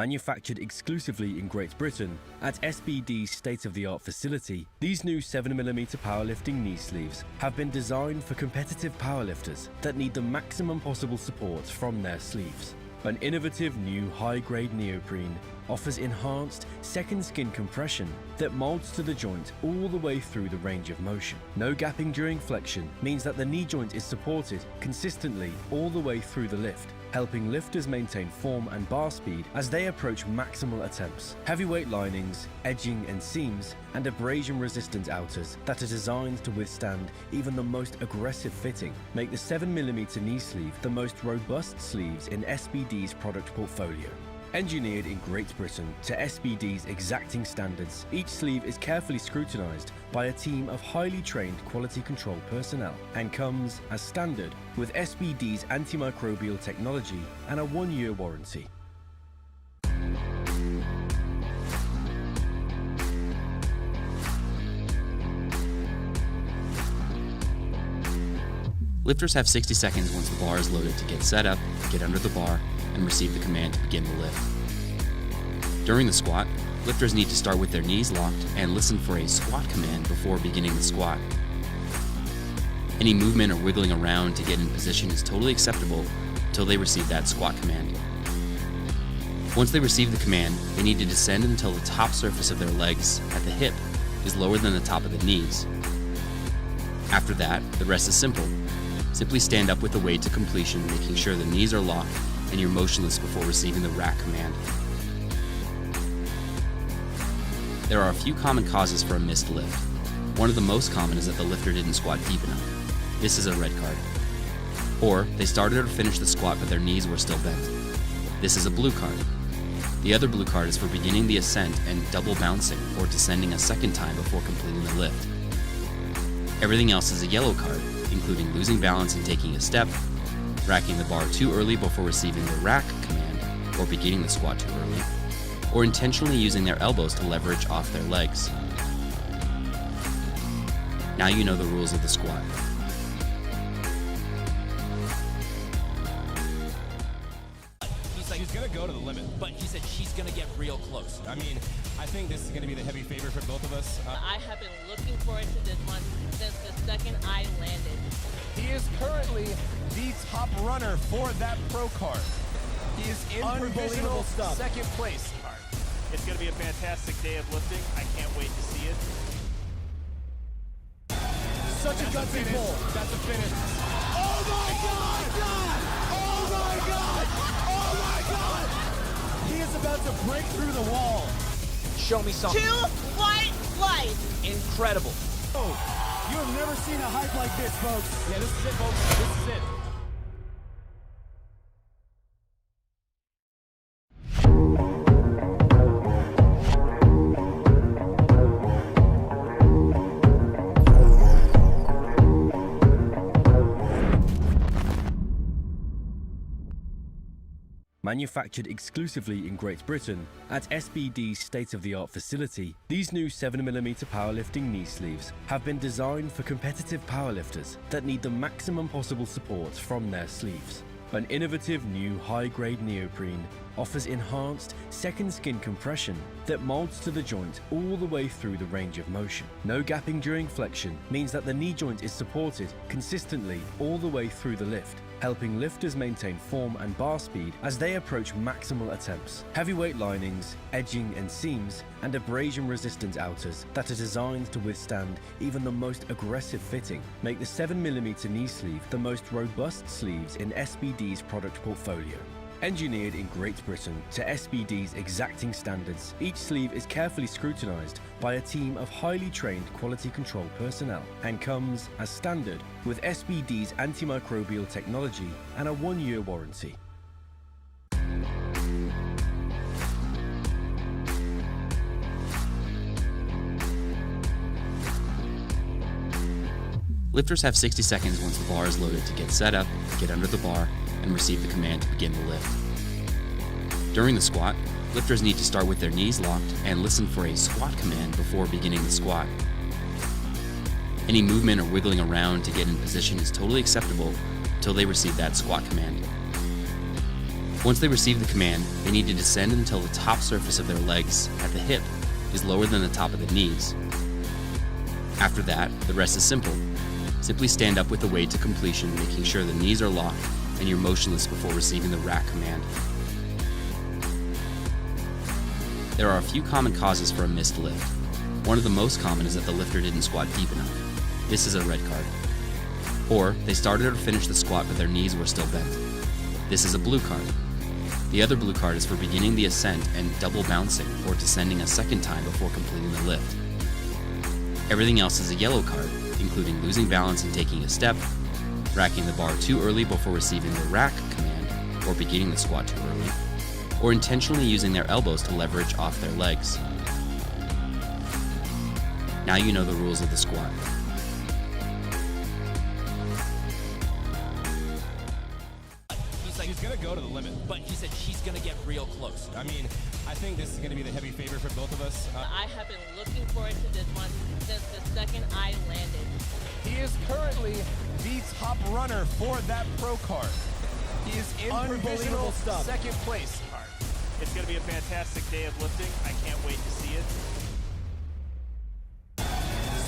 Manufactured exclusively in Great Britain at SBD's state-of-the-art facility, these new 7mm powerlifting knee sleeves have been designed for competitive powerlifters that need the maximum possible support from their sleeves. An innovative new high-grade neoprene offers enhanced second skin compression that molds to the joint all the way through the range of motion. No gapping during flexion means that the knee joint is supported consistently all the way through the lift, helping lifters maintain form and bar speed as they approach maximal attempts. Heavyweight linings, edging and seams, and abrasion-resistant outers that are designed to withstand even the most aggressive fitting make the 7mm knee sleeve the most robust sleeves in SBD's product portfolio. Engineered in Great Britain to SBD's exacting standards, each sleeve is carefully scrutinized by a team of highly trained quality control personnel and comes, as standard, with SBD's antimicrobial technology and a 1-year warranty. Lifters have 60 seconds once the bar is loaded to get set up, get under the bar, and receive the command to begin the lift. During the squat, lifters need to start with their knees locked and listen for a squat command before beginning the squat. Any movement or wiggling around to get in position is totally acceptable until they receive that squat command. Once they receive the command, they need to descend until the top surface of their legs at the hip is lower than the top of the knees. After that, the rest is simple. Simply stand up with the weight to completion, making sure the knees are locked and you're motionless before receiving the rack command. There are a few common causes for a missed lift. One of the most common is that the lifter didn't squat deep enough. This is a red card. Or they started or finished the squat but their knees were still bent. This is a blue card. The other blue card is for beginning the ascent and double bouncing or descending a second time before completing the lift. Everything else is a yellow card, including losing balance and taking a step, racking the bar too early before receiving the rack command or beginning the squat too early, or intentionally using their elbows to leverage off their legs. Now you know the rules of the squat. She's going to go to the limit, but he said she's going to get real close. I mean, I think this is going to be the heavy favorite for both of us. I have been looking forward to this one since the second I landed. He is currently the top runner for that pro card. He is in provisional second place. It's going to be a fantastic day of lifting. I can't wait to see it. Such a gutsy pull. That's a finish. Oh my God! Oh my God! Oh my God! He is about to break through the wall. Show me something. 2 white lights. Incredible. Oh, you have never seen a hype like this, folks. Yeah, this is it, folks. This is it. Manufactured exclusively in Great Britain at SBD's state-of-the-art facility, these new 7mm powerlifting knee sleeves have been designed for competitive powerlifters that need the maximum possible support from their sleeves. An innovative new high-grade neoprene offers enhanced second skin compression that molds to the joint all the way through the range of motion. No gapping during flexion means that the knee joint is supported consistently all the way through the lift, helping lifters maintain form and bar speed as they approach maximal attempts. Heavyweight linings, edging and seams, and abrasion-resistant outers that are designed to withstand even the most aggressive fitting make the 7mm knee sleeve the most robust sleeves in SBD's product portfolio. Engineered in Great Britain to SBD's exacting standards, each sleeve is carefully scrutinized by a team of highly trained quality control personnel and comes, as standard, with SBD's antimicrobial technology and a 1-year warranty. Lifters have 60 seconds once the bar is loaded to get set up, get under the bar, and receive the command to begin the lift. During the squat, lifters need to start with their knees locked and listen for a squat command before beginning the squat. Any movement or wiggling around to get in position is totally acceptable until they receive that squat command. Once they receive the command, they need to descend until the top surface of their legs at the hip is lower than the top of the knees. After that, the rest is simple. Simply stand up with the weight to completion, making sure the knees are locked and you're motionless before receiving the rack command. There are a few common causes for a missed lift. One of the most common is that the lifter didn't squat deep enough. This is a red card. Or they started or finished the squat but their knees were still bent. This is a blue card. The other blue card is for beginning the ascent and double bouncing or descending a second time before completing the lift. Everything else is a yellow card, including losing balance and taking a step, racking the bar too early before receiving the rack command or beginning the squat too early, or intentionally using their elbows to leverage off their legs. Now you know the rules of the squat. She's going to go to the limit, but he said she's going to get real close. I mean, I think this is going to be the heavy favorite for both of us. I have been looking forward to this one since the second I landed. He is currently the top runner for that pro card. He is in provisional second place. It's going to be a fantastic day of lifting. I can't wait to see it.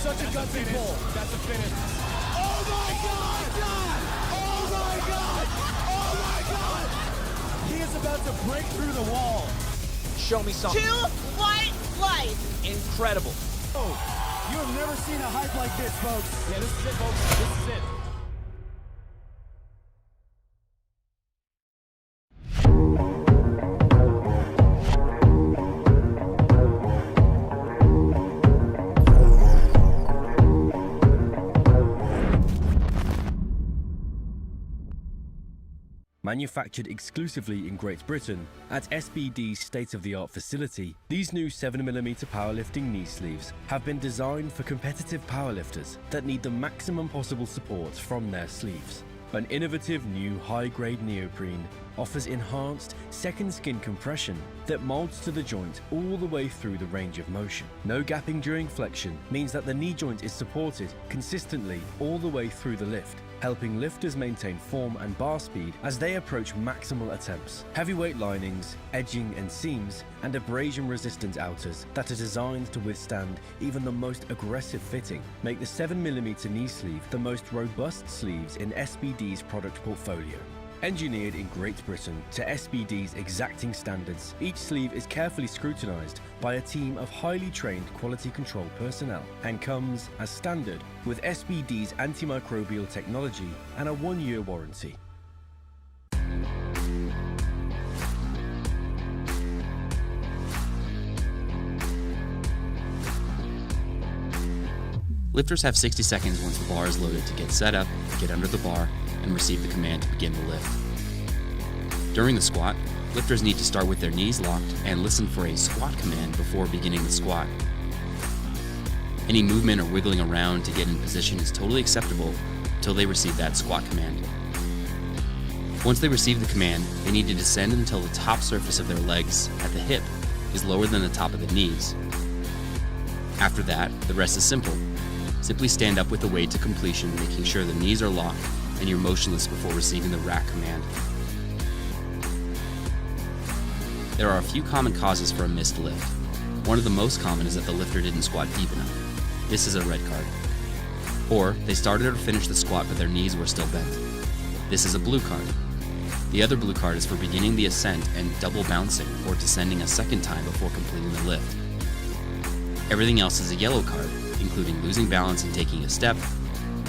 Such a gutsy pull. That's a finish. Oh my God! Oh my God! Oh my God! He is about to break through the wall. Show me something. 2 white lights. Incredible. Oh, you have never seen a hype like this, folks. Yeah, this is it, folks. This is it. Manufactured exclusively in Great Britain at SBD's state-of-the-art facility, these new 7mm powerlifting knee sleeves have been designed for competitive powerlifters that need the maximum possible support from their sleeves. An innovative new high-grade neoprene offers enhanced second skin compression that molds to the joint all the way through the range of motion. No gapping during flexion means that the knee joint is supported consistently all the way through the lift, helping lifters maintain form and bar speed as they approach maximal attempts. Heavyweight linings, edging and seams, and abrasion-resistant outers that are designed to withstand even the most aggressive fitting make the 7mm knee sleeve the most robust sleeves in SBD's product portfolio. Engineered in Great Britain to SBD's exacting standards, each sleeve is carefully scrutinized by a team of highly trained quality control personnel and comes as standard with SBD's antimicrobial technology and a 1-year warranty. Lifters have 60 seconds once the bar is loaded to get set up, get under the bar, and receive the command to begin the lift. During the squat, lifters need to start with their knees locked and listen for a squat command before beginning the squat. Any movement or wiggling around to get in position is totally acceptable until they receive that squat command. Once they receive the command, they need to descend until the top surface of their legs at the hip is lower than the top of the knees. After that, the rest is simple. Simply stand up with the weight to completion, making sure the knees are locked and you're motionless before receiving the rack command. There are a few common causes for a missed lift. One of the most common is that the lifter didn't squat deep enough. This is a red card. Or they started or finished the squat but their knees were still bent. This is a blue card. The other blue card is for beginning the ascent and double bouncing or descending a second time before completing the lift. Everything else is a yellow card, including losing balance and taking a step,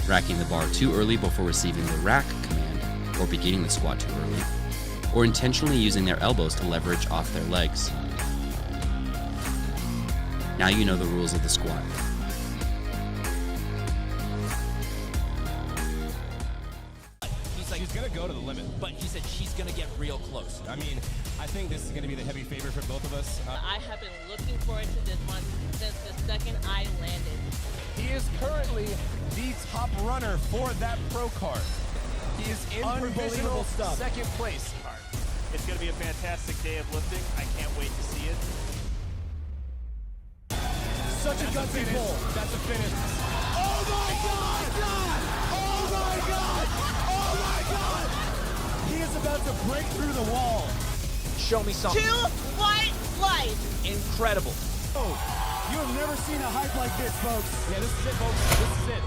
racking the bar too early before receiving the rack command or beginning the squat too early, or intentionally using their elbows to leverage off their legs. Now you know the rules of the squat. She's going to go to the limit, but he said she's going to get real close. I mean, I think this is going to be the heavy favorite for both of us. I have been looking forward to this one since the second I landed. He is currently the top runner for that pro card. He is in provisional second place. It's going to be a fantastic day of lifting. I can't wait to see it. Such a gutsy pull. That's a finish. Oh my God! Oh my God! Oh my God! He is is about to break through the wall. Show me something. 2 white lights. Incredible. Oh, you have never seen a hype like this, folks. Yeah, this is it, folks. This is it.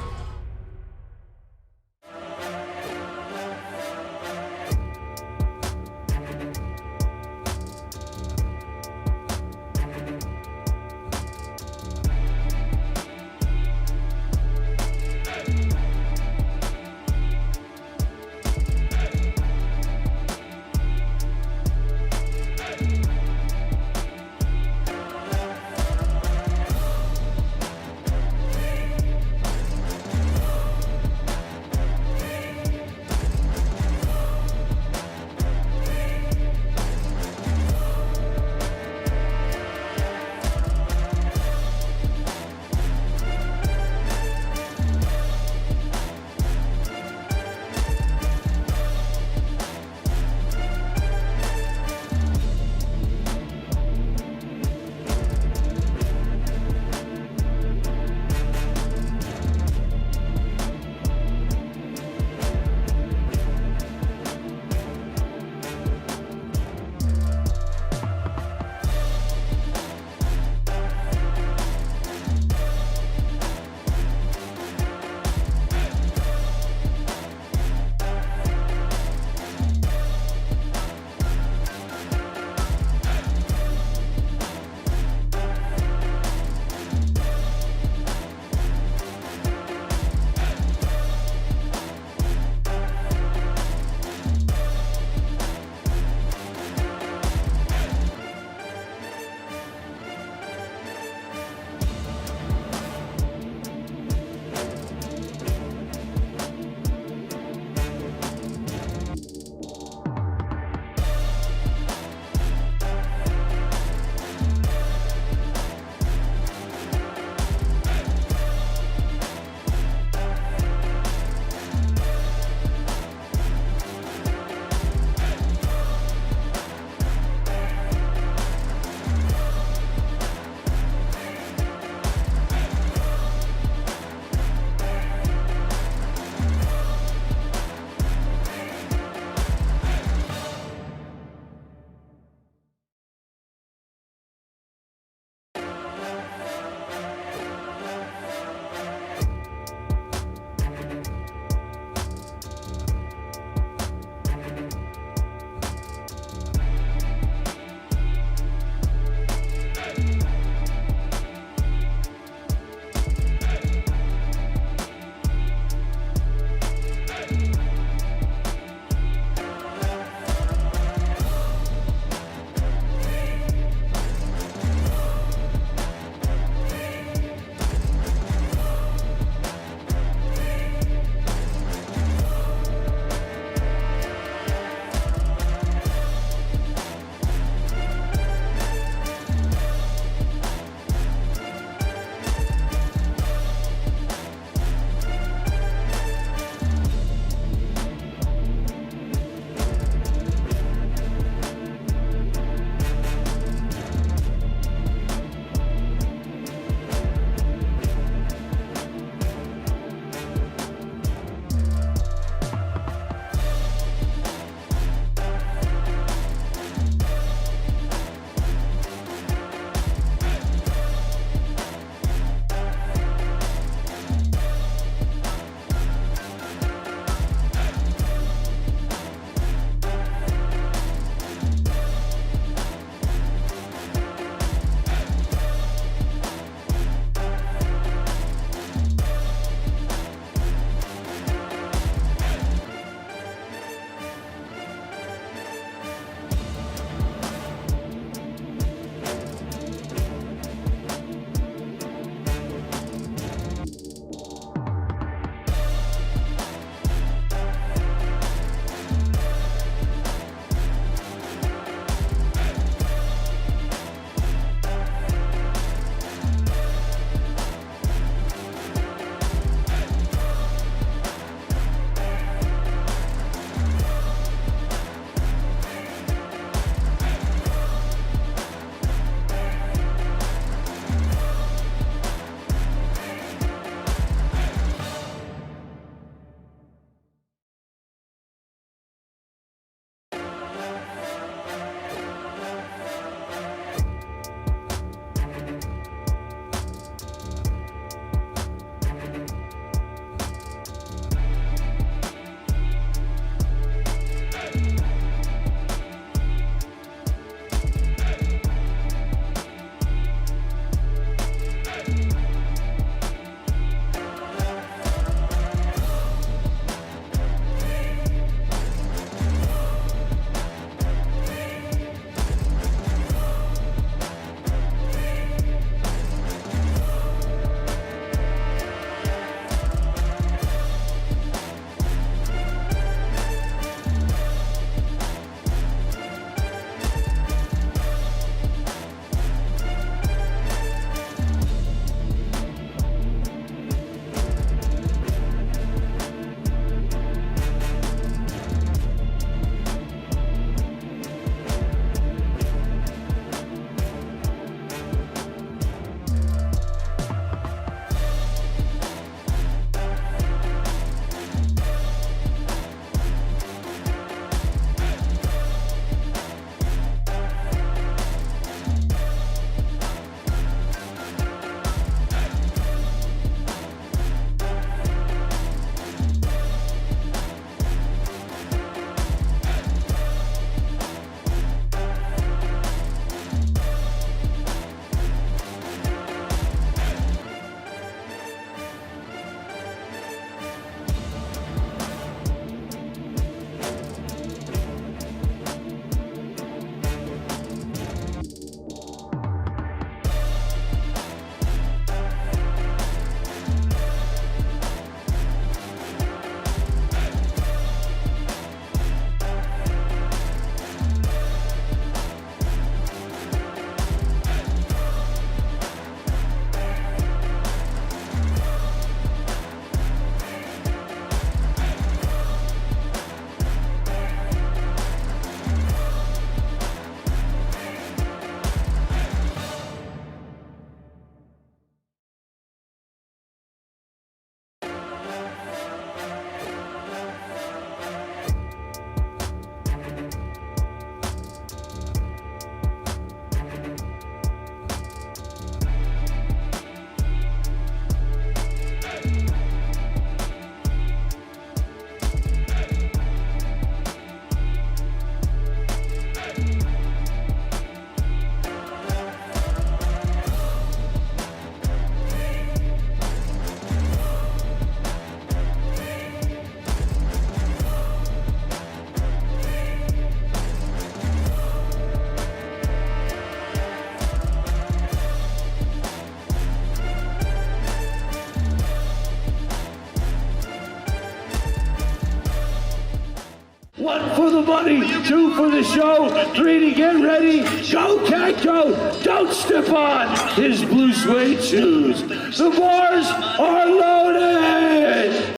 Somebody, 2 for the show, 3 to get ready. Go, cat, go. Don't step on his blue suede shoes. The bars are loaded.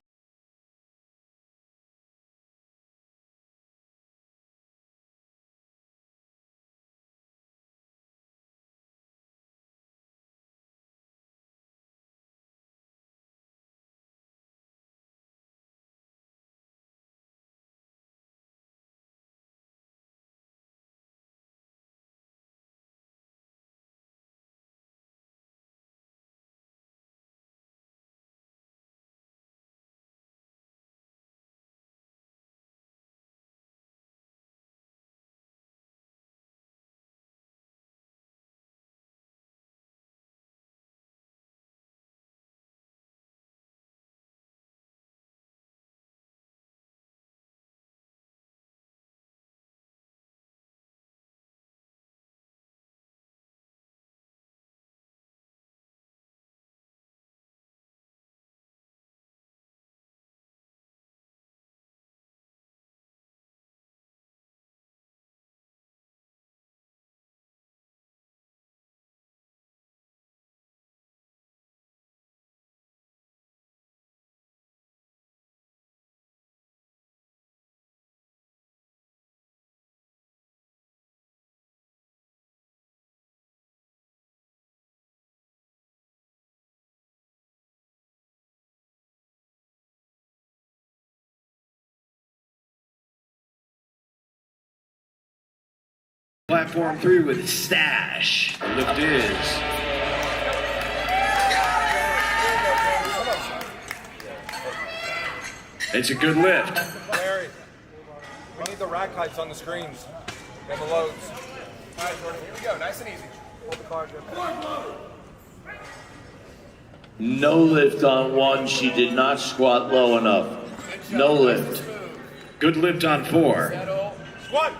Platform 3 with Stash. The lift is. It's a good lift. Larry, we need the rack heights on the screens and the loads. All right, Jordan, here we go. Nice and easy. Hold the car, Jim. No lift on 1. She did not squat low enough. No lift. Good lift on 4. Squat.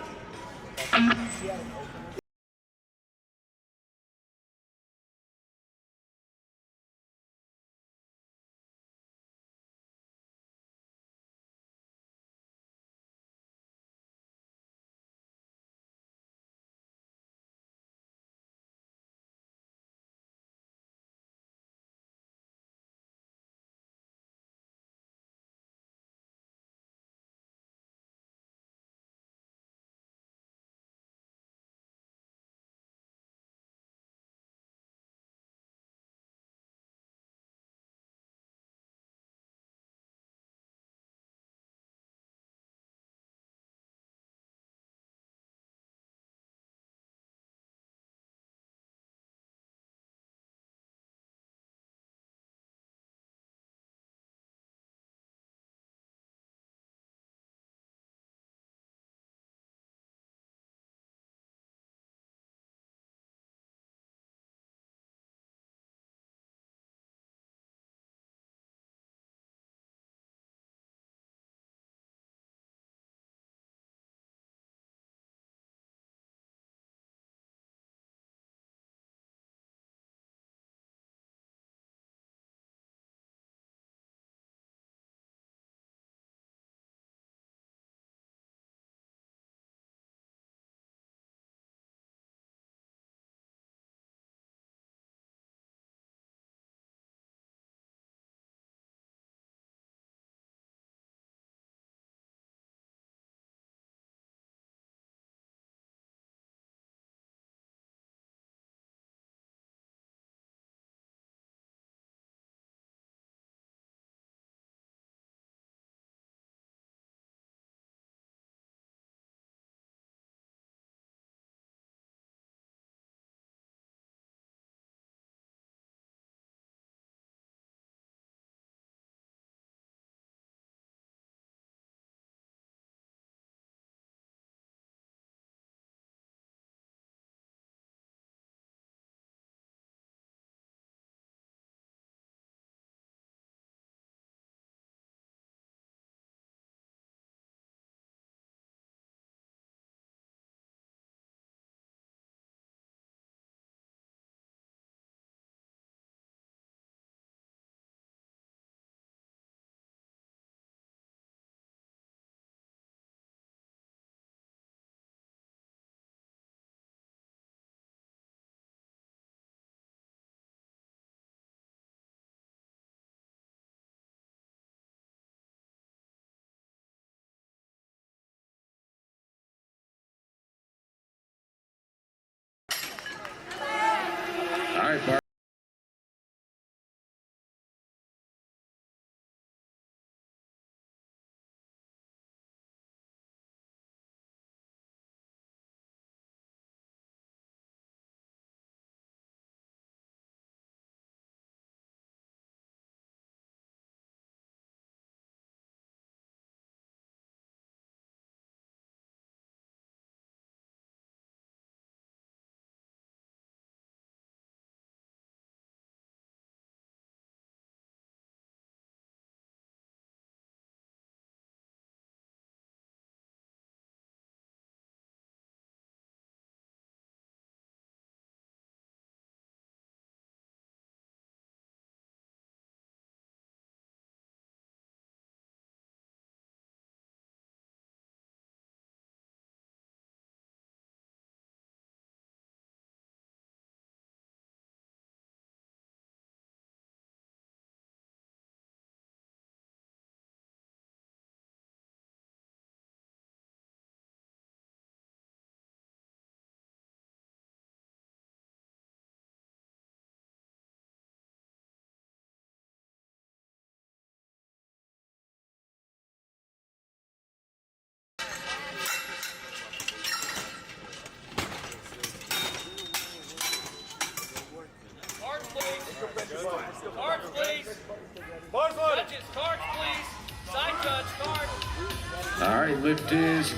lift is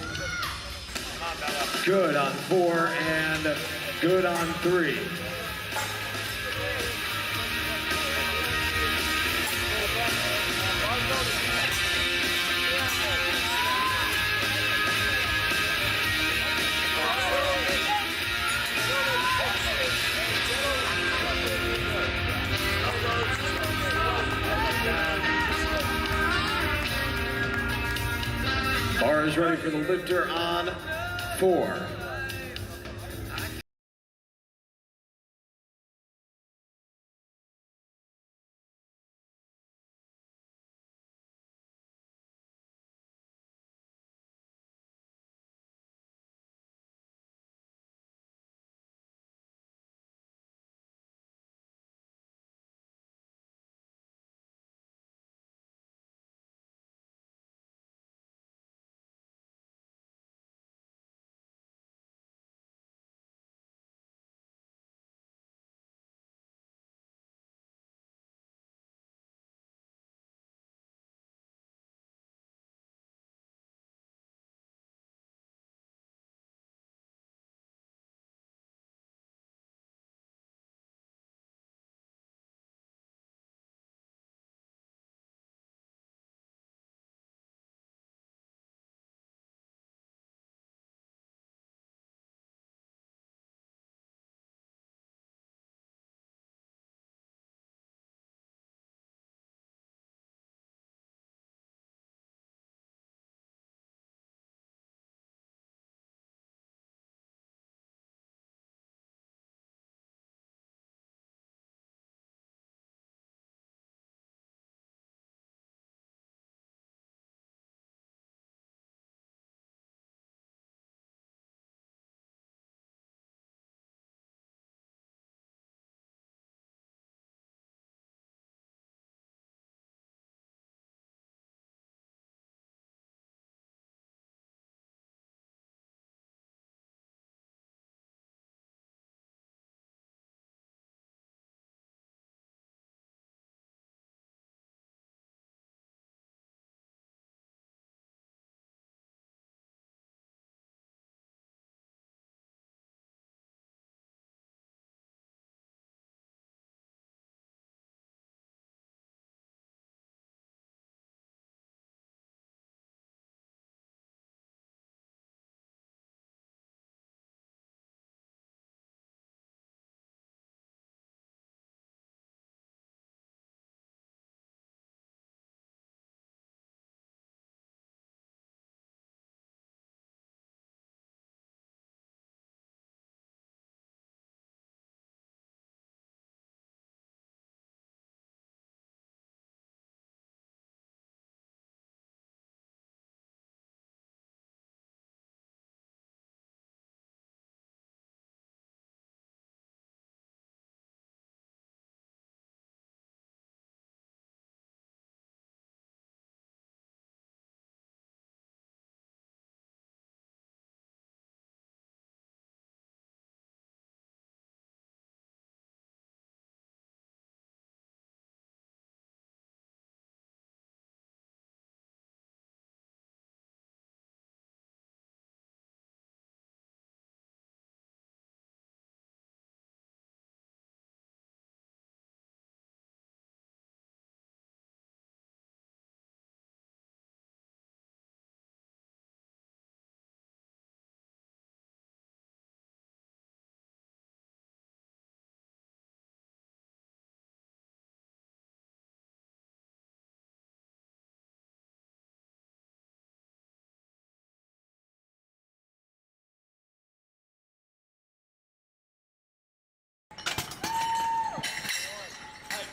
good on 4 and good on 3. Bar is ready for the lifter on 4.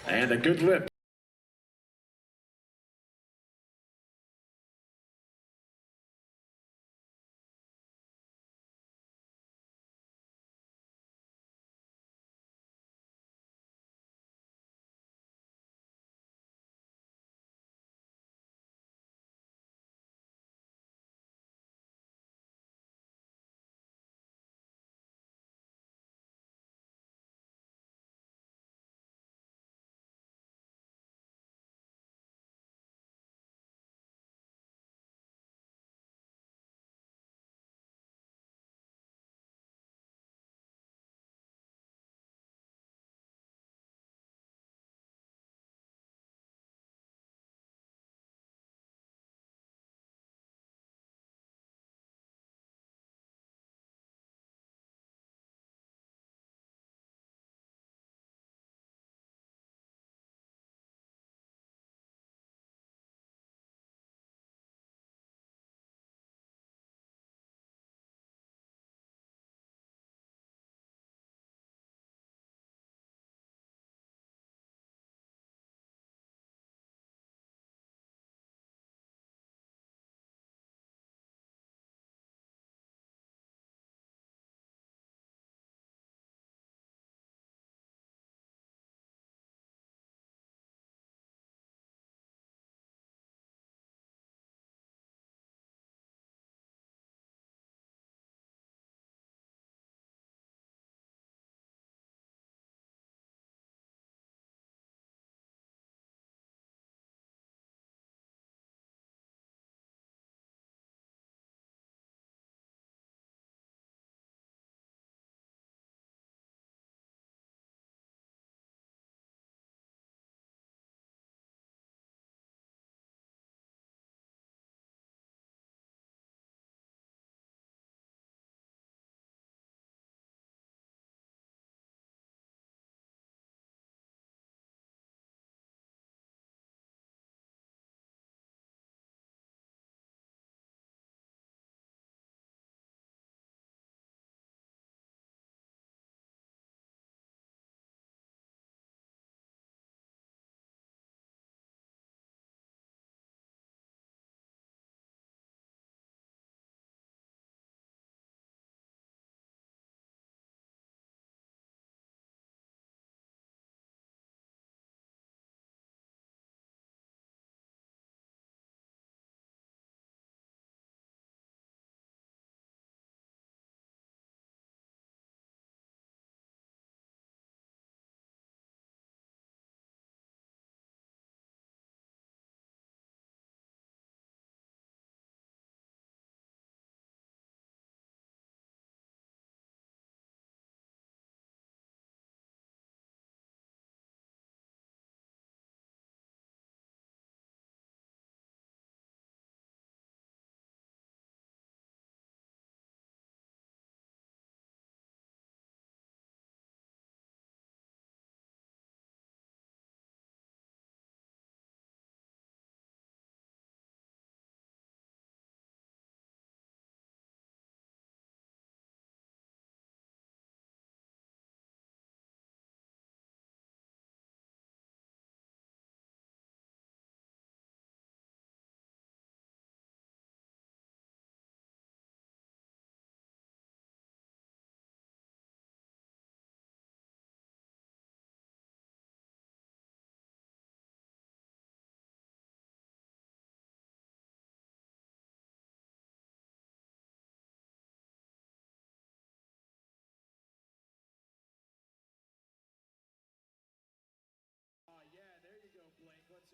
And a good lift.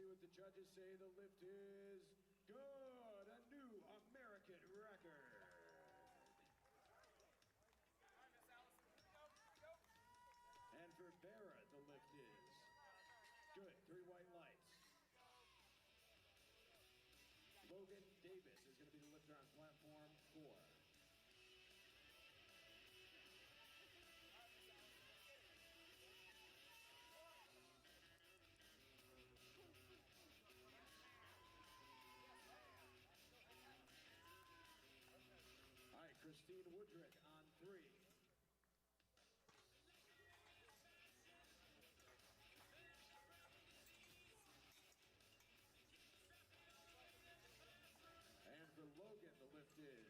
see what the judges say. The lift is good. A new American record. And for Vera, the lift is good. 3 white lights. Logan Davis is going to be the lifter on platform 4. All right, Christine Woodrick on 3. And for Logan, the lift is good.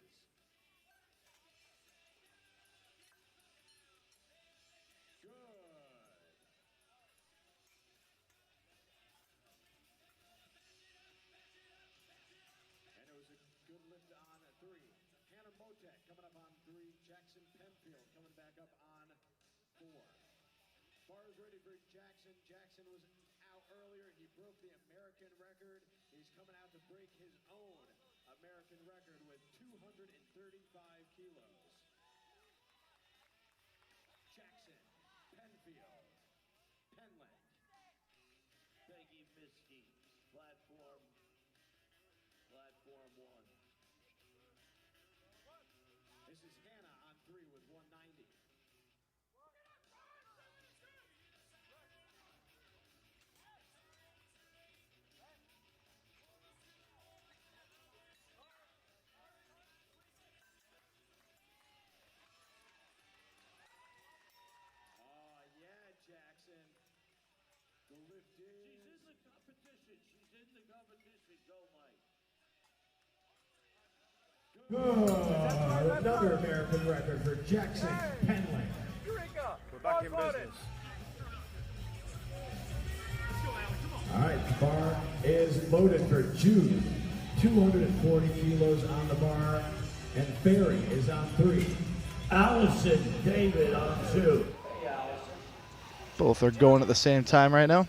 And it was a good lift on 3. Hannah Motek coming up on 3. Jackson Penfield coming back up on 4. Bar is ready for Jackson. Jackson was out earlier. He broke the American record. He's coming out to break his own American record with 235 kilos. Jackson, Penfield, Penland. Peggy Miskey, platform 1. This is Hannah on 3 with 190. Oh, yeah, Jackson. The lift is... She's in the competition. She's in the competition. Go, Mike. Good. Another American record for Jackson Penland. We're back in business. All right, the bar is loaded for Jude. 240 kilos on the bar. And Ferry is on 3. Allison David on 2. Both are going at the same time right now.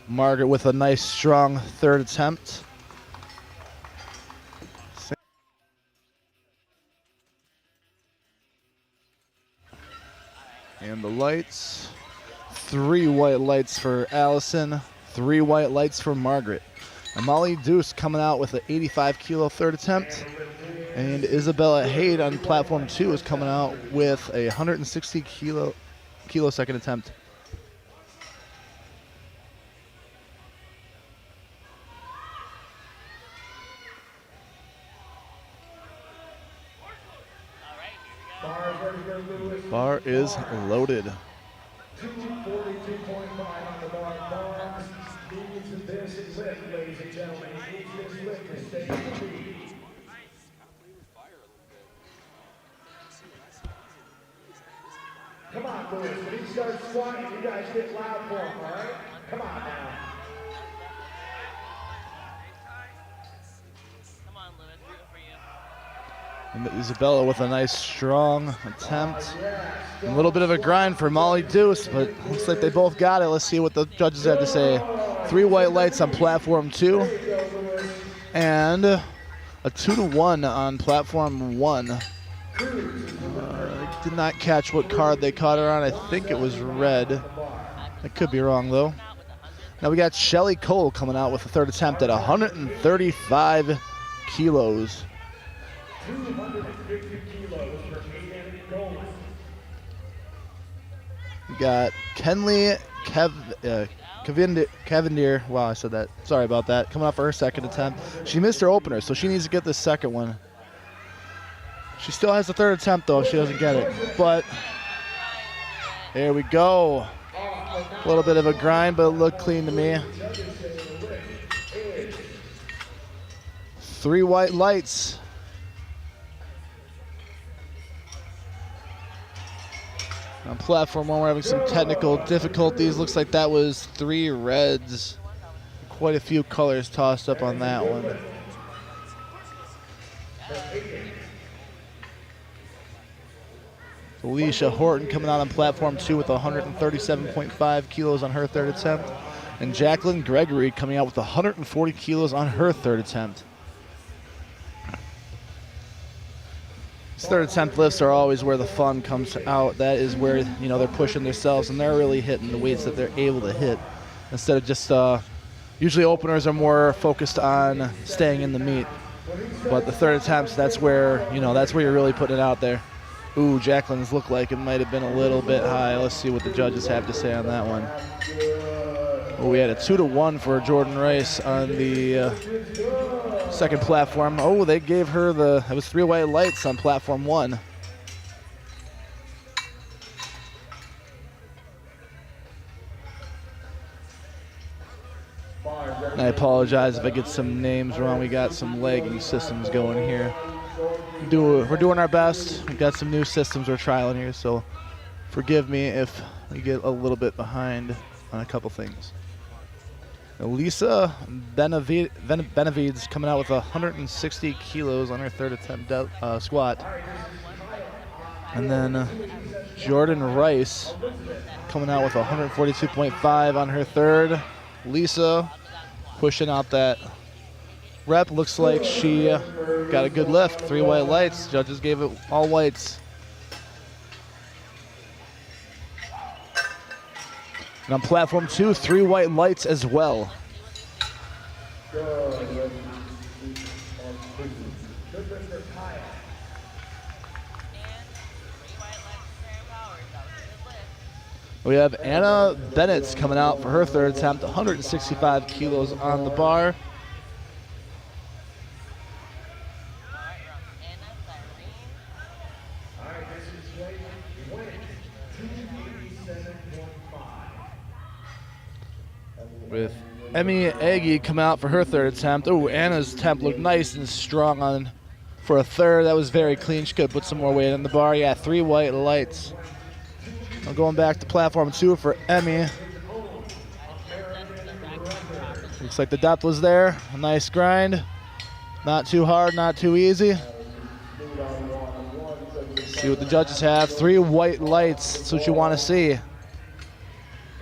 Margaret with a nice, strong third attempt. And the lights. 3 white lights for Allison. 3 white lights for Margaret. And Molly Deuce coming out with an 85 kilo third attempt. And Isabella Haid on platform 2 is coming out with a 160 kilo second attempt. Bar is loaded. 242.5 on the bar. Bar needs this lift, ladies and gentlemen. He needs this lift to stay in the lead. Come on, boys. When he starts squatting, you guys get loud for him, all right? Come on now. Come on, Lewis. Rooting for you. And Isabella with a nice strong attempt. A little bit of a grind for Molly Deuce, but looks like they both got it. Let's see what the judges have to say. 3 white lights on platform 2 and a 2-to-1 on platform 1. Did not catch what card they caught her on. I think it was red. I could be wrong though. Now we got Shelly Cole coming out with a third attempt at 135 kilos. 250 kilos for Aiden Golan. We got Kenley Cavendier. Wow, I said that. Sorry about that. Coming up for her second attempt. She missed her opener, so she needs to get the second one. She still has the third attempt, though, if she doesn't get it. But here we go. A little bit of a grind, but it looked clean to me. 3 white lights. On platform 1, we're having some technical difficulties. Looks like that was 3 reds. Quite a few colors tossed up on that one. Alicia Horton coming out on platform 2 with 137.5 kilos on her third attempt. And Jacqueline Gregory coming out with 140 kilos on her third attempt. These third attempt lifts are always where the fun comes out. That is where, you know, they're pushing themselves and they're really hitting the weights that they're able to hit. Instead of just, usually openers are more focused on staying in the meet. But the third attempts, that's where, you know, that's where you're really putting it out there. Ooh, Jacqueline's looked like it might have been a little bit high. Let's see what the judges have to say on that one. Oh, we had a 2-1 for Jordan Rice on the second platform. Oh, they gave her it was 3 white lights on platform 1. And I apologize if I get some names wrong. We got some lagging systems going here. We're doing our best. We've got some new systems we're trialing here, so forgive me if we get a little bit behind on a couple things. Elisa Benavides coming out with 160 kilos on her third attempt squat. And then Jordan Rice coming out with 142.5 on her third. Lisa pushing out that rep. Looks like she got a good lift. 3 white lights. Judges gave it all whites. And on platform 2, 3 white lights as well. We have Anna Bennett's coming out for her third attempt, 165 kilos on the bar. With Emmy Aggie coming out for her third attempt. Oh, Anna's attempt looked nice and strong on for a third. That was very clean. She could have put some more weight on the bar. Yeah, 3 white lights. I'm going back to platform 2 for Emmy. Looks like the depth was there. A nice grind. Not too hard, not too easy. See what the judges have. 3 white lights. That's what you want to see.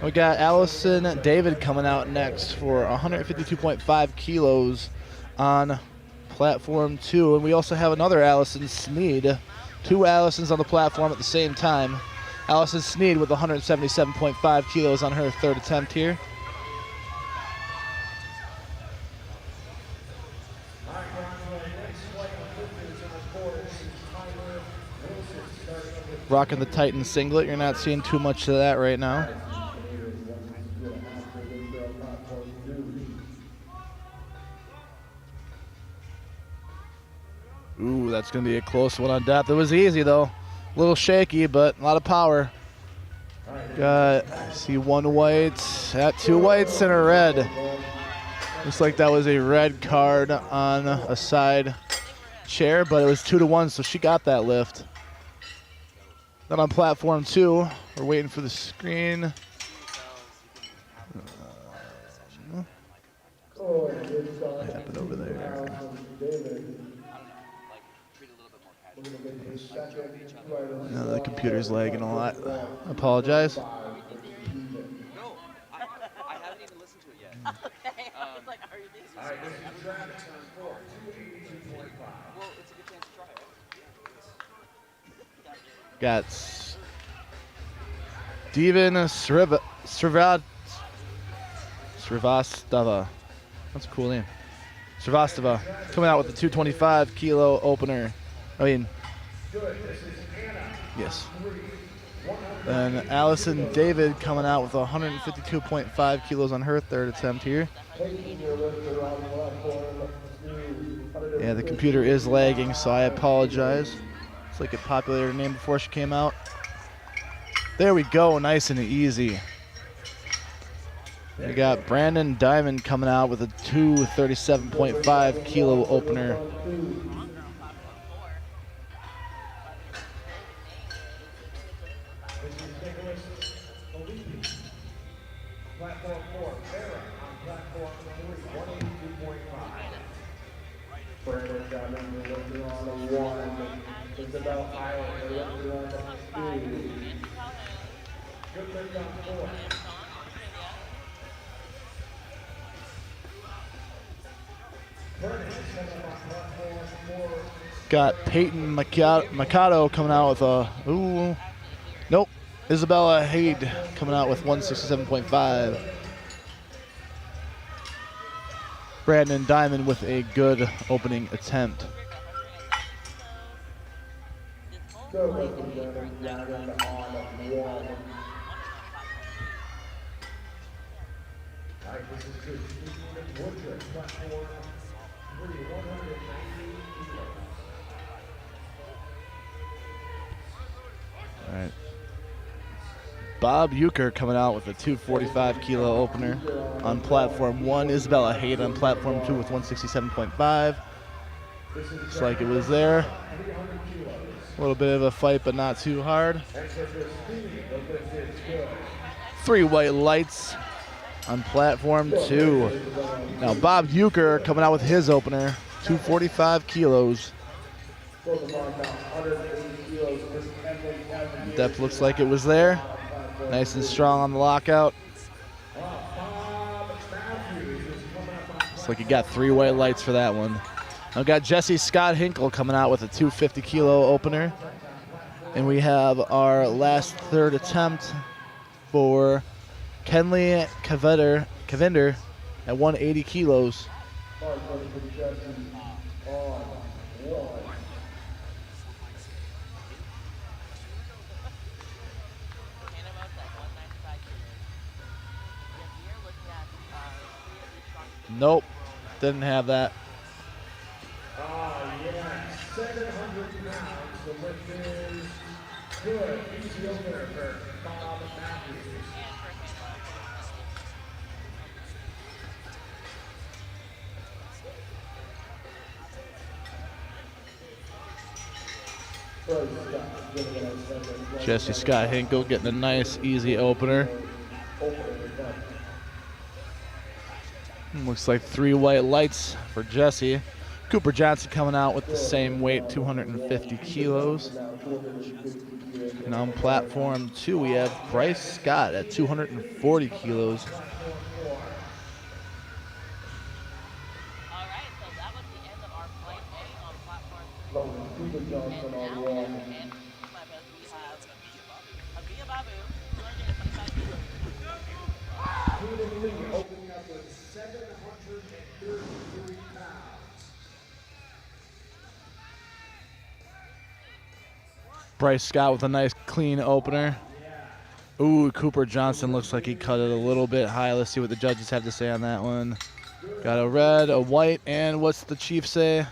We got Allison David coming out next for 152.5 kilos on platform 2. And we also have another Allison Sneed. 2 Allisons on the platform at the same time. Allison Sneed with 177.5 kilos on her third attempt here. Rocking the Titan singlet. You're not seeing too much of that right now. Ooh, that's going to be a close one on depth. It was easy, though. A little shaky, but a lot of power. Got, I see 1 white, 2 whites and a red. Looks like that was a red card on a side chair, but it was 2-1, so she got that lift. Then on platform 2, we're waiting for the screen. What happened over there? No, the computer's lagging a lot. I apologize. No, I haven't even listened to it yet. Okay. I was like, are you being serious? Well, it's a good chance to try it. Got Steven Srivastava. That's a cool name. Srivastava coming out with a 225 kilo opener. I mean, yes. And Allison David coming out with 152.5 kilos on her third attempt here. Yeah, the computer is lagging, so I apologize. It's like it populated her name before she came out. There we go, nice and easy. We got Brandon Diamond coming out with a 237.5 kilo opener. Platform 4, Farrah on platform 3, 182.5. Brandon Diamond lifting on the 1. Got Peyton Mikado coming out with a, ooh, nope. Isabella Haid coming out with 167.5. Brandon Diamond with a good opening attempt. All right. Bob Euchre coming out with a 245 kilo opener on platform 1. Isabella Haid on platform 2 with 167.5. Looks like it was there. A little bit of a fight, but not too hard. 3 white lights on platform 2. Now Bob Euchre coming out with his opener, 245 kilos. Depth looks like it was there. Nice and strong on the lockout. Looks like he got 3 white lights for that one. Now got Jesse Scott Hinkle coming out with a 250 kilo opener. And we have our last third attempt for Kenley Cavinder at 180 kilos. Nope, didn't have that. Oh, yeah, 700 pounds. The lift is good. Easy opener for Bob Matthews. Jesse Scott Hinkle getting a nice, easy opener. Looks like 3 white lights for Jesse. Cooper Johnson coming out with the same weight, 250 kilos. And on platform 2, we have Bryce Scott at 240 kilos. Bryce Scott with a nice clean opener. Ooh, Cooper Johnson looks like he cut it a little bit high. Let's see what the judges have to say on that one. Got a red, a white, and what's the chief say?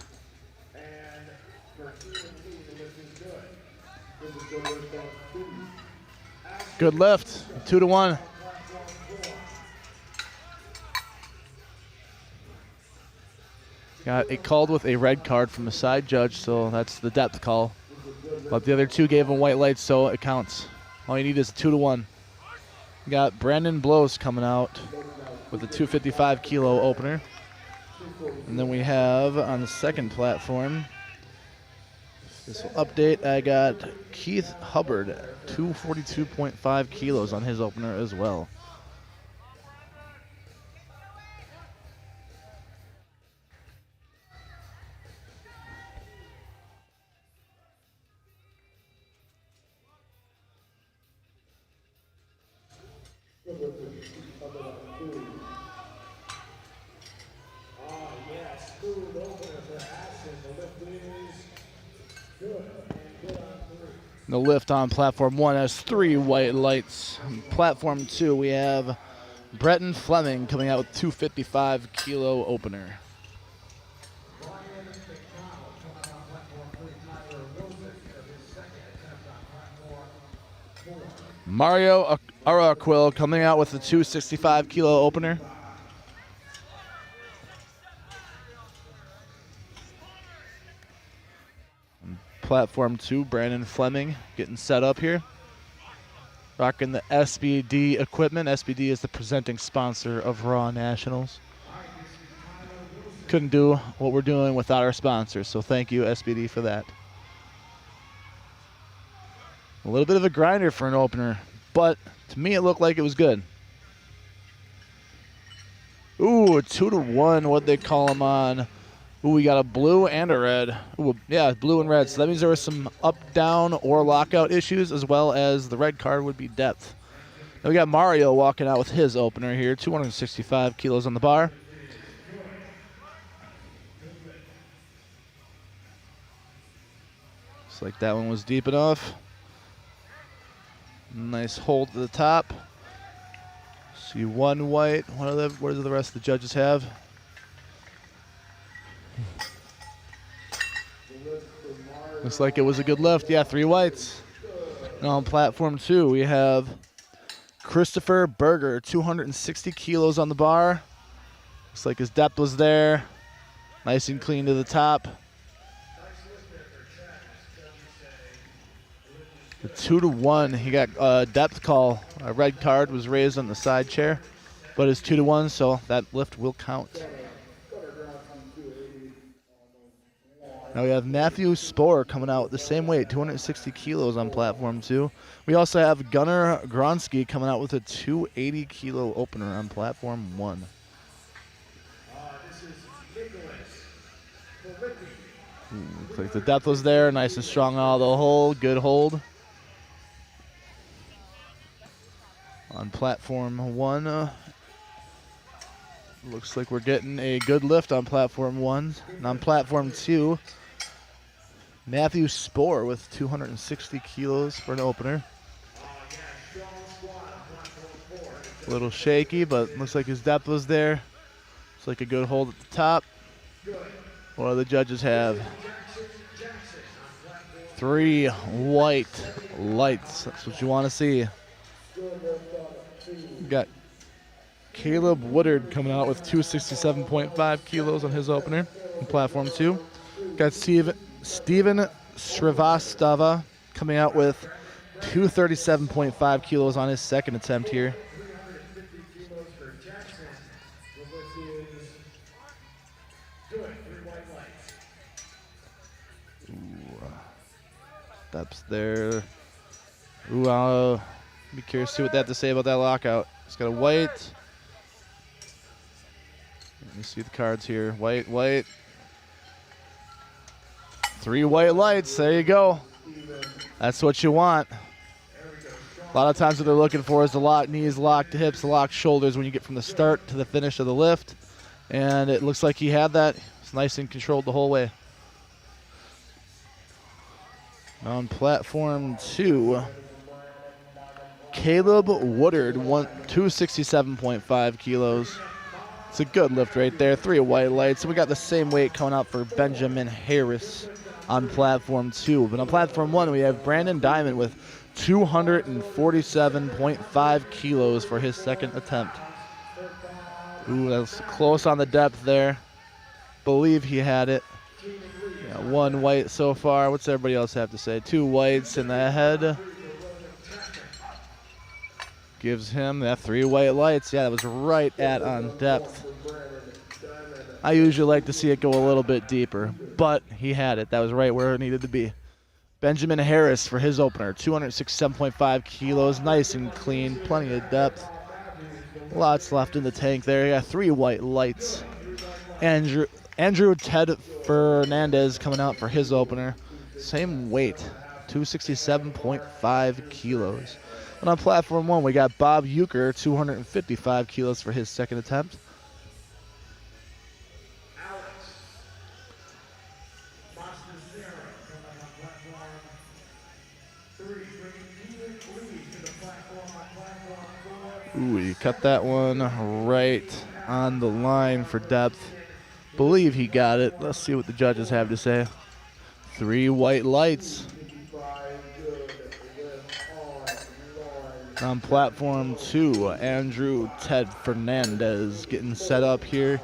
Good lift, 2-1. Got it called with a red card from the side judge, so that's the depth call. But the other 2 gave him white lights, so it counts. All you need is a 2-1. We got Brandon Blows coming out with a 255 kilo opener. And then we have on the second platform, this will update, I got Keith Hubbard, 242.5 kilos on his opener as well. The lift on platform 1 has 3 white lights. On platform 2, we have Bretton Fleming coming out with 255 kilo opener. Mario Araquil coming out with a 265 kilo opener. Platform 2, Brandon Fleming getting set up here. Rocking the SBD equipment. SBD is the presenting sponsor of Raw Nationals. Couldn't do what we're doing without our sponsors, so thank you, SBD, for that. A little bit of a grinder for an opener, but to me it looked like it was good. Ooh, a 2-to-1, what'd they call him on? Ooh, we got a blue and a red. Ooh, yeah, blue and red. So that means there were some up, down, or lockout issues, as well as the red card would be depth. Now we got Mario walking out with his opener here, 265 kilos on the bar. Looks like that one was deep enough. Nice hold to the top. See one white. What do the rest of the judges have? Looks like it was a good lift. Yeah, 3 whites. Now on platform 2, we have Christopher Berger, 260 kilos on the bar. Looks like his depth was there. Nice and clean to the top. The 2-to-1, he got a depth call. A red card was raised on the side chair, but it's 2-to-1, so that lift will count. Now we have Matthew Spohr coming out with the same weight, 260 kilos on platform 2. We also have Gunnar Gronsky coming out with a 280 kilo opener on platform 1. Looks like the depth was there, nice and strong out of the hole, good hold. On platform 1, looks like we're getting a good lift on platform 1. And on platform 2, Matthew Spohr with 260 kilos for an opener. A little shaky, but looks like his depth was there. Looks like a good hold at the top. What do the judges have? 3 white lights. That's what you want to see. We got Caleb Woodard coming out with 267.5 kilos on his opener on platform 2. Got Steven Srivastava coming out with 237.5 kilos on his second attempt here. Depths there. Ooh, I'll be curious to see what they have to say about that lockout. It's got a white. Let me see the cards here. White, white. 3 white lights. There you go. That's what you want. A lot of times what they're looking for is the locked knees, locked hips, locked shoulders when you get from the start to the finish of the lift. And it looks like he had that. It's nice and controlled the whole way. On platform 2, Caleb Woodard, 267.5 kilos. It's a good lift right there. 3 white lights. We got the same weight coming out for Benjamin Harris on platform 2. But on platform 1, we have Brandon Diamond with 247.5 kilos for his second attempt. Ooh, that's close on the depth there. Believe he had it. Yeah, 1 white so far. What's everybody else have to say? 2 whites in the head. Gives him that 3 white lights. Yeah, that was right at on depth. I usually like to see it go a little bit deeper, but he had it. That was right where it needed to be. Benjamin Harris for his opener, 267.5 kilos. Nice and clean, plenty of depth. Lots left in the tank there. Yeah, 3 white lights. Andrew Ted Fernandez coming out for his opener. Same weight, 267.5 kilos. And on platform 1, we got Bob Euchre, 255 kilos for his second attempt. Ooh, he cut that one right on the line for depth. Believe he got it. Let's see what the judges have to say. 3 white lights. On platform 2, Andrew Ted Fernandez getting set up here.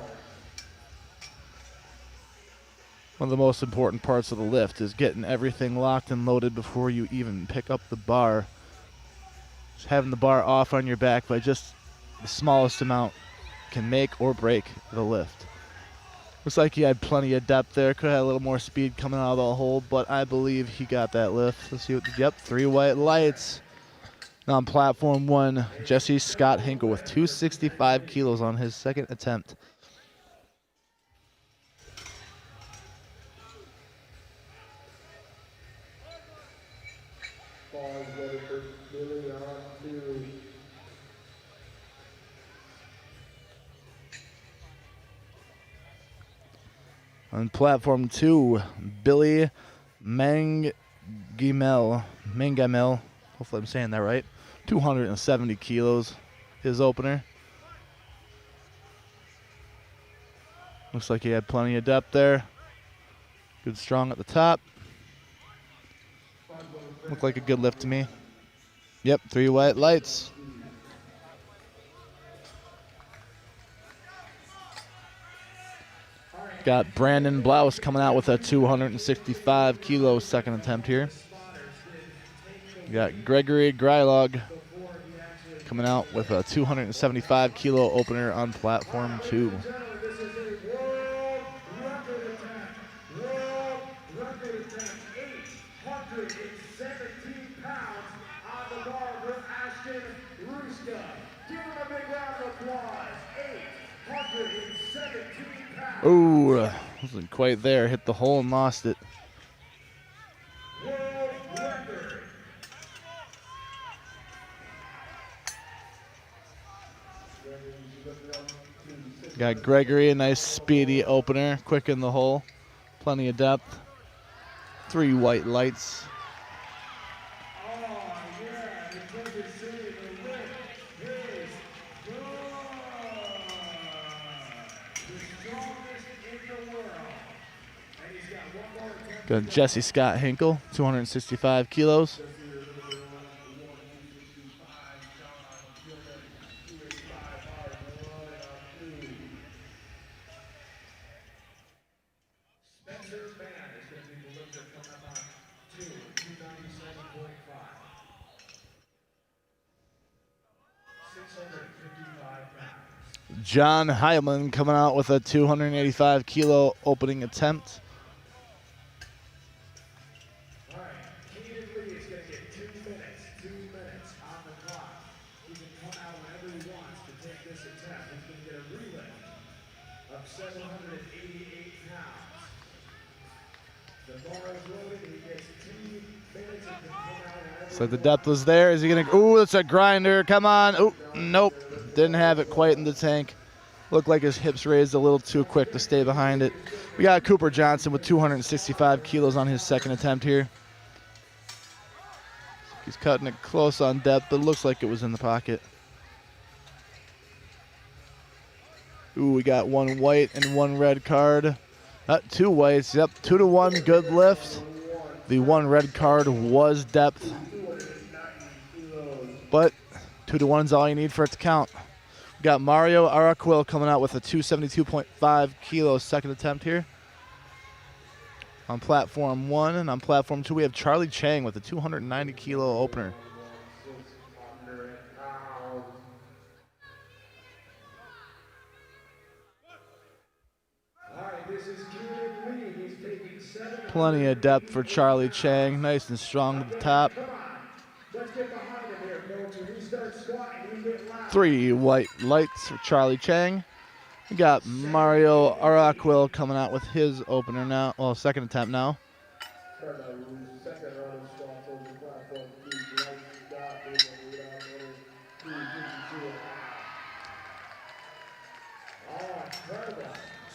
One of the most important parts of the lift is getting everything locked and loaded before you even pick up the bar. Just having the bar off on your back by just the smallest amount can make or break the lift. Looks like he had plenty of depth there. Could have had a little more speed coming out of the hole, but I believe he got that lift. Let's see what, yep, 3 white lights. Now on platform 1, Jesse Scott Hinkle with 265 kilos on his second attempt. On platform 2, Billy Mangamel, hopefully I'm saying that right, 270 kilos, his opener. Looks like he had plenty of depth there. Good strong at the top. Looked like a good lift to me. Yep, 3 white lights. Got Brandon Blouse coming out with a 265 kilo second attempt here. We got Gregory Grylog coming out with a 275 kilo opener on platform 2. Ooh, wasn't quite there. Hit the hole and lost it. Got Gregory, a nice speedy opener, quick in the hole, plenty of depth. 3 white lights. Got Jesse Scott Hinkle, 265 kilos. John Heilman coming out with a 285 kilo opening attempt. So the depth was there. Is he gonna? Ooh, that's a grinder. Come on. Ooh, nope. Didn't have it quite in the tank. Looked like his hips raised a little too quick to stay behind it. We got Cooper Johnson with 265 kilos on his second attempt here. He's cutting it close on depth, but it looks like it was in the pocket. Ooh, we got 1 white and 1 red card. 2 whites. Yep, 2-1. Good lift. The 1 red card was depth, but 2-1 is all you need for it to count. We got Mario Araquil coming out with a 272.5 kilo second attempt here on platform 1, and on platform 2 we have Charlie Chang with a 290 kilo opener. Plenty of depth for Charlie Chang, nice and strong at the top. 3 white lights for Charlie Chang. We got Mario Araquil coming out with his opener now, well, second attempt now. Looks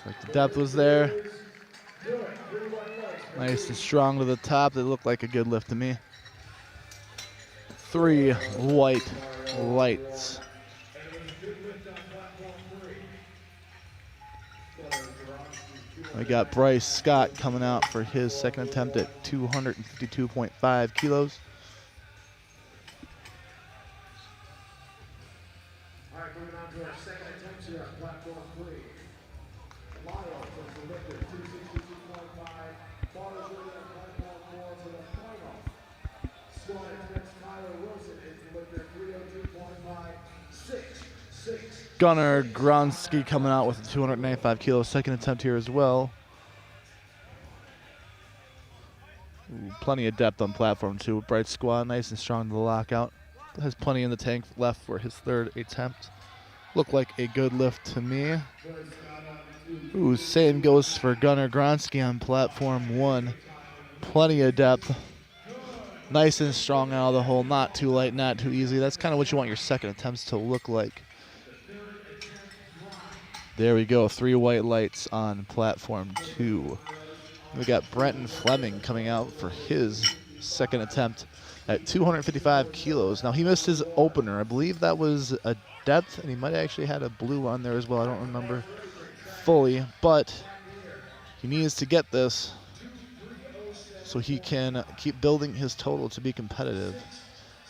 like the depth was there. Nice and strong to the top. They look like a good lift to me. 3 white lights. We got Bryce Scott coming out for his second attempt at 252.5 kilos. All right, moving on to our second attempt here on platform 3. Lyle was the lifter, 262.5. Ball is really on platform 4 to the final. Scoring next, Tyler Wilson is the lifter, 302.5. 6 Gunnar Gronsky coming out with a 295 kilo second attempt here as well. Ooh, plenty of depth on platform 2. Bright squat, nice and strong to the lockout. Has plenty in the tank left for his third attempt. Looked like a good lift to me. Ooh, same goes for Gunnar Gronsky on platform 1. Plenty of depth. Nice and strong out of the hole. Not too light, not too easy. That's kind of what you want your second attempts to look like. There we go. 3 white lights on platform 2. We got Brenton Fleming coming out for his second attempt at 255 kilos. Now, he missed his opener. I believe that was a depth, and he might have actually had a blue on there as well. I don't remember fully, but he needs to get this so he can keep building his total to be competitive.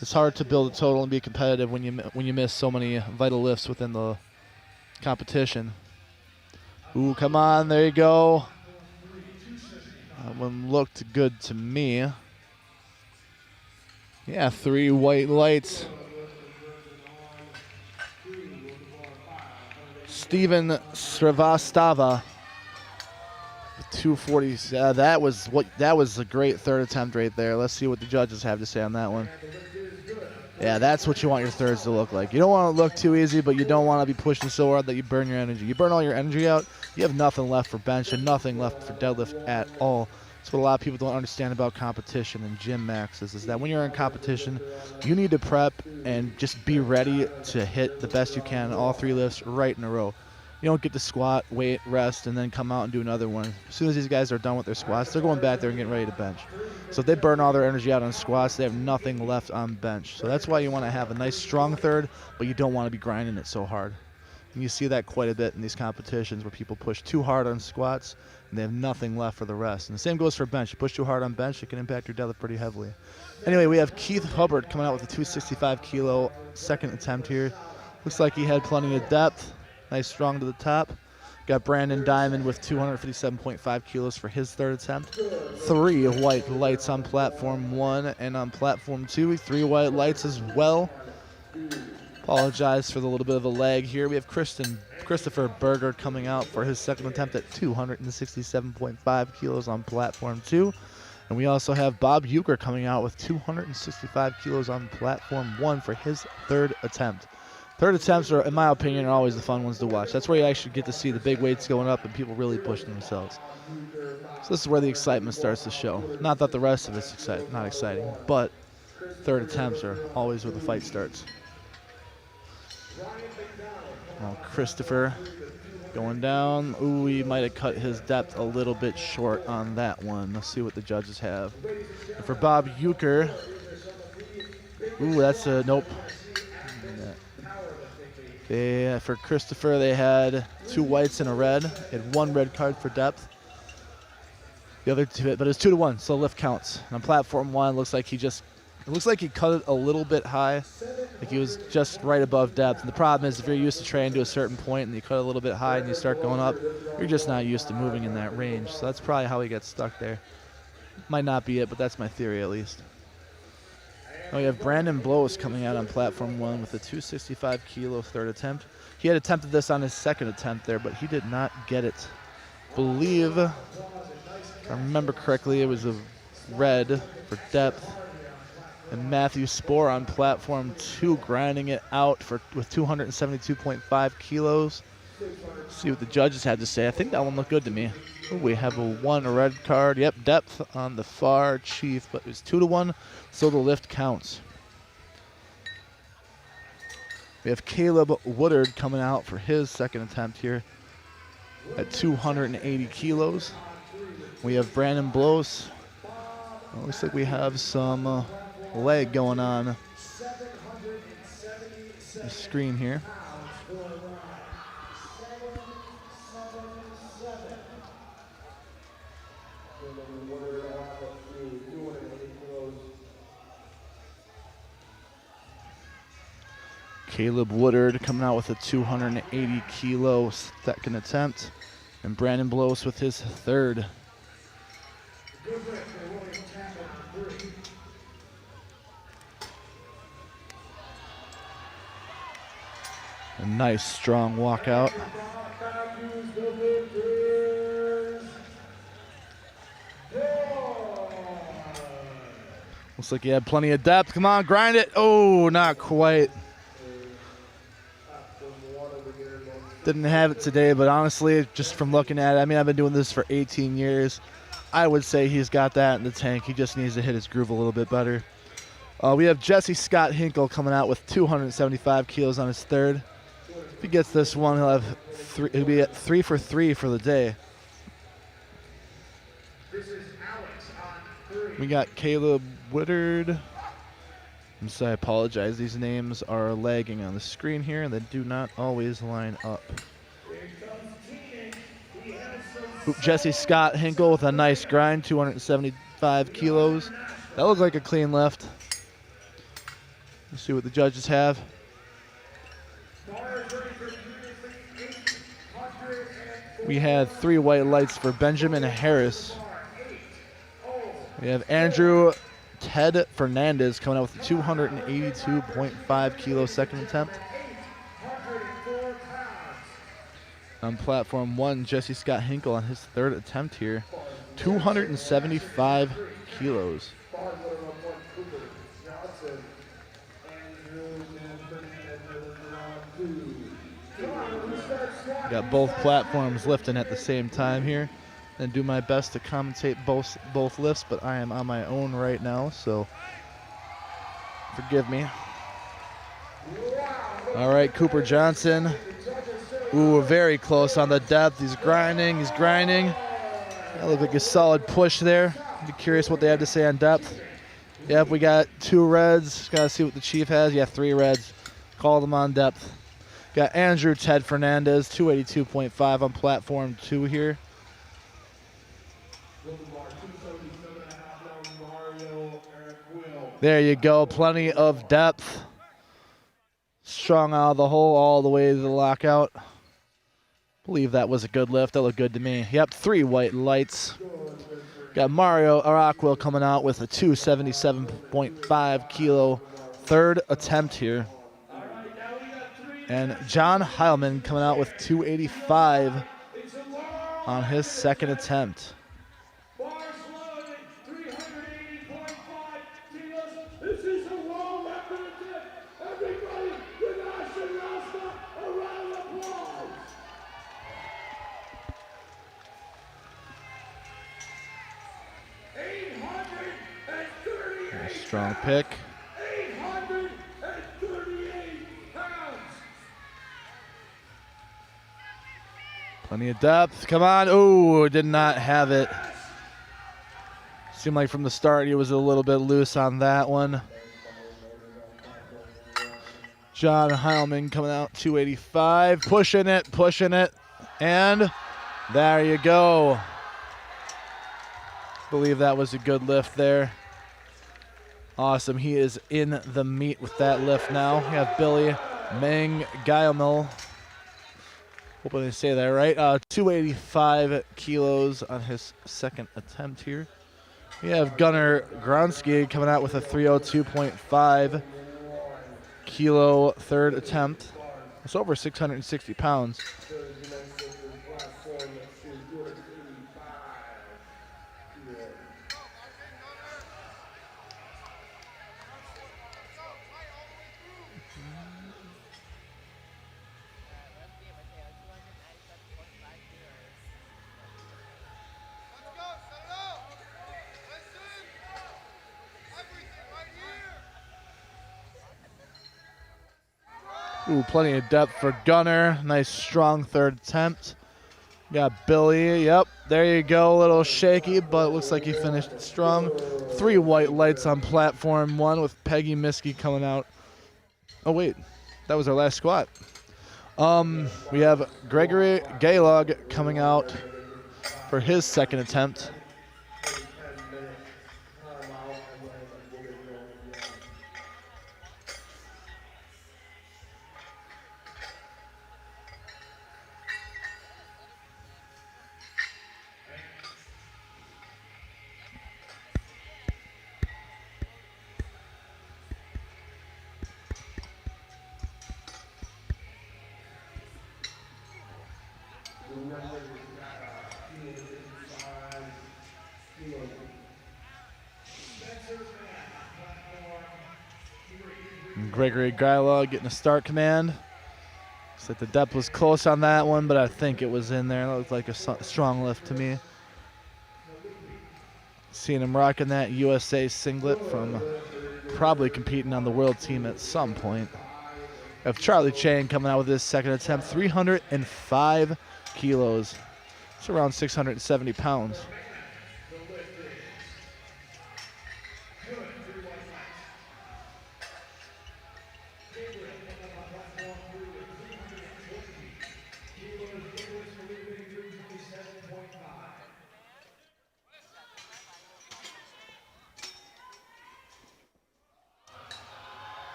It's hard to build a total and be competitive when you miss so many vital lifts within the competition. Ooh, come on, there you go. That one looked good to me. Yeah, 3 white lights. Steven Srivastava, 240. That was a great third attempt right there. Let's see what the judges have to say on that one. Yeah, that's what you want your thirds to look like. You don't want to look too easy, but you don't want to be pushing so hard that you burn your energy. You burn all your energy out, you have nothing left for bench and nothing left for deadlift at all. That's what a lot of people don't understand about competition and gym maxes, is that when you're in competition, you need to prep and just be ready to hit the best you can, all 3 lifts right in a row. You don't get to squat, wait, rest, and then come out and do another one. As soon as these guys are done with their squats, they're going back there and getting ready to bench. So if they burn all their energy out on squats, they have nothing left on bench. So that's why you want to have a nice strong third, but you don't want to be grinding it so hard. And you see that quite a bit in these competitions where people push too hard on squats and they have nothing left for the rest. And the same goes for bench. You push too hard on bench, it can impact your deadlift pretty heavily. Anyway, we have Keith Hubbard coming out with a 265 kilo second attempt here. Looks like he had plenty of depth. Nice strong to the top. Got Brandon Diamond with 257.5 kilos for his third attempt. 3 white lights on platform 1, and on platform 2, 3 white lights as well. Apologize for the little bit of a lag here. We have Christopher Berger coming out for his second attempt at 267.5 kilos on platform 2. And we also have Bob Euchre coming out with 265 kilos on platform 1 for his third attempt. Third attempts are, in my opinion, are always the fun ones to watch. That's where you actually get to see the big weights going up and people really pushing themselves. So this is where the excitement starts to show. Not that the rest of it's not exciting, but third attempts are always where the fight starts. Well, Christopher going down. Ooh, he might have cut his depth a little bit short on that one. Let's see what the judges have. And for Bob Euchre, ooh, that's a nope. For Christopher, they had 2 whites and a red. They had 1 red card for depth. The other 2, but it's 2-1, so lift counts. And on platform 1, it looks like he cut it a little bit high, like he was just right above depth. And the problem is, if you're used to training to a certain point and you cut it a little bit high and you start going up, you're just not used to moving in that range. So that's probably how he gets stuck there. Might not be it, but that's my theory at least. Now we have Brandon Blows coming out on platform 1 with a 265 kilo third attempt. He had attempted this on his second attempt there, but he did not get it. Believe, if I remember correctly, it was a red for depth. And Matthew Spohr on platform 2 grinding it out with 272.5 kilos. Let's see what the judges had to say. I think that one looked good to me. Ooh, we have a red card. Yep, depth on the far chief, but it was 2-1, so the lift counts. We have Caleb Woodard coming out for his second attempt here at 280 kilos. We have Brandon Blows. Well, looks like we have some leg going on the screen here. Caleb Woodard coming out with a 280 kilo second attempt, and Brandon Blows with his third. A nice strong walkout. Looks like he had plenty of depth. Come on, grind it. Oh, not quite. Didn't have it today, but honestly, just from looking at it, I mean, I've been doing this for 18 years. I would say he's got that in the tank. He just needs to hit his groove a little bit better. We have Jesse Scott Hinkle coming out with 275 kilos on his third. If he gets this one, he'll have he'll be at 3 for 3 for the day. We got Caleb Woodard. So I apologize. These names are lagging on the screen here, and they do not always line up. Jesse Scott Hinkle with a nice grind, 275 kilos. That looked like a clean lift. Let's see what the judges have. We had 3 white lights for Benjamin Harris. We have Andrew Ted Fernandez coming out with a 282.5 kilo second attempt. On platform 1, Jesse Scott Hinkle on his third attempt here, 275 kilos. Got both platforms lifting at the same time here. And do my best to commentate both lifts, but I am on my own right now, so forgive me. All right, Cooper Johnson. Ooh, very close on the depth. He's grinding, he's grinding. That looked like a solid push there. Be curious what they had to say on depth. Yep, we got 2 reds. Gotta see what the chief has. Yeah, 3 reds. Call them on depth. Got Andrew Ted Fernandez, 282.5 on platform 2 here. There you go, plenty of depth. Strong out of the hole all the way to the lockout. Believe that was a good lift. That looked good to me. Yep, 3 white lights. Got Mario Araquil coming out with a 277.5 kilo third attempt here. And John Heilman coming out with 285 on his second attempt. This is a wall record attempt. Everybody, give Asher Rasta a round of applause. Strong pick. 838 pounds. Plenty of depth. Come on. Ooh, did not have it. Seemed like from the start he was a little bit loose on that one. John Heilman coming out 285. Pushing it. And there you go. Believe that was a good lift there. Awesome. He is in the meat with that lift now. We have Billy Mangayamil. Hoping I say that right. 285 kilos on his second attempt here. We have Gunnar Gronsky coming out with a 302.5 kilo third attempt. It's over 660 pounds. Ooh, plenty of depth for Gunnar. Nice, strong third attempt. Got Billy. Yep, there you go. A little shaky, but it looks like he finished it strong. 3 white lights on platform 1 with Peggy Miskey coming out. Oh, wait. That was our last squat. We have Gregory Gaylog coming out for his second attempt. And Gregory Gryla getting a start command. Looks like the depth was close on that one, but I think it was in there. It looked like a strong lift to me. Seeing him rocking that USA singlet from probably competing on the world team at some point. We have Charlie Chang coming out with his second attempt, 305 kilos. It's around 670 pounds.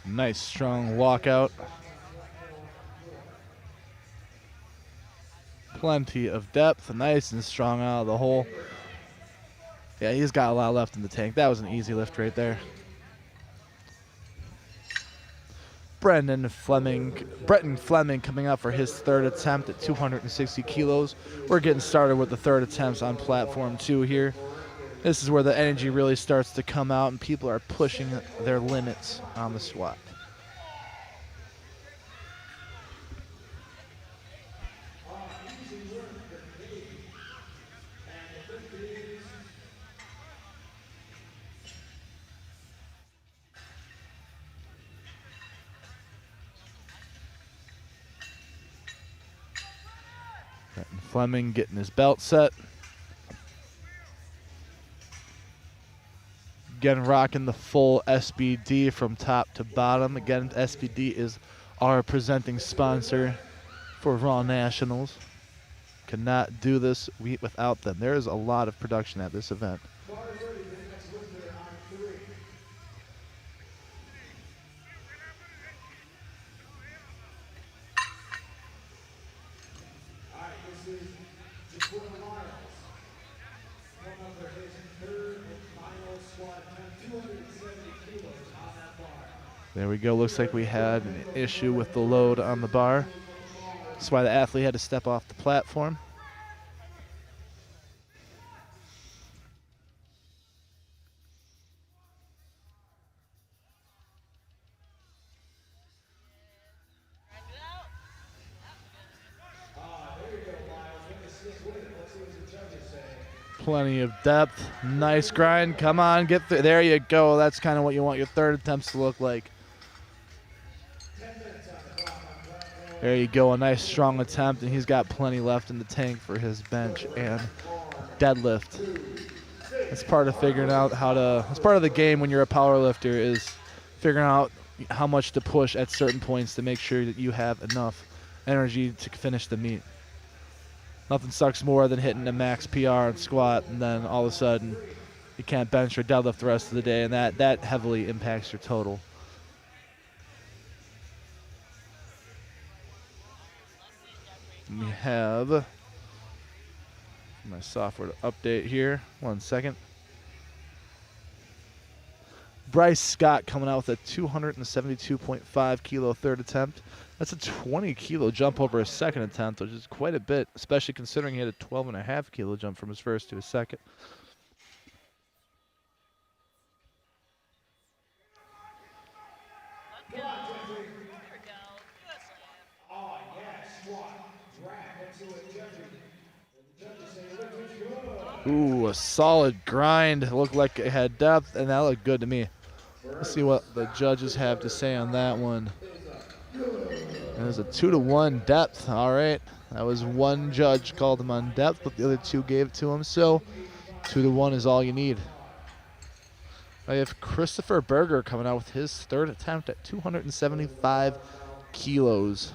Nice strong walkout. Plenty of depth, nice and strong out of the hole. Yeah, he's got a lot left in the tank. That was an easy lift right there. Brenton Fleming coming out for his third attempt at 260 kilos. We're getting started with the third attempts on platform 2 here. This is where the energy really starts to come out and people are pushing their limits on the squat. Fleming getting his belt set. Again, rocking the full SBD from top to bottom. Again, SBD is our presenting sponsor for Raw Nationals. Cannot do this without them. There is a lot of production at this event. There we go. Looks like we had an issue with the load on the bar. That's why the athlete had to step off the platform. Plenty of depth. Nice grind. Come on, get through. There you go. That's kind of what you want your third attempts to look like. There you go. A nice strong attempt, and he's got plenty left in the tank for his bench and deadlift. It's part of figuring out how to. It's part of the game when you're a power lifter is figuring out how much to push at certain points to make sure that you have enough energy to finish the meet. Nothing sucks more than hitting a max PR and squat, and then all of a sudden you can't bench or deadlift the rest of the day, and that heavily impacts your total. We have my software to update here. 1 second. Bryce Scott coming out with a 272.5 kilo third attempt. That's a 20 kilo jump over his second attempt, which is quite a bit, especially considering he had a 12.5 kilo jump from his first to his second. Ooh, a solid grind. It looked like it had depth, and that looked good to me. Let's see what the judges have to say on that one. It was a 2-to-1 depth. All right. That was one judge called him on depth, but the other two gave it to him. So 2-to-1 is all you need. I have Christopher Berger coming out with his third attempt at 275 kilos.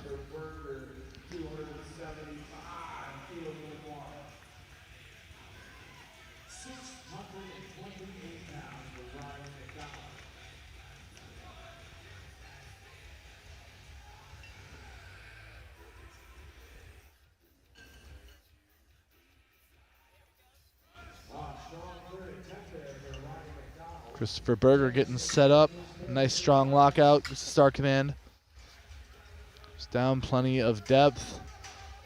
Christopher Berger getting set up. Nice strong lockout. It's a star command. It's down, plenty of depth.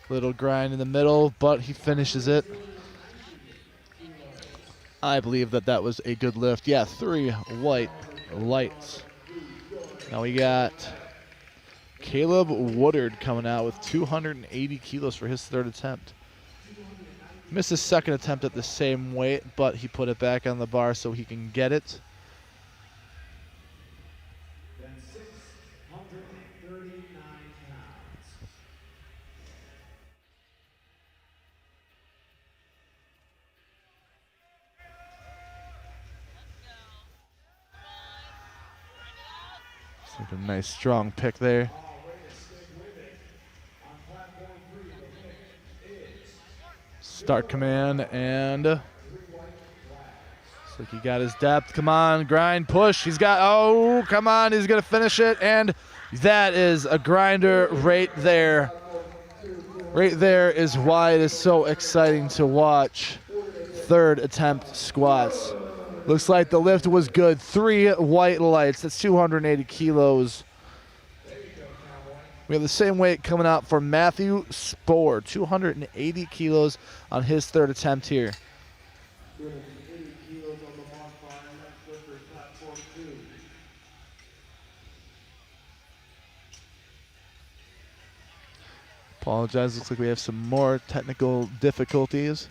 Little grind in the middle, but he finishes it. I believe that that was a good lift. Yeah, 3 white lights. Now we got Caleb Woodard coming out with 280 kilos for his 3rd attempt. Missed his 2nd attempt at the same weight, but he put it back on the bar so he can get it. Then 639 pounds. It's like a nice strong pick there. Start command, and looks like he got his depth. Come on, grind, push. He's got, oh, come on, he's gonna finish it, and that is a grinder right there. Right there is why it is so exciting to watch 3rd attempt squats. Looks like the lift was good. 3 white lights, that's 280 kilos. We have the same weight coming out for Matthew Spohr, 280 kilos on his 3rd attempt here. 280 kilos on the modifier, next lifter, platform 2. Apologize, looks like we have some more technical difficulties.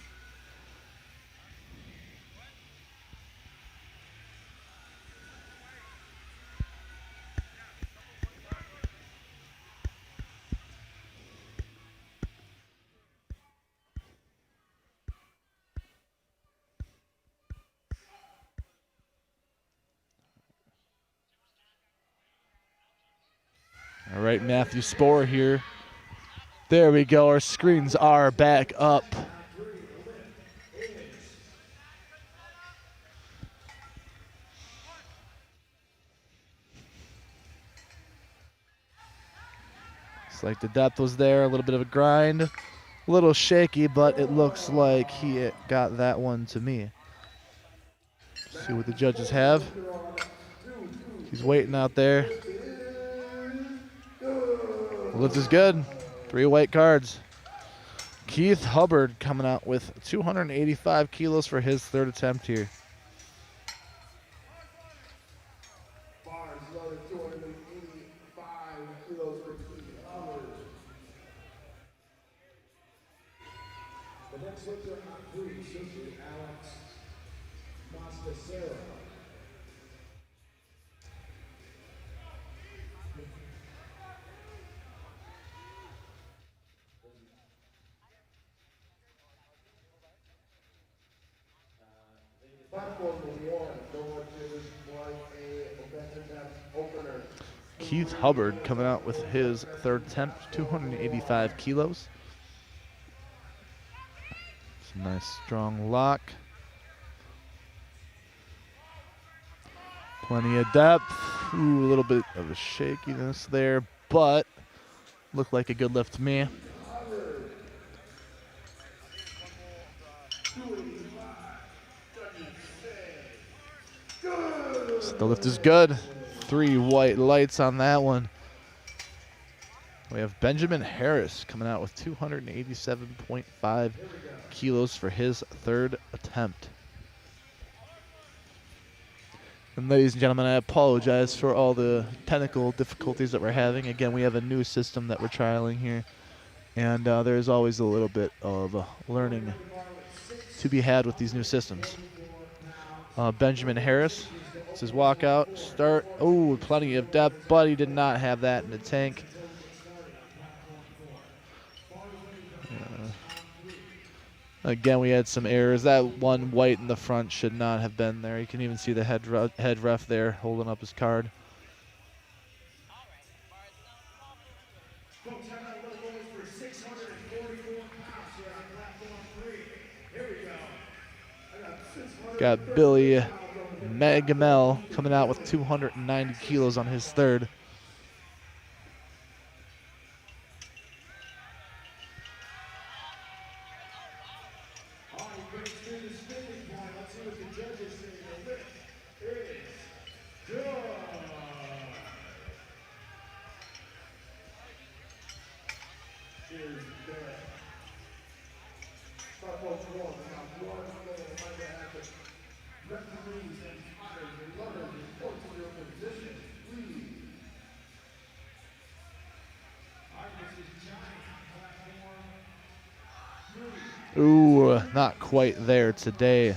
All right, Matthew Spohr here. There we go, our screens are back up. It's like the depth was there, a little bit of a grind. A little shaky, but it looks like he got that one to me. See what the judges have. He's waiting out there. The lift is good. 3 white cards. Keith Hubbard coming out with 285 kilos for his 3rd attempt here. Bars loaded 285 kilos for Keith Hubbard. The next lifter on 3 should be Alex Mostasero. Platform 1, going to was a offensive opener. Keith Hubbard coming out with his 3rd attempt, 285 kilos. Some nice strong lock. Plenty of depth. Ooh, a little bit of a shakiness there, but looked like a good lift to me. So the lift is good. 3 white lights on that one. We have Benjamin Harris coming out with 287.5 kilos for his 3rd attempt. And ladies and gentlemen, I apologize for all the technical difficulties that we're having. Again, we have a new system that we're trialing here, and there's always a little bit of learning to be had with these new systems. Benjamin Harris, it's his walkout, start. Oh, plenty of depth, but he did not have that in the tank. Again, we had some errors. That one white in the front should not have been there. You can even see the head ref there holding up his card. Got Billy Megamel coming out with 290 kilos on his 3rd. Coach Wall, now one goal might happen. Referees and umpires and runners report to your position, please. All right, this is Giant platform 3. Ooh, not quite there today.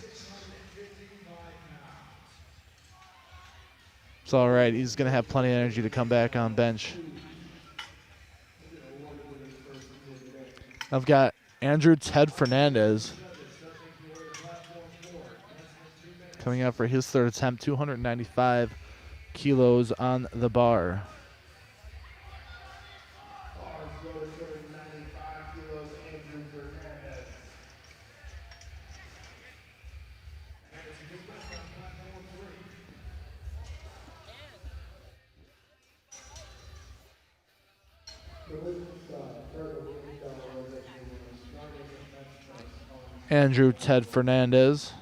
It's all right. He's going to have plenty of energy to come back on bench. I've got Andrew Ted Fernandez coming out for his third attempt, 295 kilos on the bar. Andrew Ted Fernandez.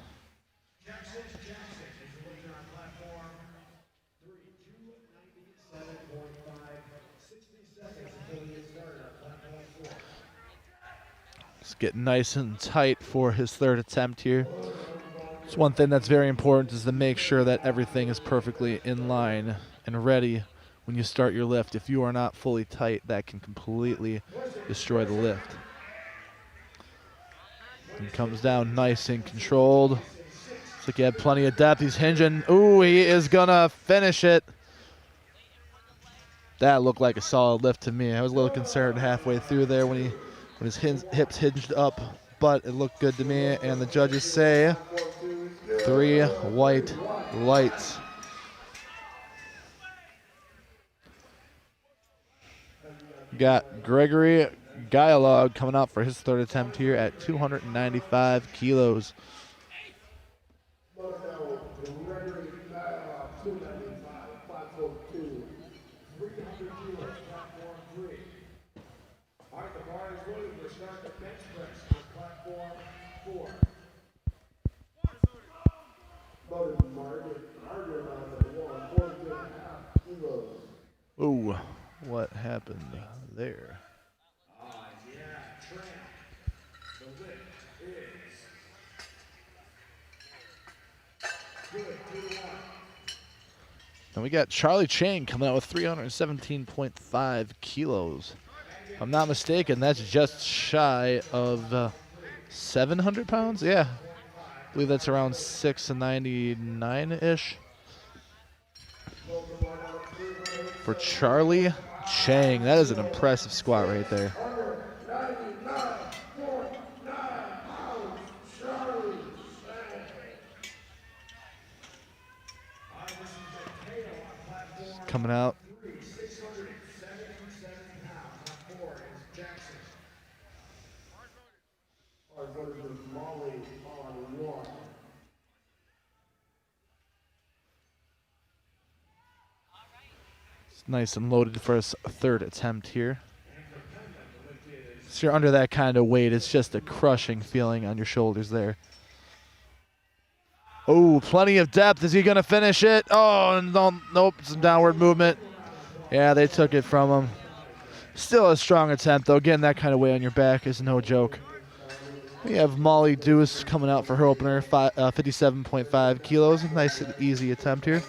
Just getting nice and tight for his third attempt here. It's one thing that's very important is to make sure that everything is perfectly in line and ready when you start your lift. If you are not fully tight, that can completely destroy the lift. He comes down nice and controlled. Looks like he had plenty of depth. He's hinging. Ooh, he is gonna finish it. That looked like a solid lift to me. I was a little concerned halfway through there when his hips hinged up, but it looked good to me. And the judges say 3 white lights. Got Gregory Dialogue coming out for his third attempt here at 295 kilos. Ooh, what happened there? And we got Charlie Chang coming out with 317.5 kilos. If I'm not mistaken, that's just shy of 700 pounds. Yeah, I believe that's around 699-ish. For Charlie Chang, that is an impressive squat right there. Coming out. It's nice and loaded for his third attempt here. So you're under that kind of weight, it's just a crushing feeling on your shoulders there. Oh, plenty of depth. Is he going to finish it? Oh, no, nope, some downward movement. Yeah, they took it from him. Still a strong attempt, though. Getting that kind of weight on your back is no joke. We have Molly Deuce coming out for her opener, 57.5 kilos. Nice and easy attempt here.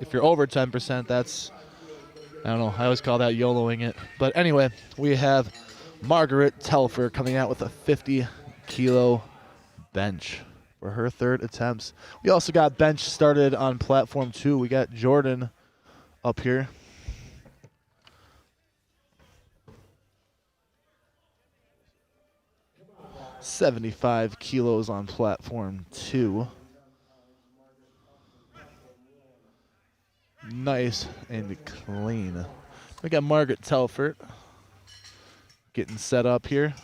If you're over 10%, that's, I don't know, I always call that YOLOing it. But anyway, we have Margaret Telfer coming out with a 50-kilo bench for her third attempts. We also got bench started on platform 2. We got Jordan up here. $75 kilos on platform 2. Nice and clean. We got Margaret Telfert getting set up here.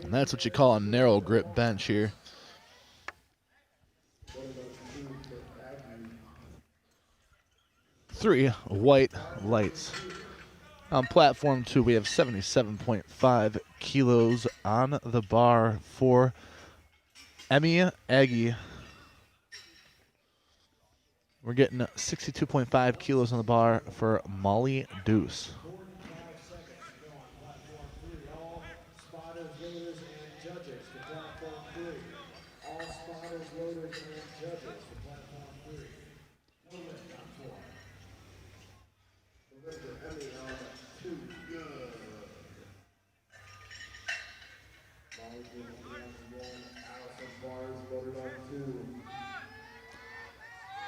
And that's what you call a narrow grip bench here. Three white lights. On platform 2, we have 77.5 kilos on the bar for Emmy Aggie. We're getting 62.5 kilos on the bar for Molly Deuce.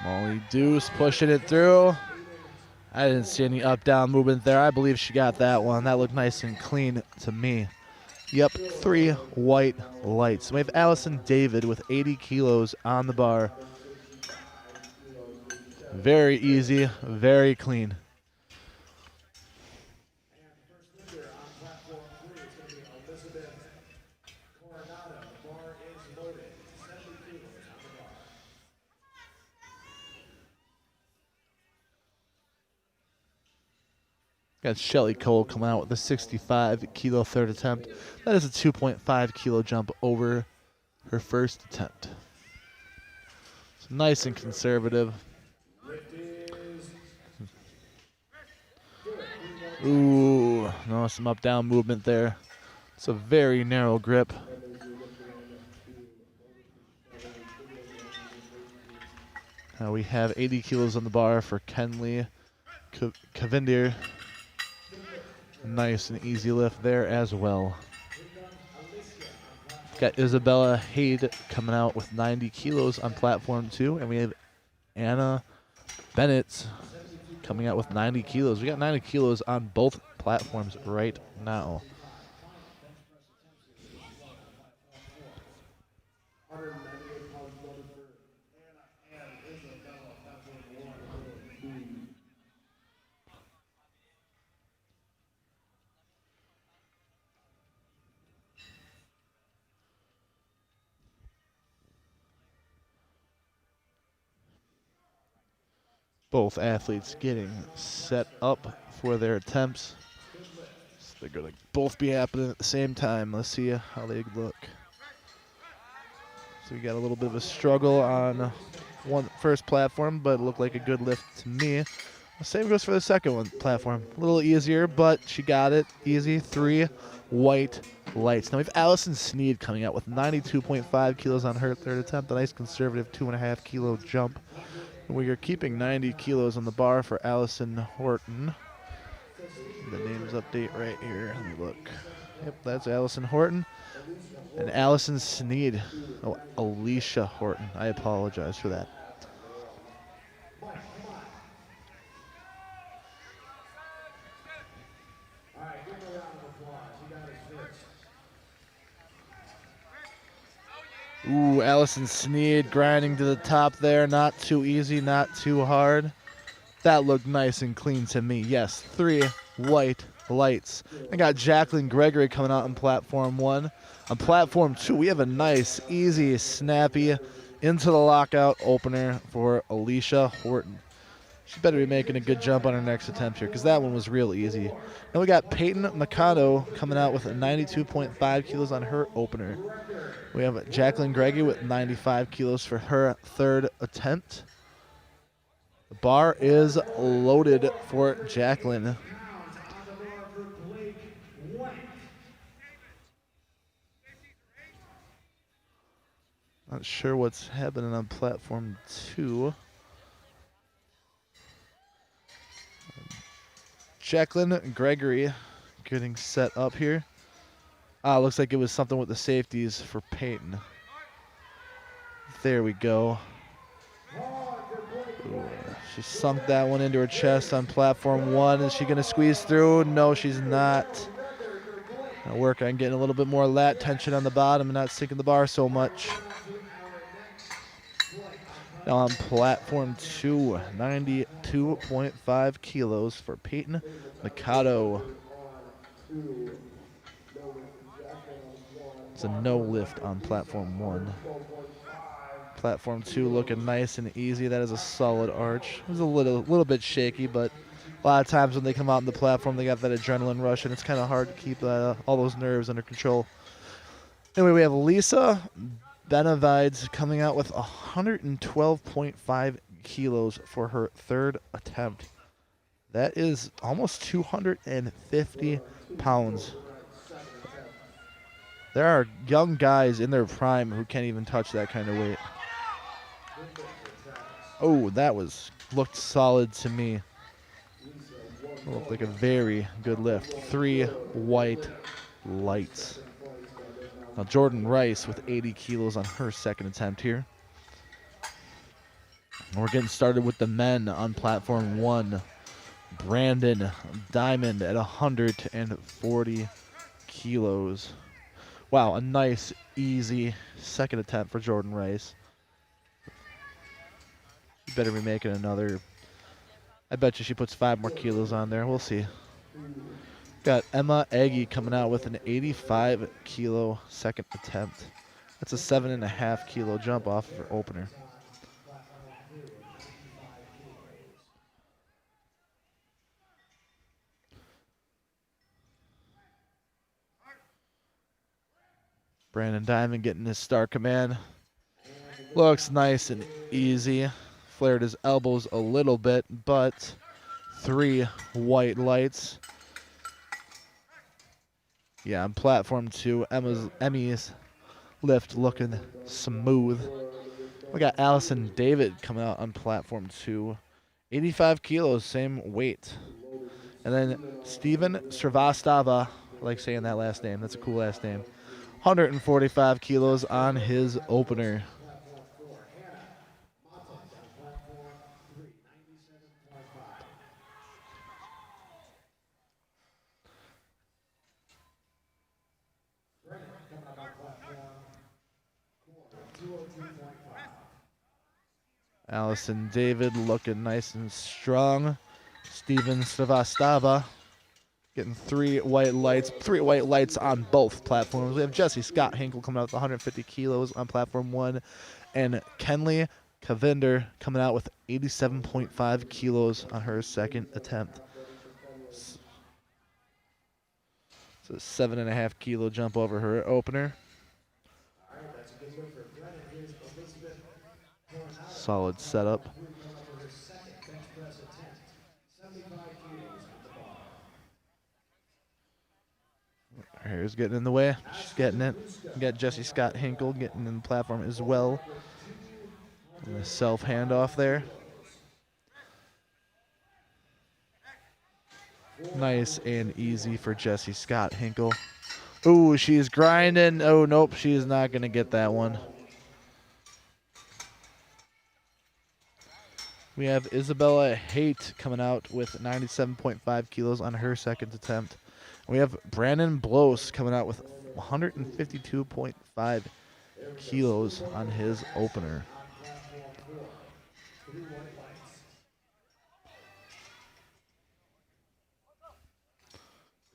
Molly Deuce pushing it through. I didn't see any up-down movement there. I believe she got that one. That looked nice and clean to me. Yep, 3 white lights. We have Allison David with 80 kilos on the bar. Very easy, very clean. Got Shelly Cole coming out with a 65-kilo third attempt. That is a 2.5-kilo jump over her first attempt. So nice and conservative. Ooh, no, some up-down movement there. It's a very narrow grip. Now we have 80 kilos on the bar for Kenley Cavendier. Nice and easy lift there as well. Got Isabella Haid coming out with 90 kilos on platform 2, and we have Anna Bennett coming out with 90 kilos. We got 90 kilos on both platforms right now. Both athletes getting set up for their attempts. So they're going to both be happening at the same time. Let's see how they look. So we got a little bit of a struggle on first platform, but it looked like a good lift to me. The same goes for the second one platform. A little easier, but she got it easy. 3 white lights. Now we have Allison Sneed coming out with 92.5 kilos on her third attempt. A nice conservative 2.5-kilo jump. We are keeping 90 kilos on the bar for Allison Horton. The names update right here. Let me look. Yep, that's Allison Horton. And Allison Sneed. Oh, Alicia Horton. I apologize for that. Ooh, Allison Sneed grinding to the top there. Not too easy, not too hard. That looked nice and clean to me. Yes, 3 white lights. I got Jacqueline Gregory coming out on platform 1. On platform 2, we have a nice, easy, snappy, into the lockout opener for Alicia Horton. She better be making a good jump on her next attempt here, because that one was real easy. Then we got Peyton Mikado coming out with 92.5 kilos on her opener. We have Jacqueline Gregory with 95 kilos for her third attempt. The bar is loaded for Jacqueline. Not sure what's happening on platform 2. Jacqueline Gregory getting set up here. Looks like it was something with the safeties for Peyton. There we go. Ooh, she sunk that one into her chest on platform 1. Is she going to squeeze through? No, she's not. I'll work on getting a little bit more lat tension on the bottom and not sinking the bar so much. Now on platform 2, 92.5 kilos for Peyton Mikado. It's a no lift on platform 1. Platform 2 looking nice and easy. That is a solid arch. It was a little bit shaky, but a lot of times when they come out on the platform, they got that adrenaline rush, and it's kind of hard to keep all those nerves under control. Anyway, we have Lisa Benavides coming out with 112.5 kilos for her 3rd attempt. That is almost 250 pounds. There are young guys in their prime who can't even touch that kind of weight. Oh, that looked solid to me. Looked like a very good lift. 3 white lights. Now Jordan Rice with 80 kilos on her 2nd attempt here. And we're getting started with the men on platform 1. Brandon Diamond at 140 kilos. Wow, a nice, easy 2nd attempt for Jordan Rice. You better be making another. I bet you she puts 5 more kilos on there. We'll see. Got Emma Aggie coming out with an 85 kilo 2nd attempt. That's a 7.5 kilo jump off of her opener. Brandon Diamond getting his star command. Looks nice and easy. Flared his elbows a little bit, but 3 white lights. Yeah, on platform 2, Emmy's lift looking smooth. We got Allison David coming out on platform 2. 85 kilos, same weight. And then Steven Srivastava, I like saying that last name. That's a cool last name. 145 kilos on his opener. Allison David looking nice and strong. Steven Srivastava getting 3 white lights on both platforms. We have Jesse Scott Hinkle coming out with 150 kilos on platform 1, and Kenley Kavinder coming out with 87.5 kilos on her 2nd attempt. It's a 7.5 kilo jump over her opener. Solid setup. Her hair's getting in the way. She's getting it. We got Jesse Scott Hinkle getting in the platform as well. And a self handoff there. Nice and easy for Jesse Scott Hinkle. Ooh, she's grinding. Oh, nope, she is not going to get that one. We have Isabella Haight coming out with 97.5 kilos on her 2nd attempt. We have Brandon Bloss coming out with 152.5 kilos on his opener.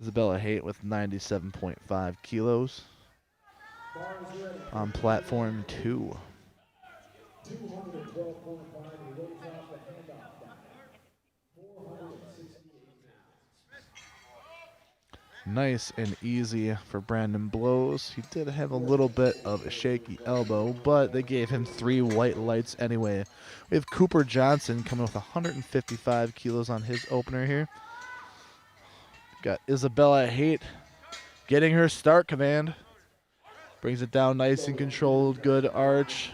Isabella Haight with 97.5 kilos on platform 2. Nice and easy for Brandon Blows. He did have a little bit of a shaky elbow, but they gave him 3 white lights anyway. We have Cooper Johnson coming with 155 kilos on his opener here. Got Isabella Haight getting her start command. Brings it down nice and controlled. Good arch.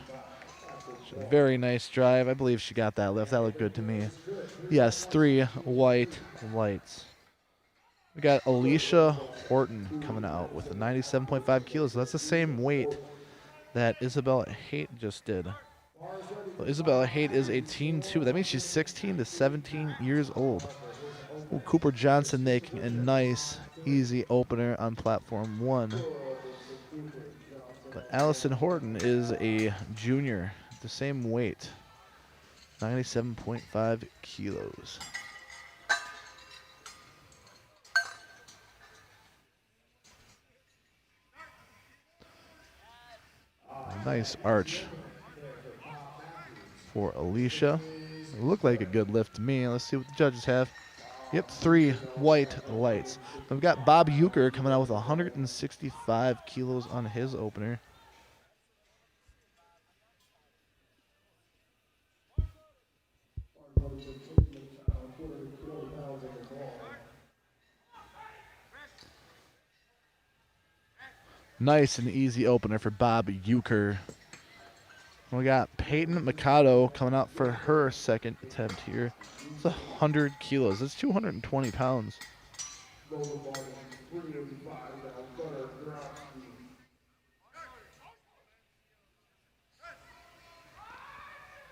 Very nice drive. I believe she got that lift. That looked good to me. Yes, 3 white lights. We got Alicia Horton coming out with a 97.5 kilos. So that's the same weight that Isabella Haight just did. Well, Isabella Haight is a teen too. That means she's 16 to 17 years old. Ooh, Cooper Johnson making a nice, easy opener on platform 1. But Allison Horton is a junior, the same weight, 97.5 kilos. Nice arch for Alicia. It looked like a good lift to me. Let's see what the judges have. Yep, 3 white lights. We've got Bob Euchre coming out with 165 kilos on his opener. Nice and easy opener for Bob Euchre. We got Peyton Mikado coming out for her second attempt here. It's 100 kilos. That's 220 pounds.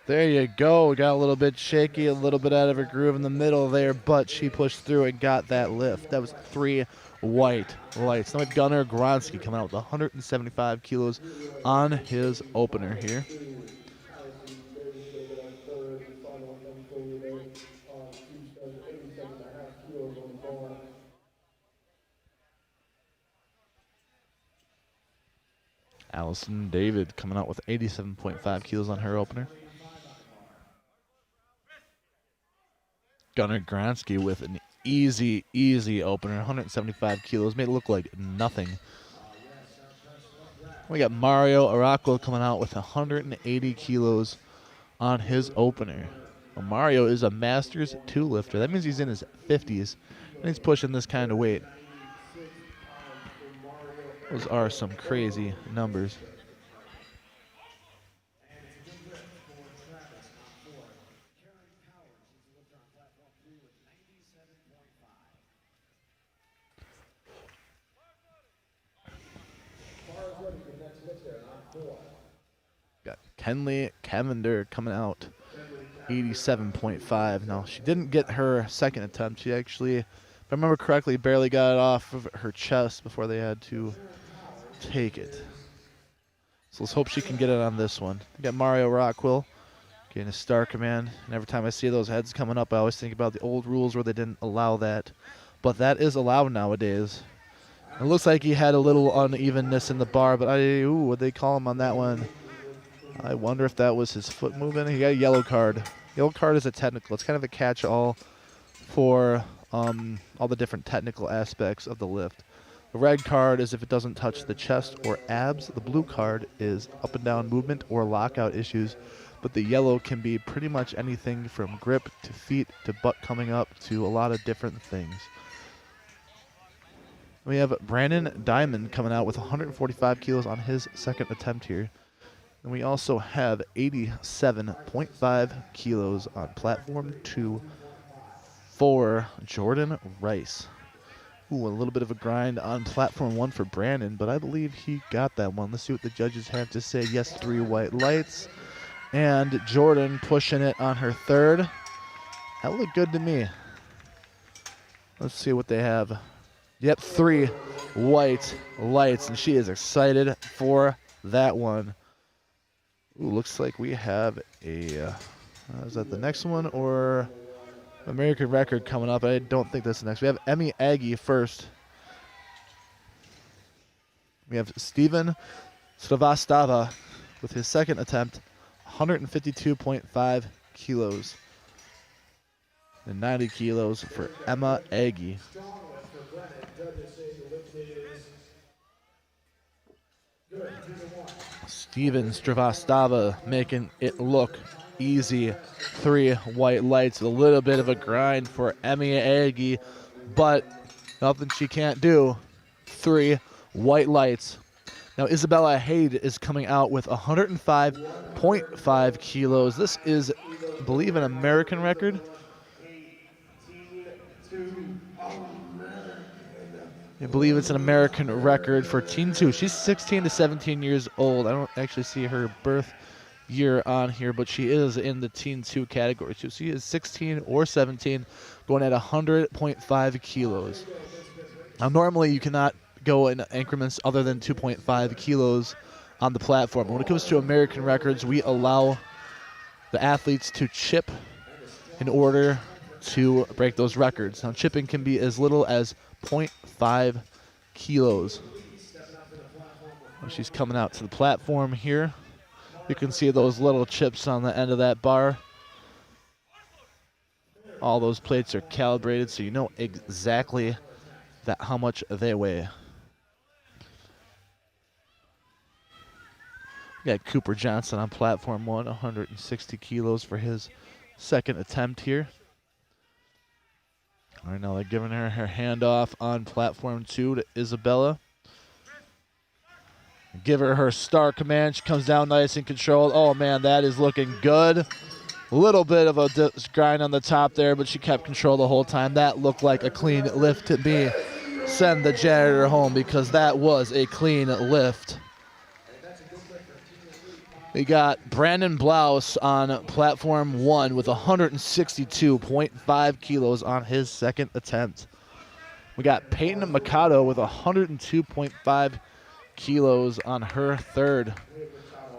There you go. We got a little bit shaky, a little bit out of her groove in the middle there, but she pushed through and got that lift. That was 3 white lights. Now we have Gunnar Gronsky coming out with 175 kilos on his opener here. Allison David coming out with 87.5 kilos on her opener. Gunnar Gronsky with an easy opener, 175 kilos, made it look like nothing. We got Mario Araclo coming out with 180 kilos on his opener. Well, Mario is a Masters 2 lifter. That means he's in his 50s, and he's pushing this kind of weight. Those are some crazy numbers. Got Kenley Cavender coming out, 87.5. Now, she didn't get her second attempt. She actually, if I remember correctly, barely got it off of her chest before they had to take it. So let's hope she can get it on this one. We got Mario Rockwell getting a star command. And every time I see those heads coming up, I always think about the old rules where they didn't allow that. But that is allowed nowadays. It looks like he had a little unevenness in the bar, but what'd they call him on that one? I wonder if that was his foot movement. He got a yellow card. Yellow card is a technical. It's kind of a catch-all for all the different technical aspects of the lift. The red card is if it doesn't touch the chest or abs. The blue card is up and down movement or lockout issues. But the yellow can be pretty much anything from grip to feet to butt coming up to a lot of different things. We have Brandon Diamond coming out with 145 kilos on his second attempt here. And we also have 87.5 kilos on platform 2 for Jordan Rice. Ooh, a little bit of a grind on platform 1 for Brandon, but I believe he got that one. Let's see what the judges have to say. Yes, 3 white lights. And Jordan pushing it on her third. That looked good to me. Let's see what they have. Yep, 3 white lights, and she is excited for that one. Ooh, looks like we have a, is that the next one or American record coming up? I don't think that's the next. We have Emmy Aggie first. We have Steven Srivastava with his second attempt, 152.5 kilos. And 90 kilos for Emma Aggie. Steven Srivastava making it look easy. 3 white lights, a little bit of a grind for Emmy Aggie, but nothing she can't do. 3 white lights. Now Isabella Haid is coming out with 105.5 kilos. This is, I believe, an American record. I believe it's an American record for Teen 2. She's 16 to 17 years old. I don't actually see her birth year on here, but she is in the Teen 2 category. So she is 16 or 17, going at 100.5 kilos. Now, normally you cannot go in increments other than 2.5 kilos on the platform. When it comes to American records, we allow the athletes to chip in order to break those records. Now, chipping can be as little as 0.5 kilos. Well, she's coming out to the platform here. You can see those little chips on the end of that bar. All those plates are calibrated so you know exactly how much they weigh. We got Cooper Johnson on platform 1, 160 kilos for his second attempt here. All right, now they're giving her handoff on platform 2 to Isabella. Give her her star command. She comes down nice and controlled. Oh, man, that is looking good. A little bit of a grind on the top there, but she kept control the whole time. That looked like a clean lift to me. Send the janitor home because that was a clean lift. We got Brandon Blouse on platform 1 with 162.5 kilos on his second attempt. We got Peyton Mikado with 102.5 kilos on her third.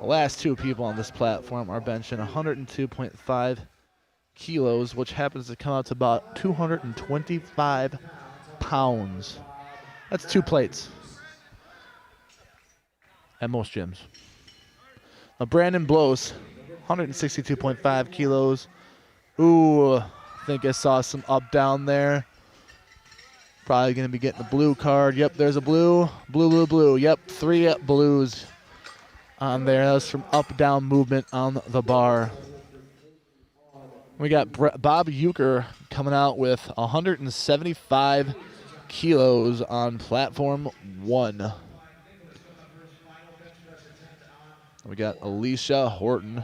The last two people on this platform are benching 102.5 kilos, which happens to come out to about 225 pounds. That's 2 plates at most gyms. Now, Brandon Blows, 162.5 kilos. Ooh, I think I saw some up down there. Probably going to be getting a blue card. Yep, there's a blue. Blue. Yep, 3 blues on there. That was from up-down movement on the bar. We got Bob Euchre coming out with 175 kilos on platform 1. We got Alicia Horton,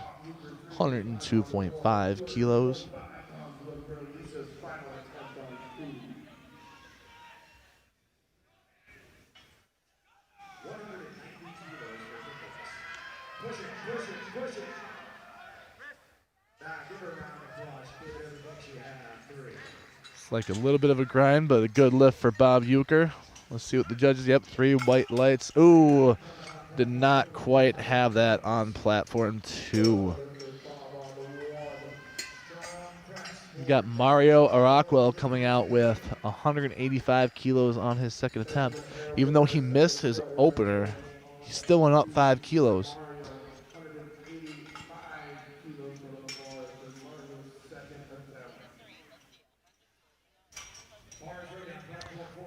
102.5 kilos. It's like a little bit of a grind, but a good lift for Bob Euchre. Let's see what the judges. Yep, 3 white lights. Ooh. Did not quite have that on platform 2. We got Mario Araquel coming out with 185 kilos on his second attempt. Even though he missed his opener, he still went up 5 kilos.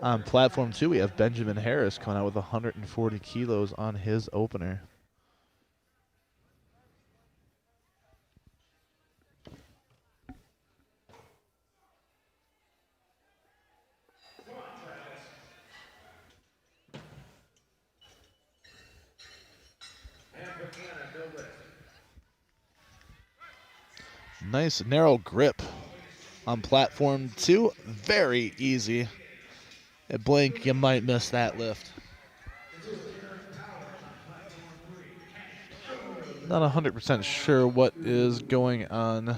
On platform 2, we have Benjamin Harris coming out with 140 kilos on his opener. Nice narrow grip on platform 2. Very easy. At blink, you might miss that lift. Not 100% sure what is going on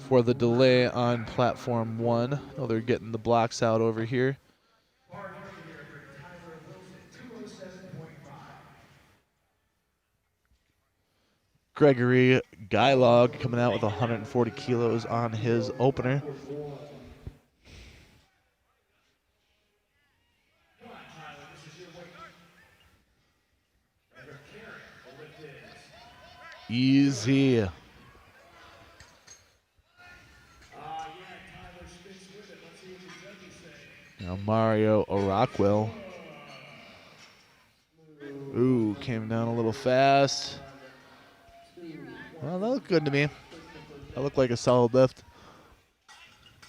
for the delay on platform 1. Oh, they're getting the blocks out over here. Gregory Guylog coming out with 140 kilos on his opener. Easy. Now Mario Araquel. Ooh, came down a little fast. Well, that looked good to me. That looked like a solid lift.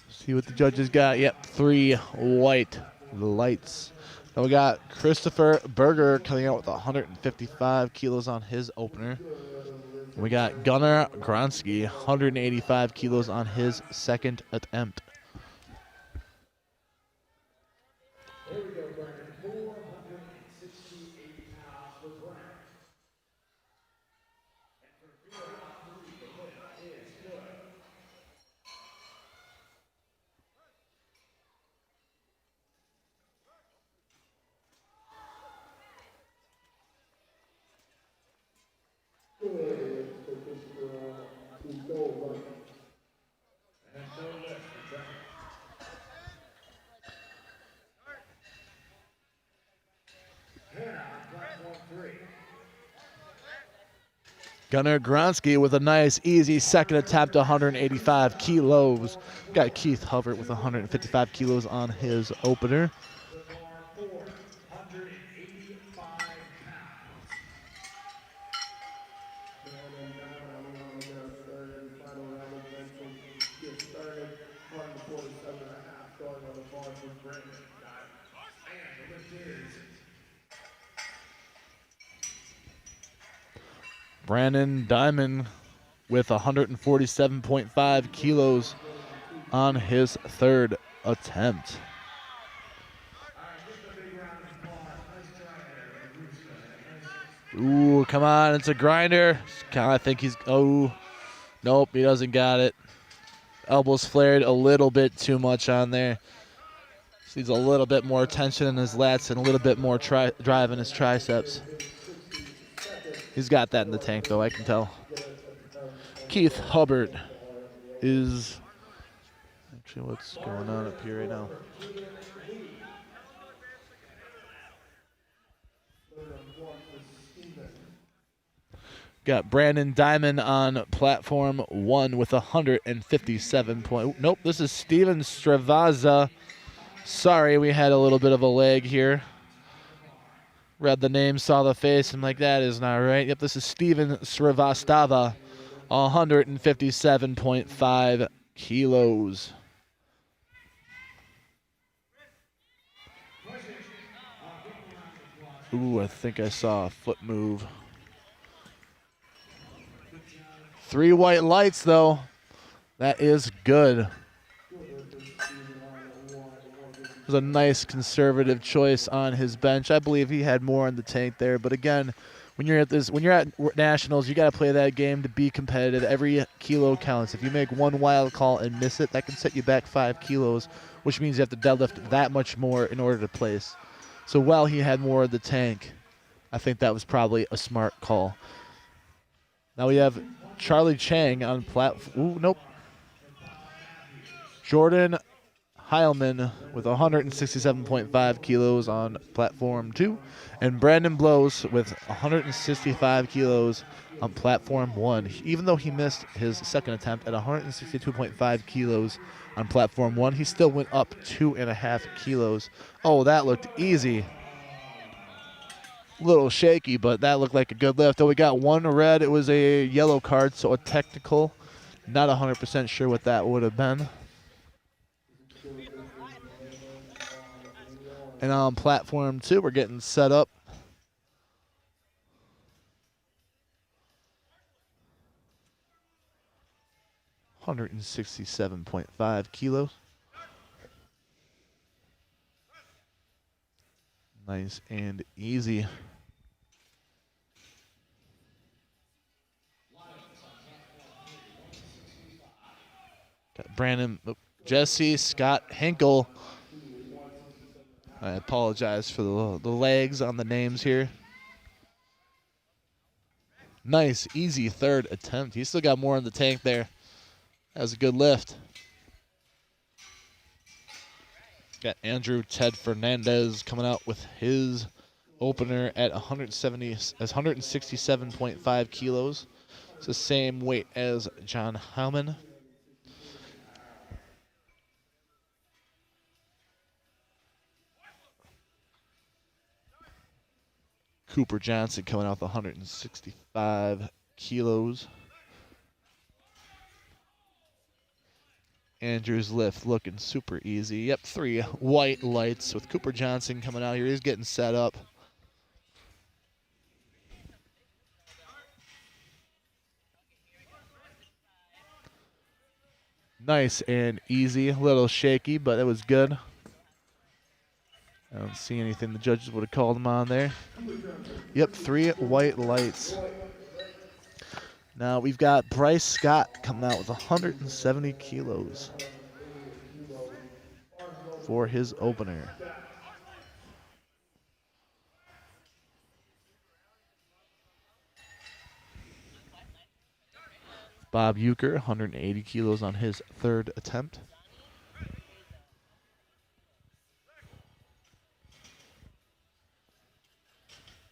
See what the judges got. Yep, 3 white lights. Then we got Christopher Berger coming out with 155 kilos on his opener. We got Gunnar Gronsky, 185 kilos on his second attempt. Here we go, Brandon. 468 pounds for Brandon. And for field round 3, the lift is good. Gunnar Gronsky with a nice, easy second attempt, 185 kilos. Got Keith Hovert with 155 kilos on his opener. Brandon Diamond with 147.5 kilos on his third attempt. Ooh, come on, it's a grinder. I think he's, oh, nope, he doesn't got it. Elbows flared a little bit too much on there. Just needs a little bit more tension in his lats and a little bit more drive in his triceps. He's got that in the tank, though, I can tell. Keith Hubbard is... Actually, what's going on up here right now? Got Brandon Diamond on platform 1 with 157 point. Nope, this is Steven Stravaza. Sorry, we had a little bit of a lag here. Read the name, saw the face, and like, that is not right. Yep, this is Steven Srivastava, 157.5 kilos. Ooh, I think I saw a foot move. 3 white lights, though. That is good. It was a nice conservative choice on his bench. I believe he had more in the tank there, but again, when you're at nationals, you got to play that game to be competitive. Every kilo counts. If you make one wild call and miss it, that can set you back 5 kilos, which means you have to deadlift that much more in order to place. So while he had more in the tank, I think that was probably a smart call. Now we have Charlie Chang on platform. Ooh, nope. Jordan Heilman with 167.5 kilos on platform 2, and Brandon Blows with 165 kilos on platform 1. Even though he missed his second attempt at 162.5 kilos on platform 1, he still went up 2.5 kilos. Oh, that looked easy. Little shaky, but that looked like a good lift. Oh, we got one red. It was a yellow card, so a technical. Not 100% sure what that would have been. And on platform 2, we're getting set up. $167.5 kilos. Nice and easy. Got Brandon, Jesse Scott Hinkle. I apologize for the legs on the names here. Nice, easy third attempt. He still got more in the tank there. That was a good lift. Got Andrew Ted Fernandez coming out with his opener at 167.5 kilos. It's the same weight as John Howman. Cooper Johnson coming out with 165 kilos. Andrews lift looking super easy. Yep, 3 white lights with Cooper Johnson coming out here. He's getting set up. Nice and easy. A little shaky, but it was good. I don't see anything the judges would have called him on there. Yep, 3 white lights. Now we've got Bryce Scott coming out with 170 kilos for his opener. Bob Euchre, 180 kilos on his 3rd attempt.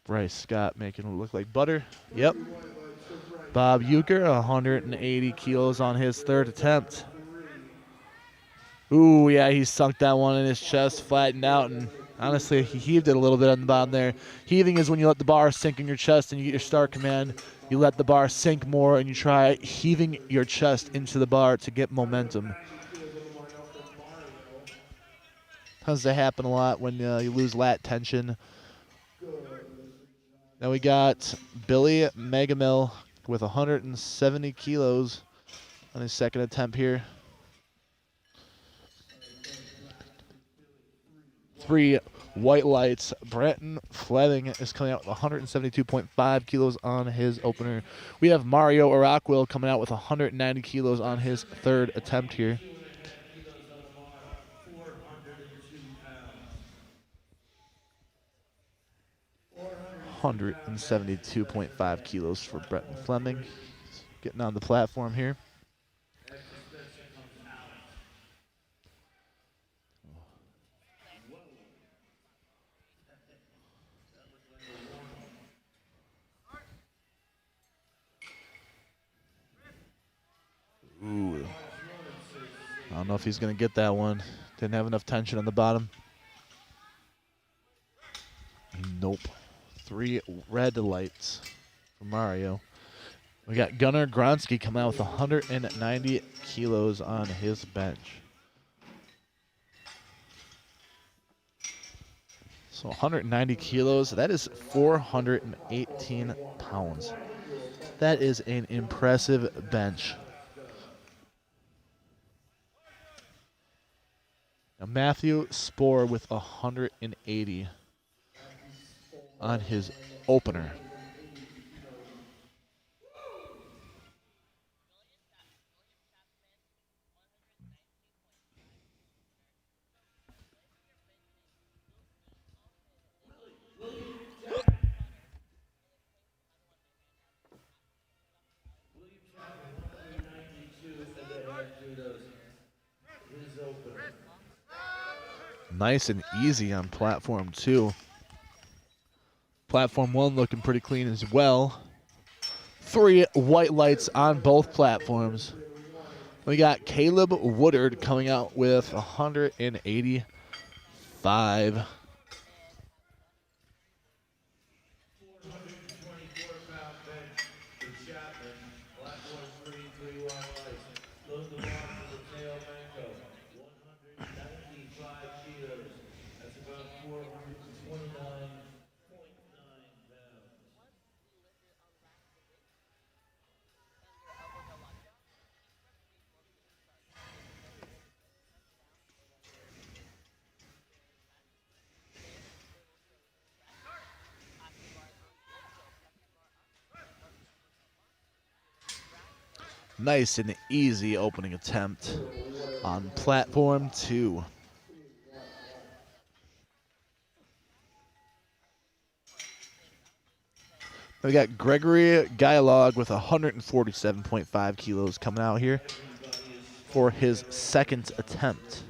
Bryce Scott making it look like butter. Yep. Bob Euchre, 180 kilos on his 3rd attempt. Ooh, yeah, he sunk that one in his chest, flattened out, and honestly, he heaved it a little bit on the bottom there. Heaving is when you let the bar sink in your chest and you get your start command. You let the bar sink more and you try heaving your chest into the bar to get momentum. Tends to happen a lot when you lose lat tension. Now we got Billy Megamill with 170 kilos on his 2nd attempt here. 3 white lights. Brenton Fleming is coming out with 172.5 kilos on his opener. We have Mario Araquil coming out with 190 kilos on his 3rd attempt here. 172.5 kilos for Brenton Fleming. Getting on the platform here. Ooh. I don't know if he's going to get that one. Didn't have enough tension on the bottom. Nope. 3 red lights for Mario. We got Gunnar Gronsky coming out with 190 kilos on his bench. So 190 kilos, that is 418 pounds. That is an impressive bench. Now Matthew Spohr with 180 on his opener. Nice and easy on platform 2. Platform 1 looking pretty clean as well. 3 white lights on both platforms. We got Caleb Woodard coming out with 185. Nice and easy opening attempt on platform 2. We got Gregory Gailog with 147.5 kilos coming out here for his 2nd attempt.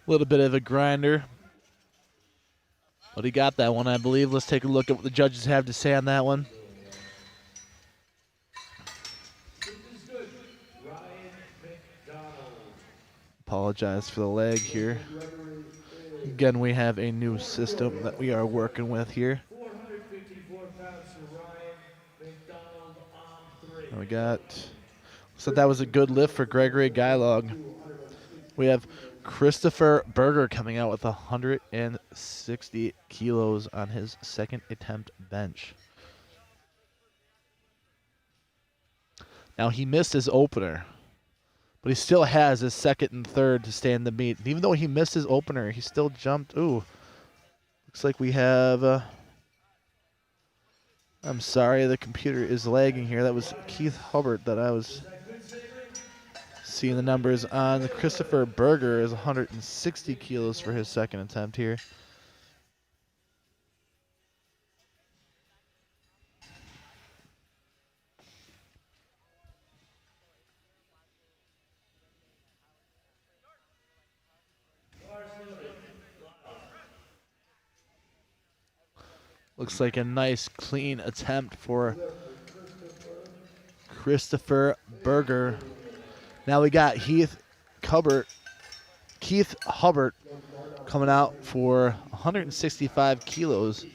A little bit of a grinder. But he got that one, I believe. Let's take a look at what the judges have to say on that one. Apologize for the lag here. Again, we have a new system that we are working with here. 454 pounds for Ryan McDonald on 3. And we got, so that was a good lift for Gregory Guylog. We have Christopher Berger coming out with 160 kilos on his second attempt bench. Now he missed his opener, but he still has his second and third to stay in the meet. And even though he missed his opener, he still jumped. Ooh, looks like we have, I'm sorry, the computer is lagging here. That was Keith Hubbard that I was seeing the numbers on. Christopher Berger is 160 kilos for his second attempt here. Looks like a nice clean attempt for Christopher Berger. Now we got Keith Hubbard coming out for 165 kilos.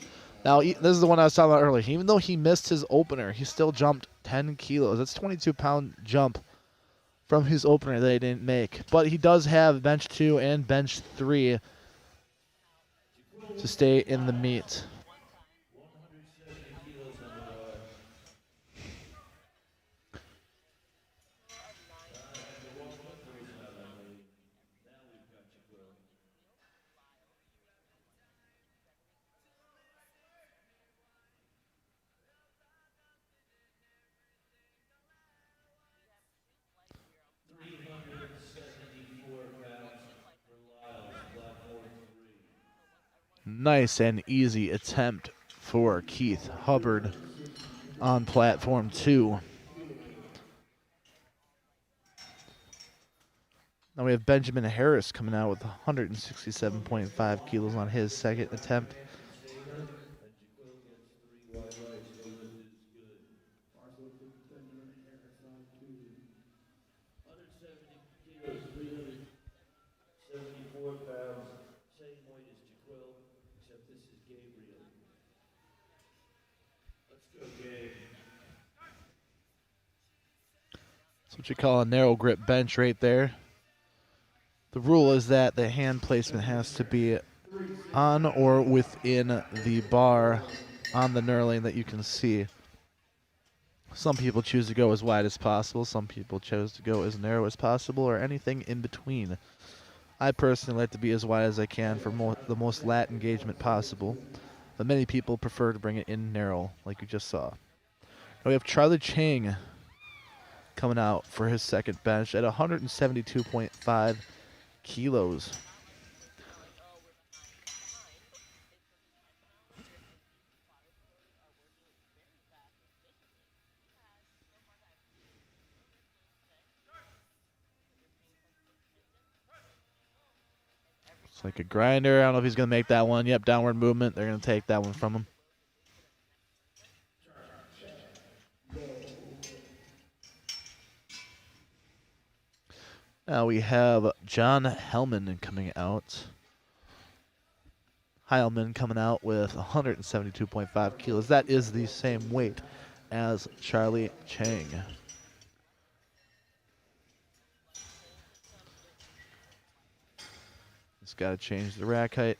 Now, this is the one I was talking about earlier. Even though he missed his opener, he still jumped 10 kilos. That's a 22-pound jump from his opener that he didn't make. But he does have bench 2 and bench 3 to stay in the meet. Nice and easy attempt for Keith Hubbard on platform 2. Now we have Benjamin Harris coming out with 167.5 kilos on his second attempt. That's what you call a narrow grip bench right there. The rule is that the hand placement has to be on or within the bar on the knurling that you can see. Some people choose to go as wide as possible. Some people chose to go as narrow as possible, or anything in between. I personally like to be as wide as I can for the most lat engagement possible, but many people prefer to bring it in narrow, like you just saw. Now we have Charlie Chang coming out for his second bench at 172.5 kilos. It's like a grinder. I don't know if he's going to make that one. Yep, downward movement. They're going to take that one from him. Now we have John Hellman coming out. Heilman coming out with 172.5 kilos. That is the same weight as Charlie Chang. Just got to change the rack height.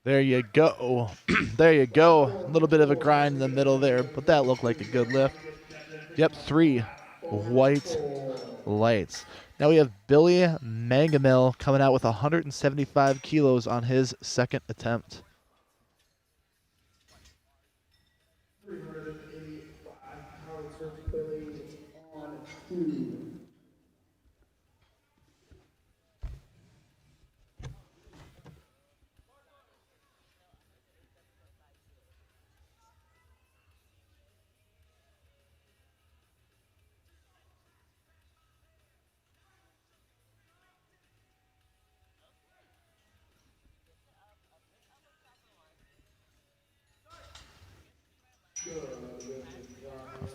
There you go. There you go. A little bit of a grind in the middle there, but that looked like a good lift. Yep, 3 white lights. Now we have Billy Mangamil coming out with 175 kilos on his second attempt. 385 pounds for Billy on 2.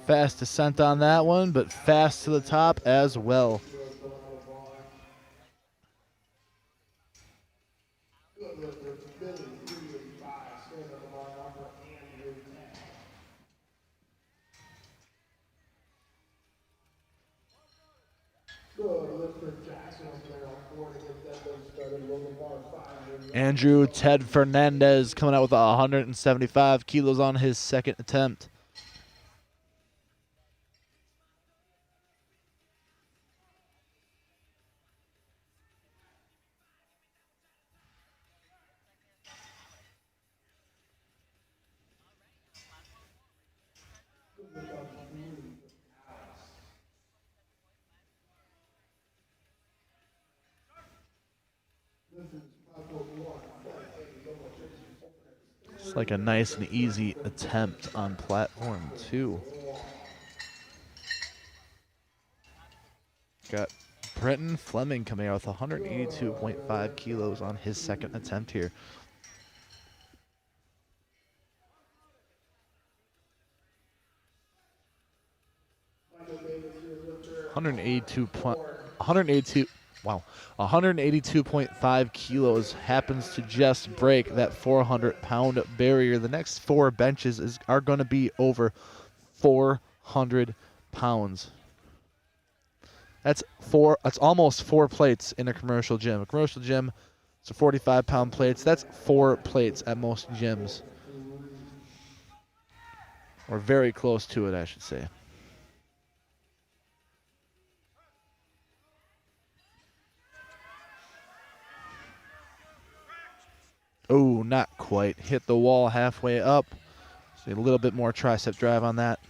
Fast descent on that one, but fast to the top as well. Andrew Ted Fernandez coming out with 175 kilos on his second attempt. It's like a nice and easy attempt on platform 2. Got Brenton Fleming coming out with 182.5 kilos on his second attempt here. Wow, 182.5 kilos happens to just break that 400-pound barrier. The next 4 benches are going to be over 400 pounds. That's almost 4 plates in a commercial gym. A commercial gym, it's a 45-pound plates. That's 4 plates at most gyms, or very close to it, I should say. Oh, not quite. Hit the wall halfway up. So a little bit more tricep drive on that.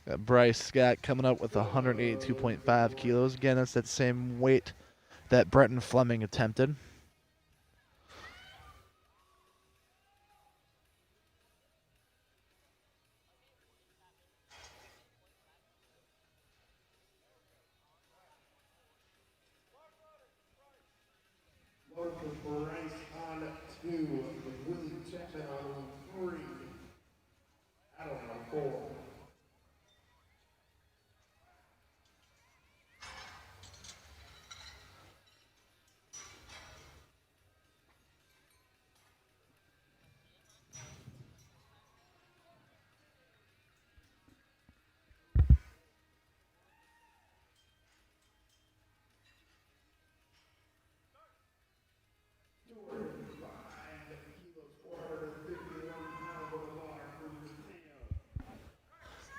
Got Bryce Scott coming up with 182.5 kilos. Again, that's that same weight that Brenton Fleming attempted. Bryce on 2, Willie Chapman on 3, Adam on 4.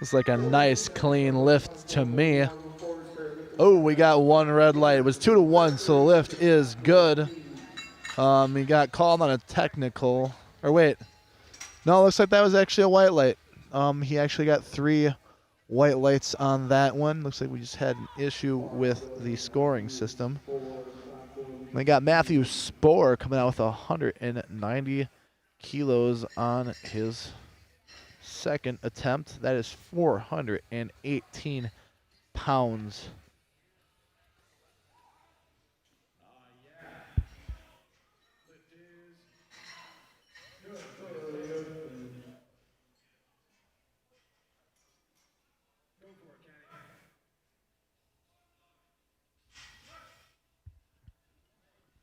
It's like a nice clean lift to me. Oh, we got 1 red light. It was 2-1, so the lift is good. He got called on a technical. Or wait. No, it looks like that was actually a white light. He actually got 3 white lights on that one. Looks like we just had an issue with the scoring system. We got Matthew Spohr coming out with 190 kilos on his second attempt. That is 418 pounds.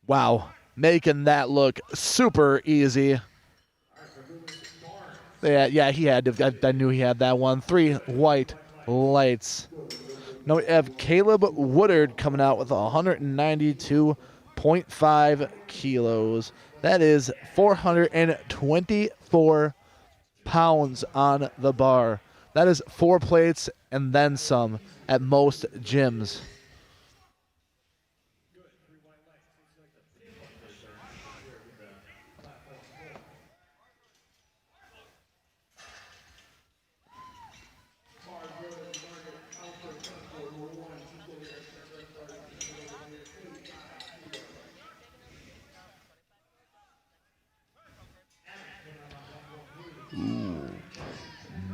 Wow, making that look super easy. Yeah, he had to. I knew he had that one. 3 white lights. Now we have Caleb Woodard coming out with 192.5 kilos. That is 424 pounds on the bar. That is 4 plates and then some at most gyms.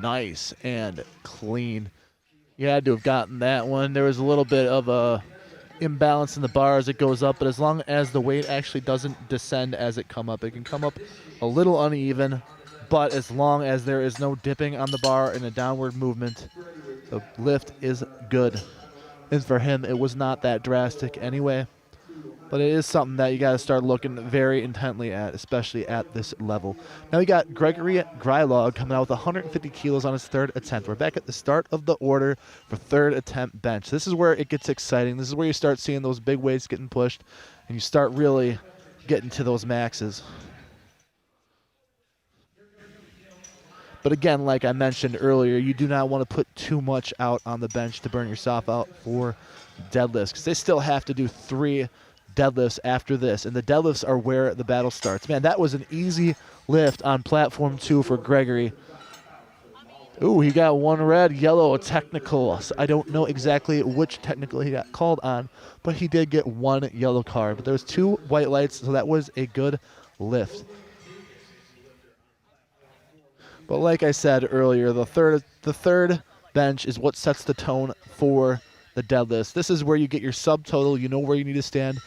Nice and clean. You had to have gotten that one. There was a little bit of a imbalance in the bar as it goes up, but as long as the weight actually doesn't descend as it come up, it can come up a little uneven, but as long as there is no dipping on the bar in a downward movement, the lift is good. And for him, it was not that drastic anyway. But it is something that you got to start looking very intently at, especially at this level. Now we got Gregory Grylog coming out with 150 kilos on his third attempt. We're back at the start of the order for third attempt bench. This is where it gets exciting. This is where you start seeing those big weights getting pushed, and you start really getting to those maxes. But again, like I mentioned earlier, you do not want to put too much out on the bench to burn yourself out for deadlifts, because they still have to do 3 deadlifts after this, and the deadlifts are where the battle starts. Man, that was an easy lift on platform 2 for Gregory. Ooh, he got 1 red, yellow, a technical. So I don't know exactly which technical he got called on, but he did get 1 yellow card. But there was 2 white lights, so that was a good lift. But like I said earlier, the third bench is what sets the tone for the deadlifts. This is where you get your subtotal. You know where you need to stand.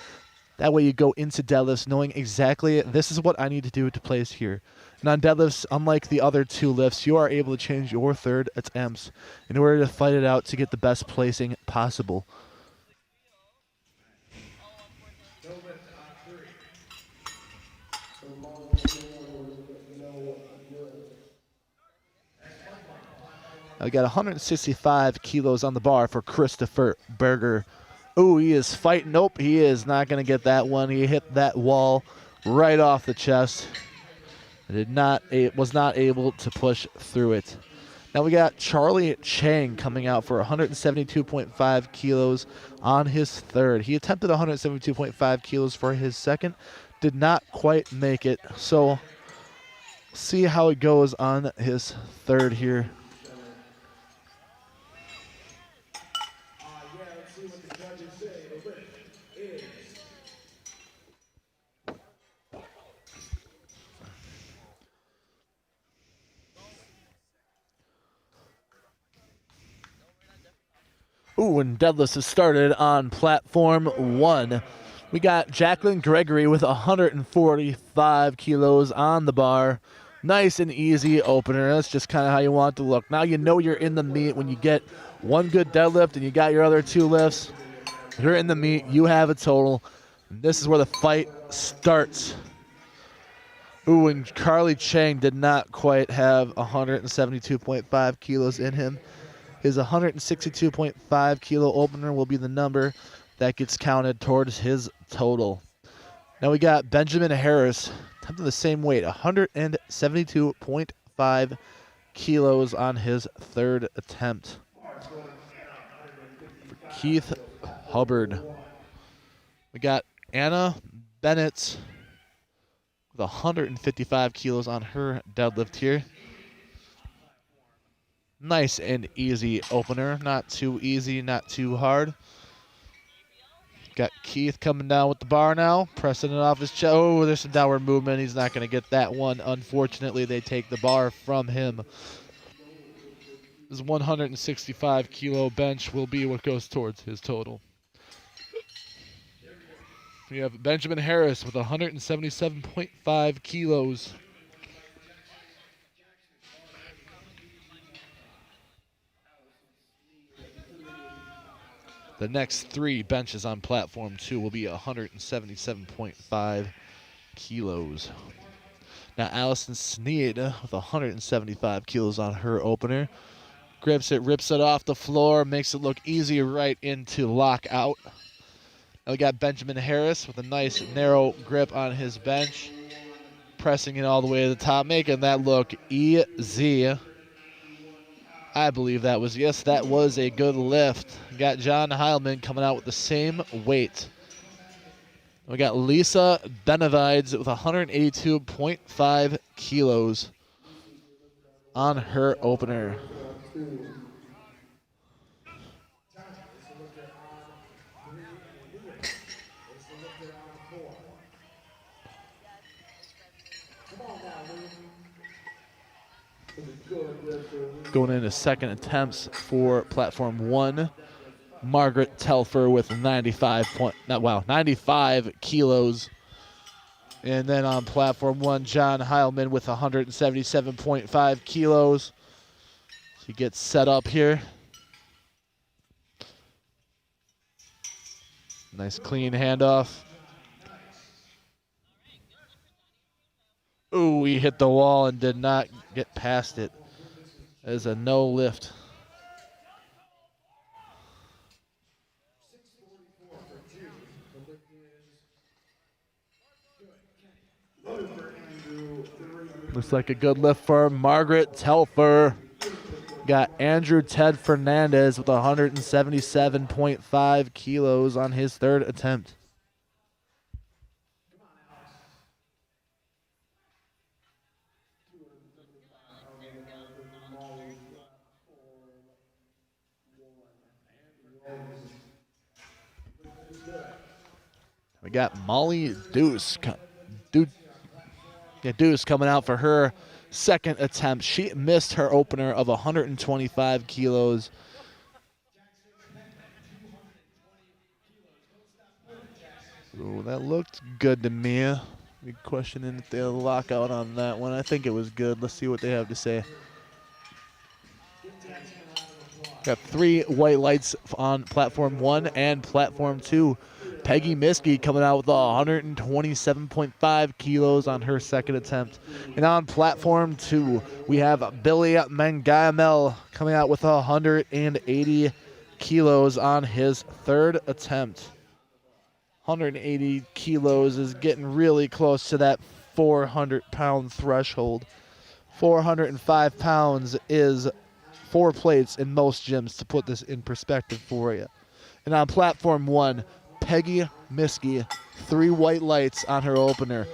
That way you go into deadlifts knowing exactly this is what I need to do to place here. And on deadlifts, unlike the other 2 lifts, you are able to change your third attempts in order to fight it out to get the best placing possible. I got 165 kilos on the bar for Christopher Berger. Ooh, he is fighting. Nope, he is not going to get that one. He hit that wall right off the chest. Was not able to push through it. Now we got Charlie Chang coming out for 172.5 kilos on his third. He attempted 172.5 kilos for his second. Did not quite make it. So see how it goes on his third here. Ooh, and deadlifts has started on platform 1. We got Jacqueline Gregory with 145 kilos on the bar. Nice and easy opener. That's just kind of how you want to look. Now you know you're in the meat when you get 1 good deadlift and you got your other 2 lifts. You're in the meat. You have a total. And this is where the fight starts. Ooh, and Carly Chang did not quite have 172.5 kilos in him. His 162.5 kilo opener will be the number that gets counted towards his total. Now we got Benjamin Harris, attempting the same weight, 172.5 kilos on his third attempt. For Keith Hubbard, we got Anna Bennett with 155 kilos on her deadlift here. Nice and easy opener. Not too easy, not too hard. Got Keith coming down with the bar now, pressing it off his chest. Oh, there's some downward movement. He's not going to get that one. Unfortunately, they take the bar from him. His 165 kilo bench will be what goes towards his total. We have Benjamin Harris with 177.5 kilos. The next 3 benches on platform 2 will be 177.5 kilos. Now Allison Sneed with 175 kilos on her opener. Grips it, rips it off the floor, makes it look easy right into lockout. Now we got Benjamin Harris with a nice narrow grip on his bench, pressing it all the way to the top, making that look easy. I believe that was, yes, that was a good lift. Got John Heilman coming out with the same weight. We got Lisa Benavides with 182.5 kilos on her opener. Going into second attempts for platform 1. Margaret Telfer with 95 kilos. And then on platform 1, John Heilman with 177.5 kilos. So he gets set up here. Nice clean handoff. Ooh, he hit the wall and did not get past it. That is a no lift. Looks like a good lift for Margaret Telfer. Got Andrew Ted Fernandez with 177.5 kilos on his third attempt. We got Molly Deuce coming out for her second attempt. She missed her opener of 125 kilos. Ooh, that looked good to me. We questioning if they'll lock out on that one. I think it was good. Let's see what they have to say. Got 3 white lights on platform 1 and platform 2. Peggy Miskey coming out with 127.5 kilos on her second attempt. And on platform 2, we have Billy Mangamel coming out with 180 kilos on his third attempt. 180 kilos is getting really close to that 400-pound threshold. 405 pounds is 4 plates in most gyms, to put this in perspective for you. And on platform 1, Peggy Miskey, 3 white lights on her opener.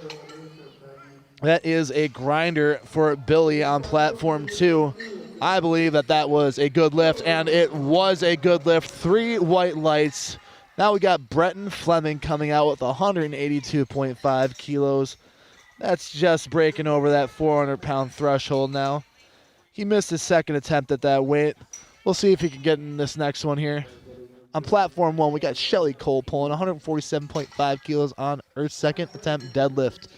That is a grinder for Billy on platform 2. I believe that was a good lift, and it was a good lift. 3 white lights. Now we got Bretton Fleming coming out with 182.5 kilos. That's just breaking over that 400-pound threshold now. He missed his second attempt at that weight. We'll see if he can get in this next one here. On platform 1, we got Shelly Cole pulling 147.5 kilos on her second attempt deadlift.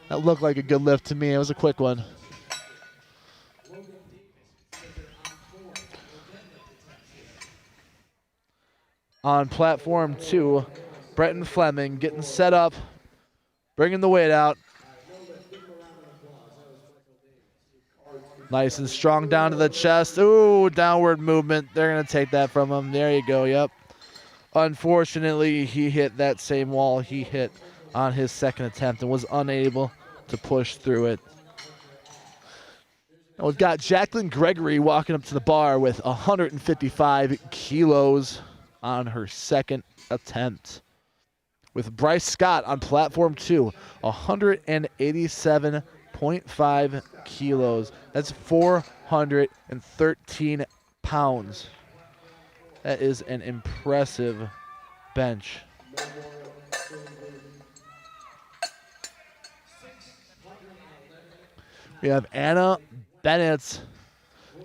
That looked like a good lift to me. It was a quick one. On platform 2, Bretton Fleming getting set up, bringing the weight out. Nice and strong down to the chest. Ooh, downward movement. They're going to take that from him. There you go, yep. Unfortunately, he hit that same wall he hit on his second attempt and was unable to push through it. Now we've got Jacqueline Gregory walking up to the bar with 155 kilos on her second attempt. With Bryce Scott on platform 2, 187.5 kilos. That's 413 pounds. That is an impressive bench. We have Anna Bennett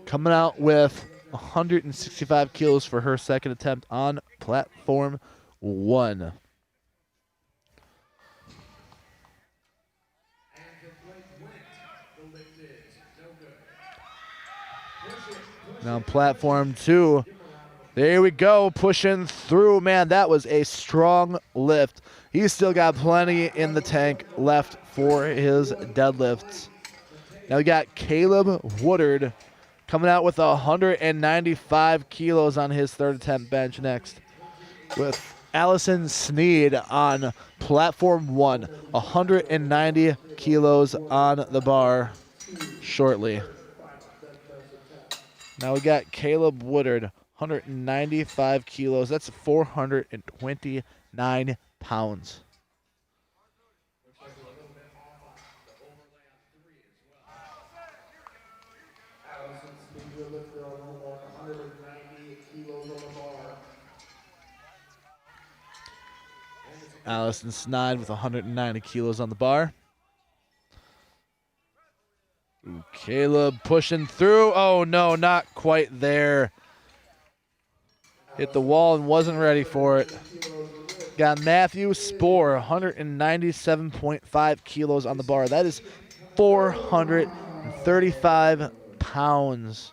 coming out with 165 kilos for her second attempt on platform 1. Now on platform 2, there we go, pushing through. Man, that was a strong lift. He's still got plenty in the tank left for his deadlifts. Now we got Caleb Woodard coming out with 195 kilos on his third attempt bench next. With Allison Sneed on platform 1, 190 kilos on the bar shortly. Now we got Caleb Woodard, 195 kilos. That's 429 pounds. Allison Sneed with 190 kilos on the bar. Ooh, Caleb pushing through. Oh, no, not quite there. Hit the wall and wasn't ready for it. Got Matthew Spoor, 197.5 kilos on the bar. That is 435 pounds.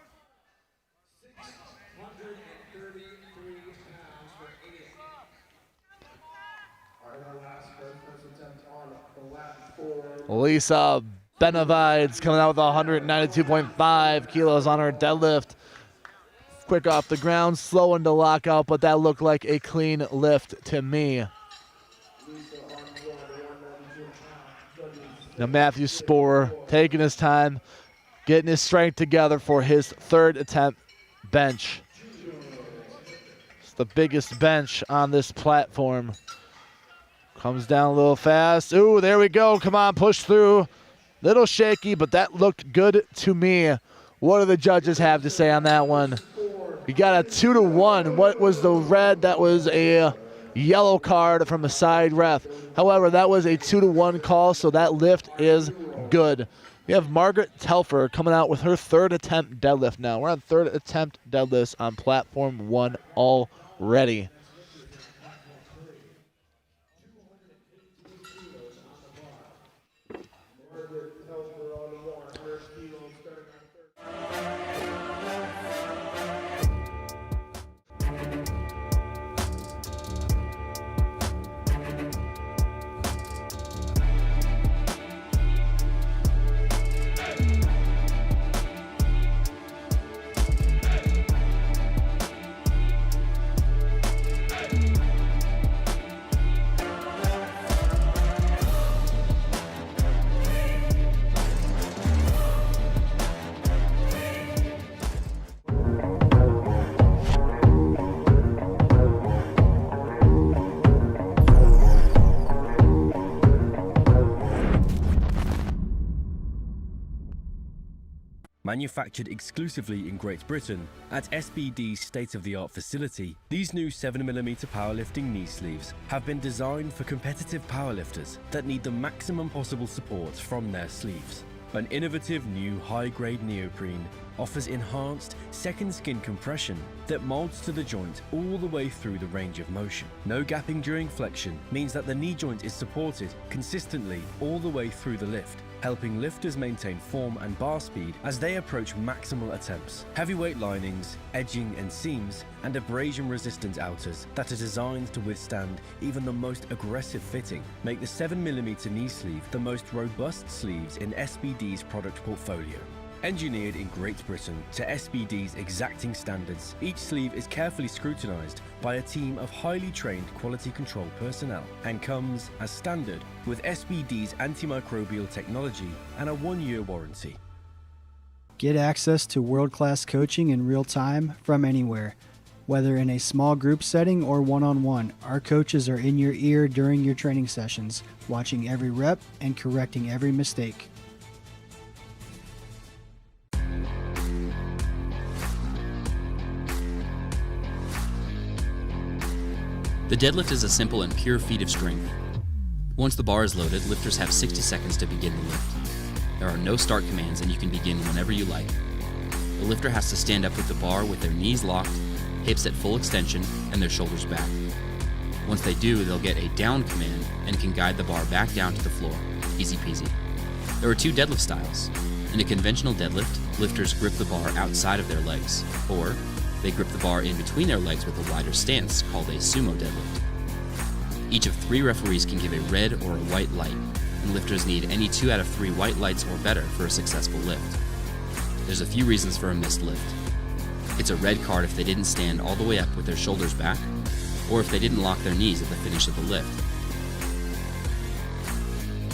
Lisa Benavides coming out with 192.5 kilos on her deadlift. Quick off the ground, slow into lockout, but that looked like a clean lift to me. Now Matthew Spoor taking his time, getting his strength together for his third attempt bench. It's the biggest bench on this platform. Comes down a little fast. Ooh, there we go. Come on, push through. Little shaky, but that looked good to me. What do the judges have to say on that one? We got a 2-1. What was the red? That was a yellow card from a side ref. However, that was a 2-1 call, so that lift is good. We have Margaret Telfer coming out with her third attempt deadlift now. We're on third attempt deadlifts on platform 1 already. Manufactured exclusively in Great Britain at SBD's state-of-the-art facility, these new 7mm powerlifting knee sleeves have been designed for competitive powerlifters that need the maximum possible support from their sleeves. An innovative new high-grade neoprene offers enhanced second skin compression that molds to the joint all the way through the range of motion. No gapping during flexion means that the knee joint is supported consistently all the way through the lift, helping lifters maintain form and bar speed as they approach maximal attempts. Heavyweight linings, edging and seams, and abrasion-resistant outers that are designed to withstand even the most aggressive fitting make the 7mm knee sleeve the most robust sleeves in SBD's product portfolio. Engineered in Great Britain to SBD's exacting standards, each sleeve is carefully scrutinized by a team of highly trained quality control personnel and comes as standard with SBD's antimicrobial technology and a 1-year warranty. Get access to world-class coaching in real time from anywhere. Whether in a small group setting or one-on-one, our coaches are in your ear during your training sessions, watching every rep and correcting every mistake. The deadlift is a simple and pure feat of strength. Once the bar is loaded, lifters have 60 seconds to begin the lift. There are no start commands and you can begin whenever you like. The lifter has to stand up with the bar with their knees locked, hips at full extension, and their shoulders back. Once they do, they'll get a down command and can guide the bar back down to the floor. Easy peasy. There are 2 deadlift styles. In a conventional deadlift, lifters grip the bar outside of their legs, or they grip the bar in between their legs with a wider stance called a sumo deadlift. Each of 3 referees can give a red or a white light, and lifters need any 2 out of 3 white lights or better for a successful lift. There's a few reasons for a missed lift. It's a red card if they didn't stand all the way up with their shoulders back, or if they didn't lock their knees at the finish of the lift.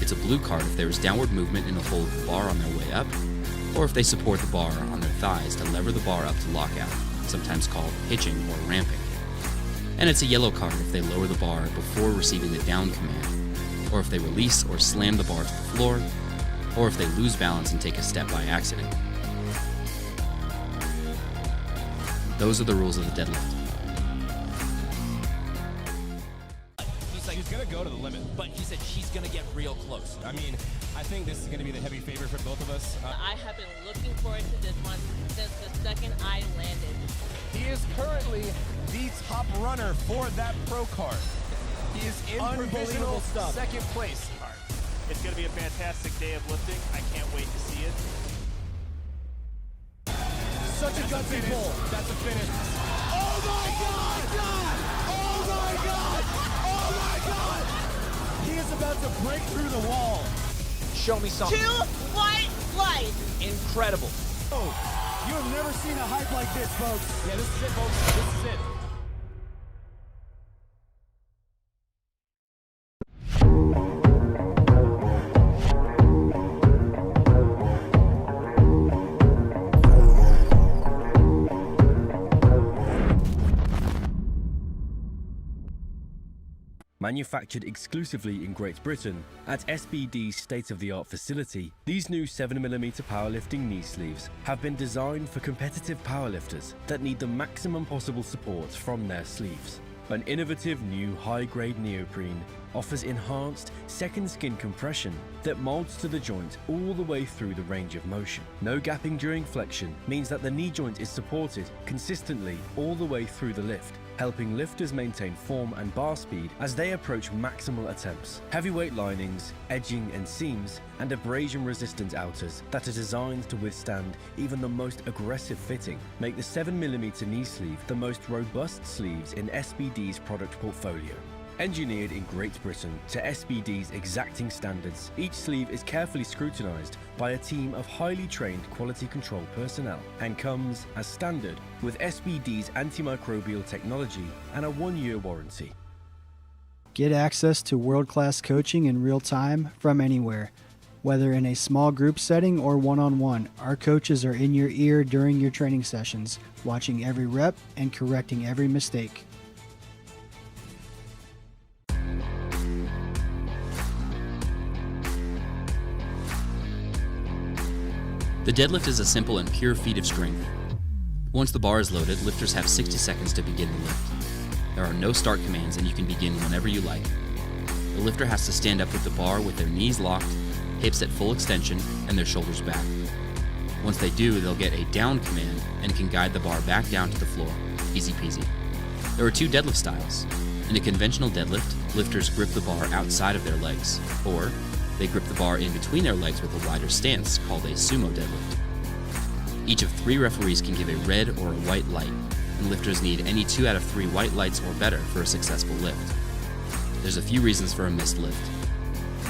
It's a blue card if there is downward movement in the hold of the bar on their way up, or if they support the bar on their thighs to lever the bar up to lockout, sometimes called hitching or ramping. And it's a yellow card if they lower the bar before receiving the down command, or if they release or slam the bar to the floor, or if they lose balance and take a step by accident. Those are the rules of the deadlift. He's going to go to the limit, but he said she's going to get real close. I mean, I think this is going to be the heavy favorite for both of us. I have been looking forward to this one since the second I landed. He is currently the top runner for that pro card. He is in provisional second place. It's going to be a fantastic day of lifting. I can't wait to see it. Such a gutsy pull. That's a finish. Oh my God! Oh my God! Oh my God! He is about to break through the wall. Show me something. 2 white lights. Incredible. Oh, you have never seen a hype like this, folks. Yeah, this is it, folks. This is it. Manufactured exclusively in Great Britain at SBD's state-of-the-art facility, these new 7mm powerlifting knee sleeves have been designed for competitive powerlifters that need the maximum possible support from their sleeves. An innovative new high-grade neoprene offers enhanced second skin compression that molds to the joint all the way through the range of motion. No gapping during flexion means that the knee joint is supported consistently all the way through the lift, helping lifters maintain form and bar speed as they approach maximal attempts. Heavyweight linings, edging and seams, and abrasion-resistant outers that are designed to withstand even the most aggressive fitting make the 7mm knee sleeve the most robust sleeves in SBD's product portfolio. Engineered in Great Britain to SBD's exacting standards, each sleeve is carefully scrutinized by a team of highly trained quality control personnel and comes, as standard, with SBD's antimicrobial technology and a 1-year warranty. Get access to world-class coaching in real time from anywhere. Whether in a small group setting or one-on-one, our coaches are in your ear during your training sessions, watching every rep and correcting every mistake. The deadlift is a simple and pure feat of strength. Once the bar is loaded, lifters have 60 seconds to begin the lift. There are no start commands and you can begin whenever you like. The lifter has to stand up with the bar with their knees locked, hips at full extension, and their shoulders back. Once they do, they'll get a down command and can guide the bar back down to the floor. Easy peasy. There are 2 deadlift styles. In a conventional deadlift, lifters grip the bar outside of their legs, or they grip the bar in between their legs with a wider stance called a sumo deadlift. Each of 3 referees can give a red or a white light, and lifters need any 2 out of 3 white lights or better for a successful lift. There's a few reasons for a missed lift.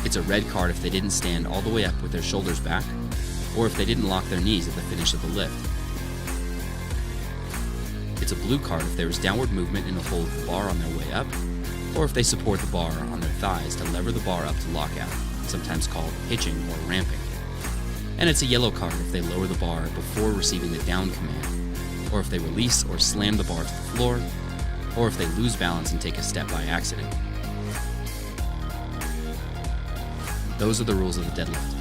It's a red card if they didn't stand all the way up with their shoulders back, or if they didn't lock their knees at the finish of the lift. It's a blue card if there is downward movement in the hold of the bar on their way up, or if they support the bar on their thighs to lever the bar up to lockout, sometimes called hitching or ramping. And it's a yellow card if they lower the bar before receiving the down command, or if they release or slam the bar to the floor, or if they lose balance and take a step by accident. Those are the rules of the deadlift.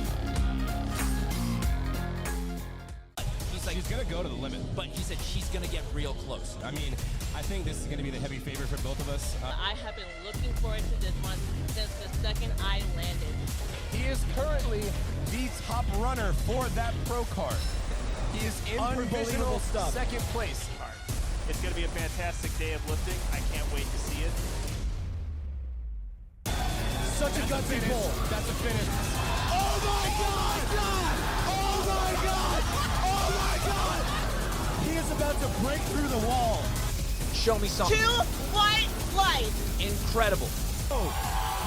He's going to go to the limit, but he said she's going to get real close. I mean, I think this is going to be the heavy favorite for both of us. I have been looking forward to this one since the second I landed. He is currently the top runner for that pro card. He is in provisional second place. It's going to be a fantastic day of lifting. I can't wait to see it. Such a gutsy pull. That's a finish. Oh my God! Oh my God! Oh my God! He is about to break through the wall. Show me something. 2 white lights. Incredible. Oh,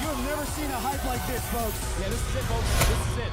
you have never seen a hype like this, folks. Yeah, this is it, folks. This is it.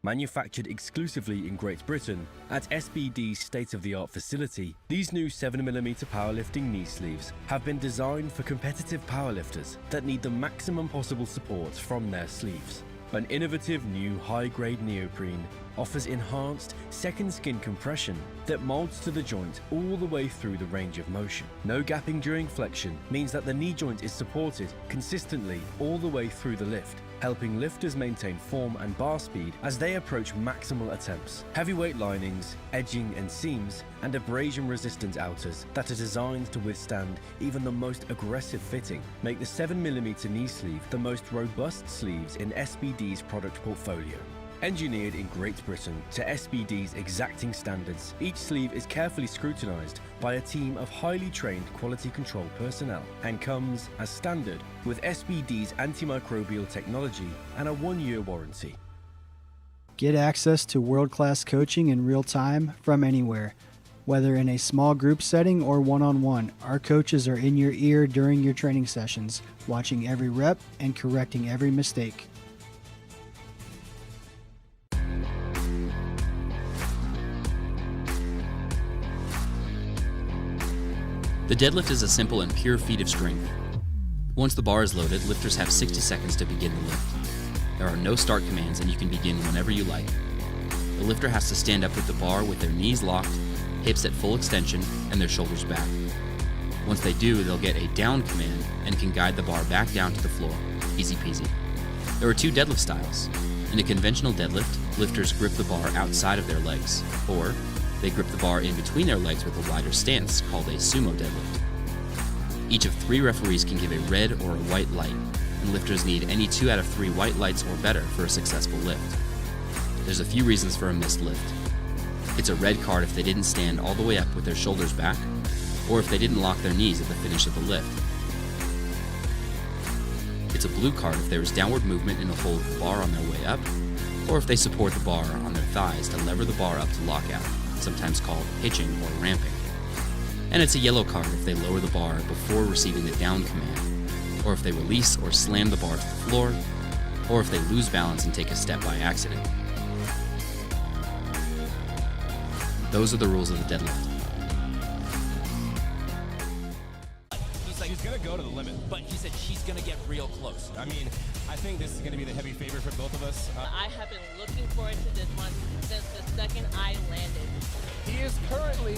Manufactured exclusively in Great Britain at SBD's state-of-the-art facility, these new 7mm powerlifting knee sleeves have been designed for competitive powerlifters that need the maximum possible support from their sleeves. An innovative new high-grade neoprene offers enhanced second skin compression that molds to the joint all the way through the range of motion. No gapping during flexion means that the knee joint is supported consistently all the way through the lift, helping lifters maintain form and bar speed as they approach maximal attempts. Heavyweight linings, edging and seams, and abrasion-resistant outers that are designed to withstand even the most aggressive fitting make the 7mm knee sleeve the most robust sleeves in SBD's product portfolio. Engineered in Great Britain to SBD's exacting standards, each sleeve is carefully scrutinized by a team of highly trained quality control personnel and comes, as standard, with SBD's antimicrobial technology and a 1-year warranty. Get access to world-class coaching in real time from anywhere. Whether in a small group setting or one-on-one, our coaches are in your ear during your training sessions, watching every rep and correcting every mistake. The deadlift is a simple and pure feat of strength. Once the bar is loaded, lifters have 60 seconds to begin the lift. There are no start commands and you can begin whenever you like. The lifter has to stand up with the bar with their knees locked, hips at full extension, and their shoulders back. Once they do, they'll get a down command and can guide the bar back down to the floor. Easy peasy. There are 2 deadlift styles. In a conventional deadlift, lifters grip the bar outside of their legs, or they grip the bar in between their legs with a wider stance called a sumo deadlift. Each of 3 referees can give a red or a white light, and lifters need any 2 out of 3 white lights or better for a successful lift. There's a few reasons for a missed lift. It's a red card if they didn't stand all the way up with their shoulders back, or if they didn't lock their knees at the finish of the lift. It's a blue card if there is downward movement in the hold of the bar on their way up, or if they support the bar on their thighs to lever the bar up to lockout, sometimes called hitching or ramping. And it's a yellow card if they lower the bar before receiving the down command, or if they release or slam the bar to the floor, or if they lose balance and take a step by accident. Those are the rules of the deadlift. He's going to go to the limit, but he said she's going to get real close. I mean, I think this is going to be the heavy favorite for both of us. I have been looking forward to this one since the second I landed. He is currently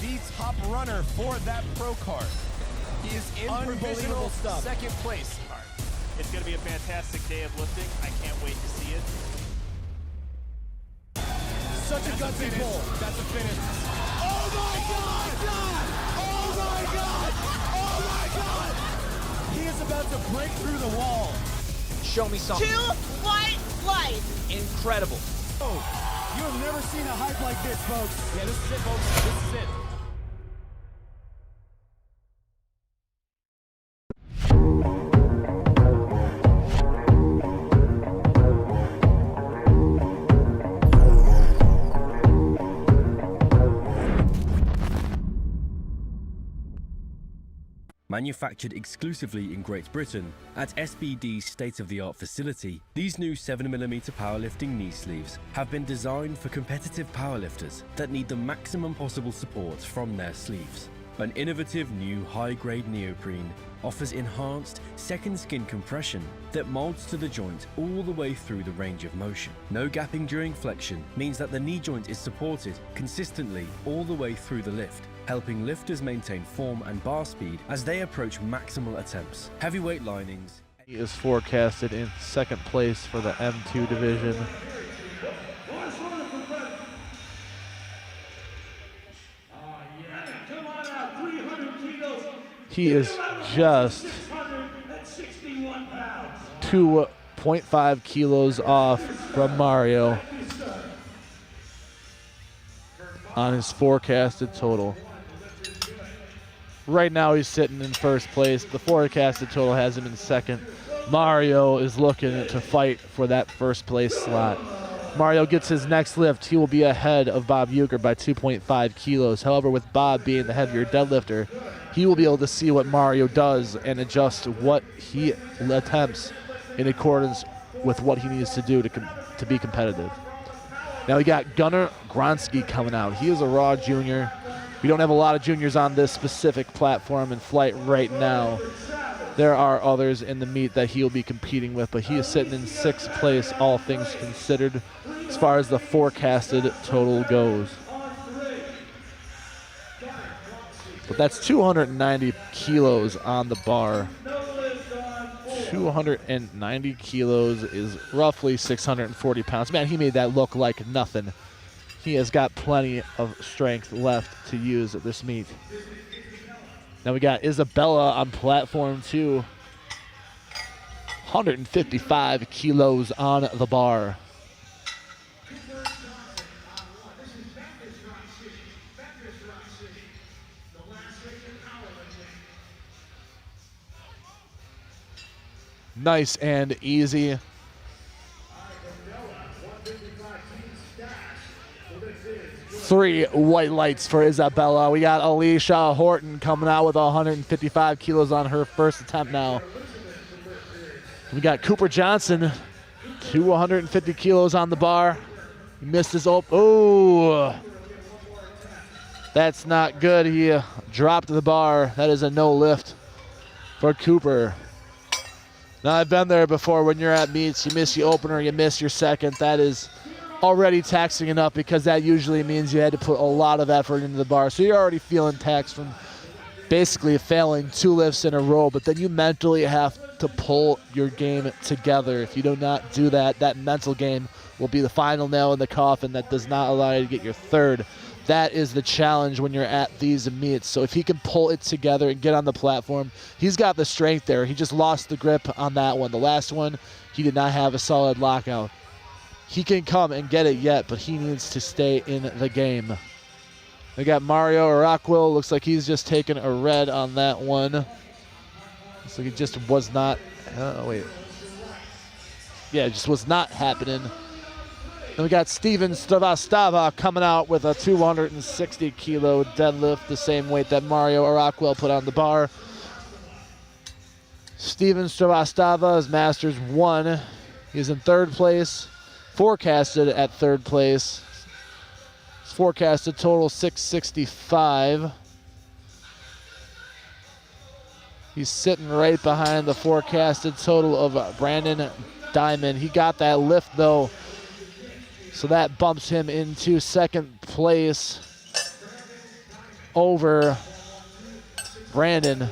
the top runner for that pro card. He is in provisional second place. It's going to be a fantastic day of lifting. I can't wait to see it. Such a gutsy pull. That's a finish. Oh my God! Oh my God! Oh my God! He is about to break through the wall. Show me something. 2 white lights. Incredible. Oh, you have never seen a hype like this, folks. Yeah, this is it, folks. This is it. Manufactured exclusively in Great Britain at SBD's state-of-the-art facility, these new 7mm powerlifting knee sleeves have been designed for competitive powerlifters that need the maximum possible support from their sleeves. An innovative new high-grade neoprene offers enhanced second skin compression that molds to the joint all the way through the range of motion. No gapping during flexion means that the knee joint is supported consistently all the way through the lift, helping lifters maintain form and bar speed as they approach maximal attempts. Heavyweight linings. He is forecasted in second place for the M2 division. He is just 2.5 kilos off from Mario on his forecasted total. Right now he's sitting in first place. The forecasted total has him in second. Mario is looking to fight for that first place slot. Mario gets his next lift. He will be ahead of Bob Uecker by 2.5 kilos. However, with Bob being the heavier deadlifter, he will be able to see what Mario does and adjust what he attempts in accordance with what he needs to do to be competitive. Now we got Gunnar Gronsky coming out. He is a raw junior. We don't have a lot of juniors on this specific platform in flight right now. There are others in the meet that he'll be competing with, but he is sitting in 6th place, all things considered, as far as the forecasted total goes. But that's 290 kilos on the bar. 290 kilos is roughly 640 pounds. Man, he made that look like nothing. He has got plenty of strength left to use at this meet. Now we got Isabella on platform 2. 155 kilos on the bar. Nice and easy. Three white lights for Isabella. We got Alicia Horton coming out with 155 kilos on her first attempt now. We got Cooper Johnson, 250 kilos on the bar. He missed his oh, that's not good. He dropped the bar. That is a no lift for Cooper. Now, I've been there before. When you're at meets, you miss your opener, you miss your second. That is already taxing enough because that usually means you had to put a lot of effort into the bar. So you're already feeling taxed from basically failing 2 lifts in a row, but then you mentally have to pull your game together. If you do not do that, that mental game will be the final nail in the coffin that does not allow you to get your third. That is the challenge when you're at these meets. So if he can pull it together and get on the platform, he's got the strength there. He just lost the grip on that one. The last one, he did not have a solid lockout. He can come and get it yet, but he needs to stay in the game. We got Mario Araquil. Looks like he's just taking a red on that one. Looks like it just was not, wait. Yeah, it just was not happening. Then we got Steven Stavastava coming out with a 260 kilo deadlift, the same weight that Mario Araquil put on the bar. Steven Stavastava is Masters 1. He's in 3rd place, forecasted at 3rd place. His forecasted total 665. He's sitting right behind the forecasted total of Brandon Diamond. He got that lift though, so that bumps him into 2nd place over Brandon.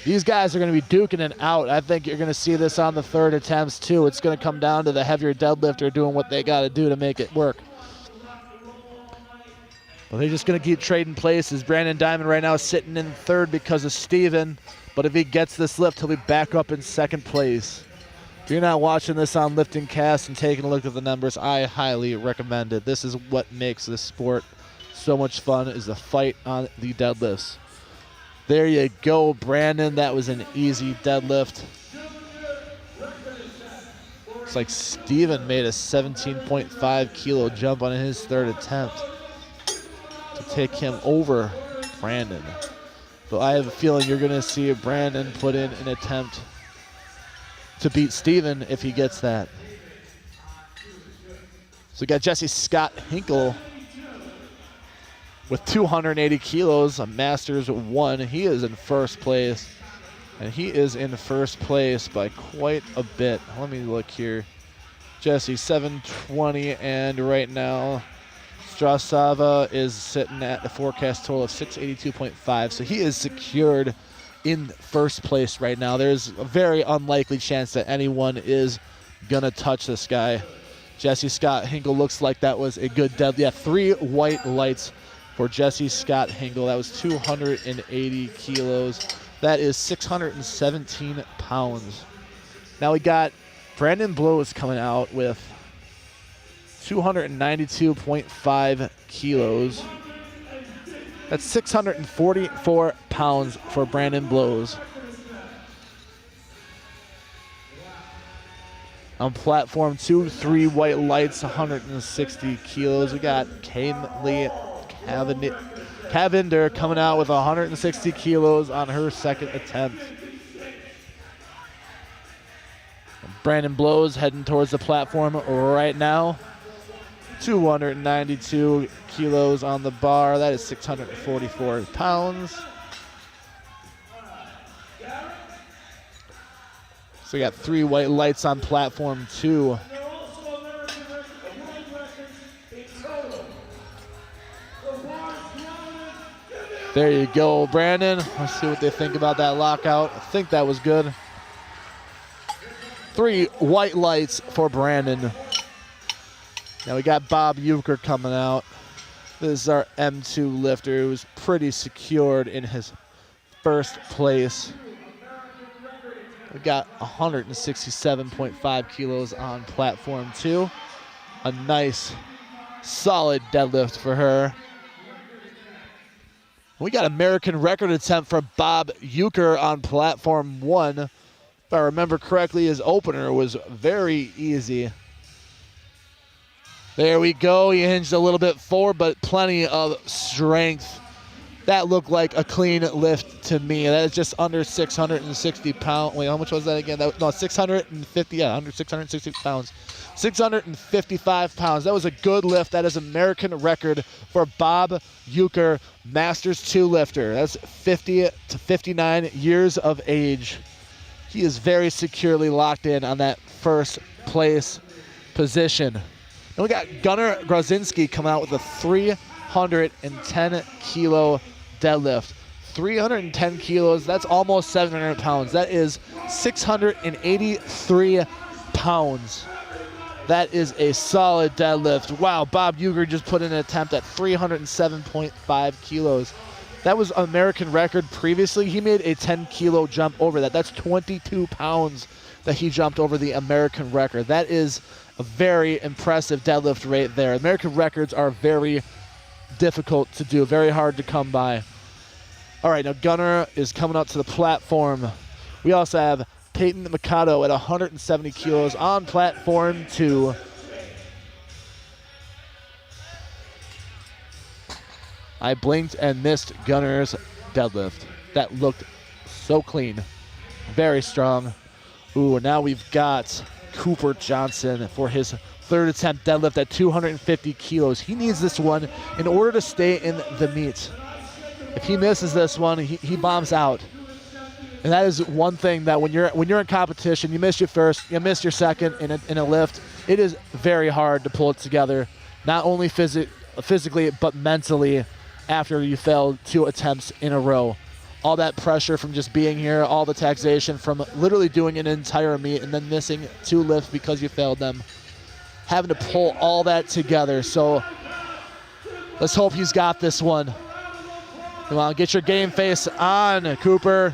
These guys are going to be duking it out. I think you're going to see this on the 3rd attempts too. It's going to come down to the heavier deadlifter doing what they got to do to make it work. Well, they're just going to keep trading places. Brandon Diamond right now is sitting in 3rd because of Steven, but if he gets this lift, he'll be back up in 2nd place. If you're not watching this on Lifting Cast and taking a look at the numbers, I highly recommend it. This is what makes this sport so much fun, is the fight on the deadlifts. There you go, Brandon. That was an easy deadlift. Looks like Steven made a 17.5 kilo jump on his 3rd attempt to take him over Brandon. But I have a feeling you're going to see Brandon put in an attempt to beat Steven if he gets that. So we got Jesse Scott Hinkle with 280 kilos, a Masters 1. He is in 1st place, and he is in 1st place by quite a bit. Let me look here. Jesse 720, and right now Strasava is sitting at a forecast total of 682.5, so he is secured in 1st place right now. There's a very unlikely chance that anyone is gonna touch this guy. Jesse Scott Hinkle looks like that was a good deadlift. Yeah, 3 white lights for Jesse Scott Hinkle. That was 280 kilos. That is 617 pounds. Now we got Brandon Blows coming out with 292.5 kilos. That's 644 pounds for Brandon Blows. On platform 2, 3 white lights, 160 kilos. We got Kaylee Cavinder coming out with 160 kilos on her 2nd attempt. Brandon Blows heading towards the platform right now. 292 kilos on the bar. That is 644 pounds. So we got 3 white lights on platform 2. There you go, Brandon. Let's see what they think about that lockout. I think that was good. 3 white lights for Brandon. Now we got Bob Euchre coming out. This is our M2 lifter who's pretty secured in his first place. We got 167.5 kilos on platform 2. A nice, solid deadlift for her. We got American record attempt for Bob Euchre on platform 1. If I remember correctly, his opener was very easy. There we go. He hinged a little bit forward, but plenty of strength. That looked like a clean lift to me. That is just under 660 pounds. Wait, how much was that again? No, 650, yeah, under 660 pounds. 655 pounds. That was a good lift. That is American record for Bob Euchre, Masters 2 lifter. That's 50 to 59 years of age. He is very securely locked in on that first place position. And we got Gunnar Grozinski coming out with a 310 kilo deadlift. 310 kilos, that's almost 700 pounds. That is 683 pounds. That is a solid deadlift. Wow, Bob Euchre just put in an attempt at 307.5 kilos. That was American record previously. He made a 10 kilo jump over that. That's 22 pounds that he jumped over the American record. That is a very impressive deadlift rate there. American records are very difficult to do, very hard to come by. All right, now Gunnar is coming up to the platform. We also have Peyton Mikado at 170 kilos on platform 2. I blinked and missed Gunnar's deadlift. That looked so clean, very strong. Ooh, now we've got Cooper Johnson for his 3rd attempt deadlift at 250 kilos. He needs this one in order to stay in the meet. If he misses this one, he bombs out. And that is one thing that when you're in competition, you miss your first, you miss your second in a lift. It is very hard to pull it together, not only physically but mentally after you failed 2 attempts in a row. All that pressure from just being here, all the taxation from literally doing an entire meet and then missing 2 lifts because you failed them. Having to pull all that together. So let's hope he's got this one. Come on, get your game face on, Cooper.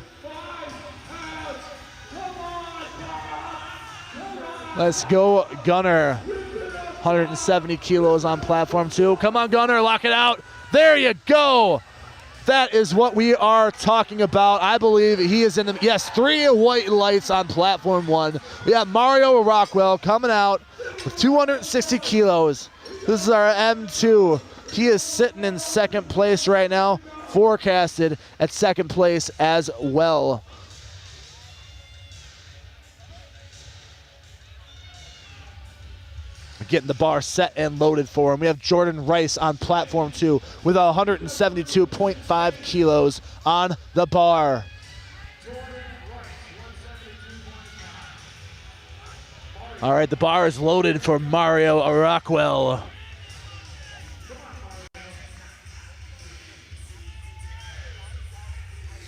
Let's go, Gunnar. 170 kilos on platform 2. Come on, Gunnar, lock it out. There you go. That is what we are talking about. I believe he is in the, yes, 3 white lights on platform 1. We have Mario Rockwell coming out with 260 kilos. This is our M2. He is sitting in 2nd place right now, forecasted at 2nd place as well. Getting the bar set and loaded for him. We have Jordan Rice on platform 2 with 172.5 kilos on the bar. All right, the bar is loaded for Mario Rockwell.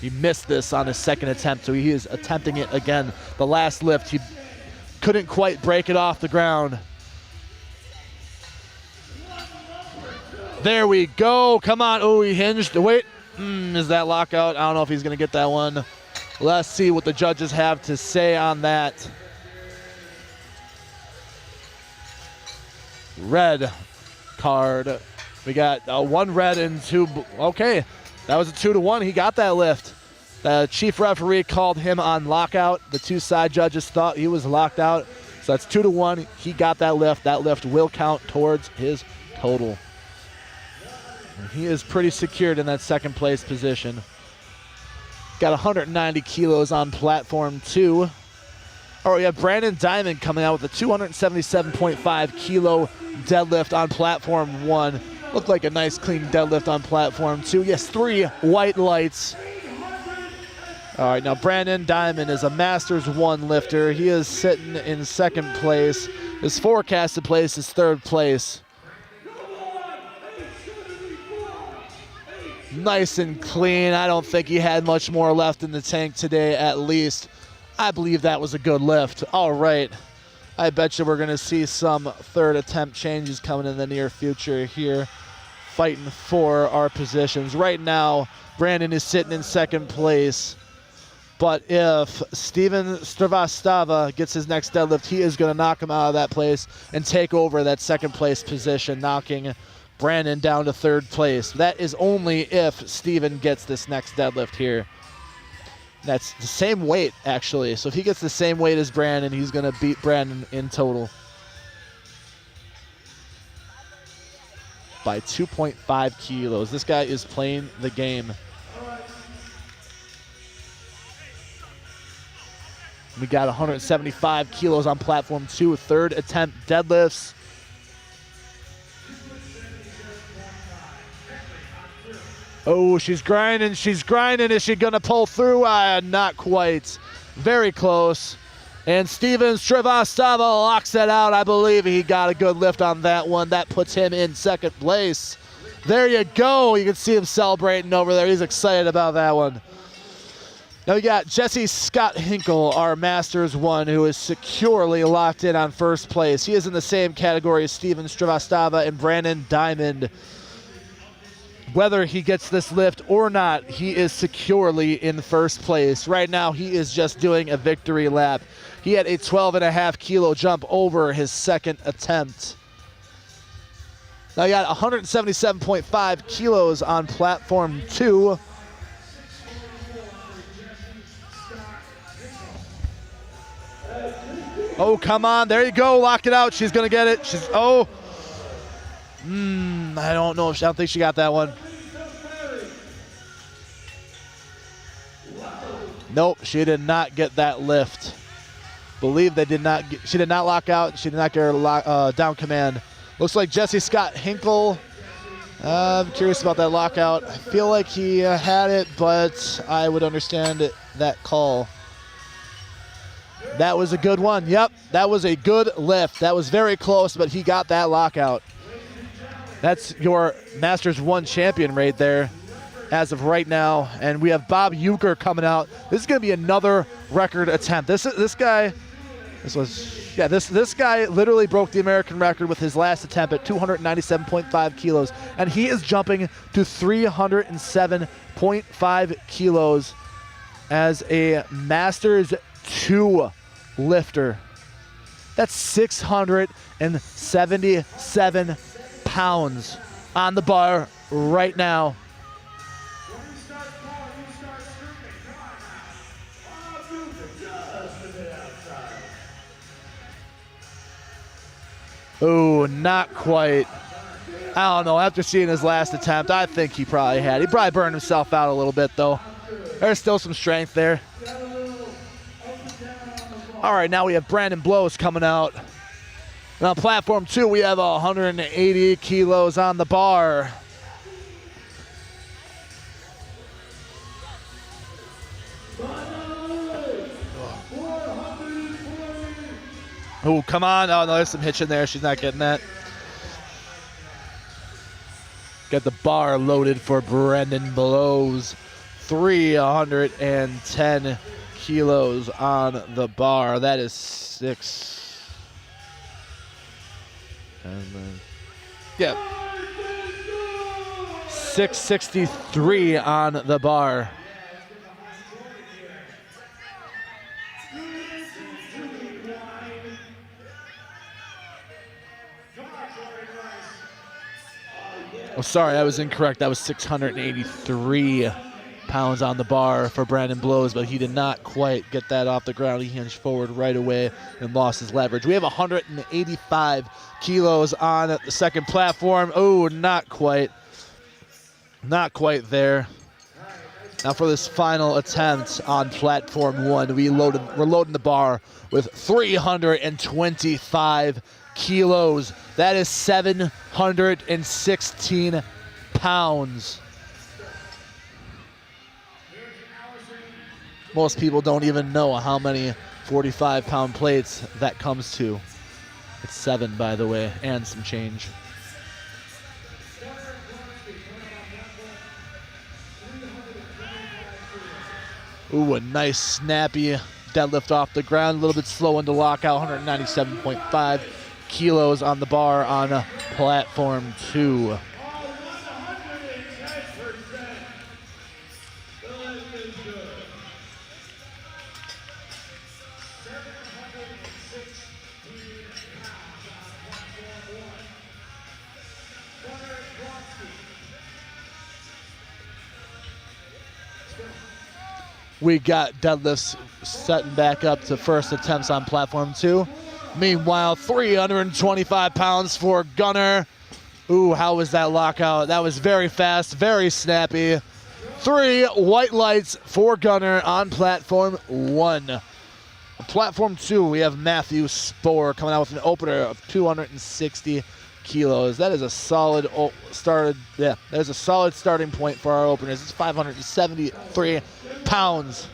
He missed this on his 2nd attempt, so he is attempting it again. The last lift, he couldn't quite break it off the ground. There we go. Come on. Oh, he hinged. Wait. Is that lockout? I don't know if he's going to get that one. Let's see what the judges have to say on that. Red card. We got 1 red and 2. Okay. That was a 2-1. He got that lift. The chief referee called him on lockout. The 2 side judges thought he was locked out. So that's 2-1. He got that lift. That lift will count towards his total. He is pretty secured in that 2nd place position. Got 190 kilos on platform 2. All right, we have Brandon Diamond coming out with a 277.5 kilo deadlift on platform 1. Looked like a nice clean deadlift on platform 2. Yes, 3 white lights. All right, now Brandon Diamond is a Masters 1 lifter. He is sitting in 2nd place. His forecasted place is 3rd place. Nice and clean. I don't think he had much more left in the tank today, at least. I believe that was a good lift. All right. I bet you we're going to see some 3rd attempt changes coming in the near future here, fighting for our positions. Right now, Brandon is sitting in 2nd place. But if Steven Stravastava gets his next deadlift, he is going to knock him out of that place and take over that 2nd place position, knocking Brandon down to 3rd place. That is only if Steven gets this next deadlift here. That's the same weight, actually. So if he gets the same weight as Brandon, he's going to beat Brandon in total by 2.5 kilos. This guy is playing the game. We got 175 kilos on platform 2, 3rd attempt deadlifts. Oh, she's grinding. Is she going to pull through? Not quite. Very close. And Steven Srivastava locks it out. I believe he got a good lift on that one. That puts him in 2nd place. There you go. You can see him celebrating over there. He's excited about that one. Now we got Jesse Scott Hinkle, our Masters 1, who is securely locked in on 1st place. He is in the same category as Steven Srivastava and Brandon Diamond. Whether he gets this lift or not, he is securely in 1st place. Right now, he is just doing a victory lap. He had a 12.5 kilo jump over his 2nd attempt. Now he got 177.5 kilos on platform 2. Oh, come on. There you go. Lock it out. She's going to get it. I don't know. I don't think she got that one. Nope, she did not get that lift. Believe they did not get, she did not lock out. She did not get her down command. Looks like Jesse Scott Hinkle. I'm curious about that lockout. I feel like he had it, but I would understand that call. That was a good one. Yep, that was a good lift. That was very close, but he got that lockout. That's your Masters 1 champion right there as of right now. And we have Bob Euchre coming out. This is going to be another record attempt. This guy literally broke the American record with his last attempt at 297.5 kilos. And he is jumping to 307.5 kilos as a Masters 2 lifter. That's 677 pounds on the bar right now. Oh, not quite. I don't know. After seeing his last attempt, I think he probably had. He probably burned himself out a little bit, though. There's still some strength there. All right, now we have Brandon Blows coming out. And on platform 2, we have 180 kilos on the bar. Oh, come on. Oh, no, there's some hitch in there. She's not getting that. Got the bar loaded for Brandon Blows. 310 kilos on the bar. That is 6. And then, yeah. 663 on the bar. Oh, sorry, I was incorrect. That was 683 pounds on the bar for Brandon Blows, but he did not quite get that off the ground. He hinged forward right away and lost his leverage. We have 185 kilos on the second platform. Oh, not quite. Not quite there. Now for this final attempt on platform 1, we're loading the bar with 325 kilos. That is 716 pounds. Most people don't even know how many 45-pound plates that comes to. It's 7, by the way, and some change. Ooh, a nice snappy deadlift off the ground. A little bit slow into lockout. 197.5 kilos on the bar on platform 2. We got deadlifts setting back up to first attempts on platform 2. Meanwhile, 325 pounds for Gunner. Ooh, how was that lockout? That was very fast, very snappy. 3 white lights for Gunner on platform 1. On platform 2, we have Matthew Spohr coming out with an opener of 260 kilos. That is a solid there's a solid starting point for our openers. It's 573 pounds.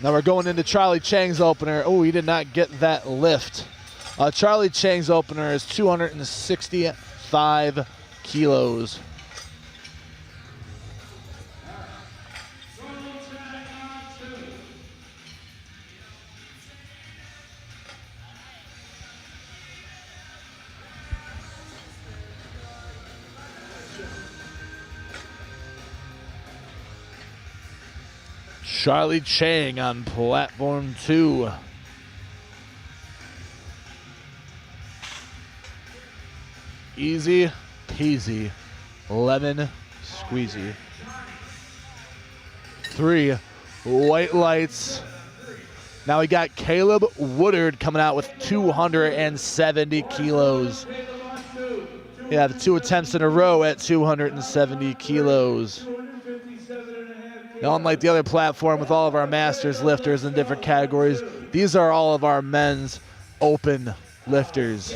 Now we're going into Charlie Chang's opener. Oh, he did not get that lift. Charlie Chang's opener is 265 kilos. Charlie Chang on platform 2. Easy peasy, lemon squeezy. 3 white lights. Now we got Caleb Woodard coming out with 270 kilos. Yeah, the 2 attempts in a row at 270 kilos. Now, unlike the other platform with all of our masters lifters in different categories, these are all of our men's open lifters.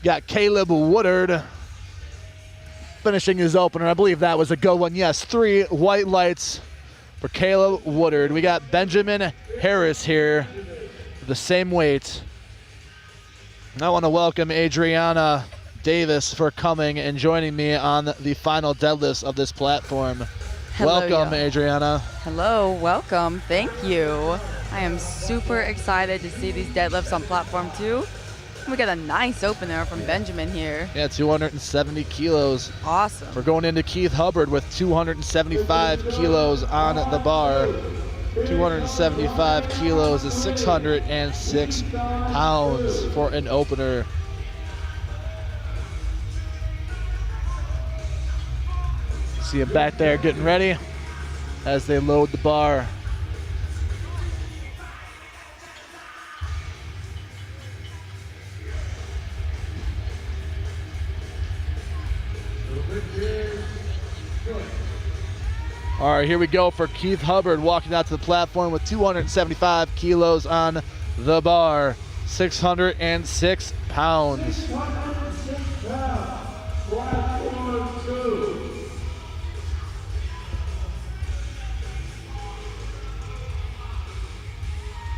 Got Caleb Woodard finishing his opener. I believe that was a good one. Yes, 3 white lights for Caleb Woodard. We got Benjamin Harris here, the same weight. And I want to welcome Adriana Davis for coming and joining me on the final deadlifts of this platform. Hello, welcome, Adriana. Hello, welcome. Thank you. I am super excited to see these deadlifts on platform 2. We got a nice opener from Benjamin here. Yeah, 270 kilos. Awesome. We're going into Keith Hubbard with 275 kilos on the bar. 275 kilos is 606 pounds for an opener. See him back there getting ready as they load the bar. All right, here we go for Keith Hubbard walking out to the platform with 275 kilos on the bar, 606 pounds.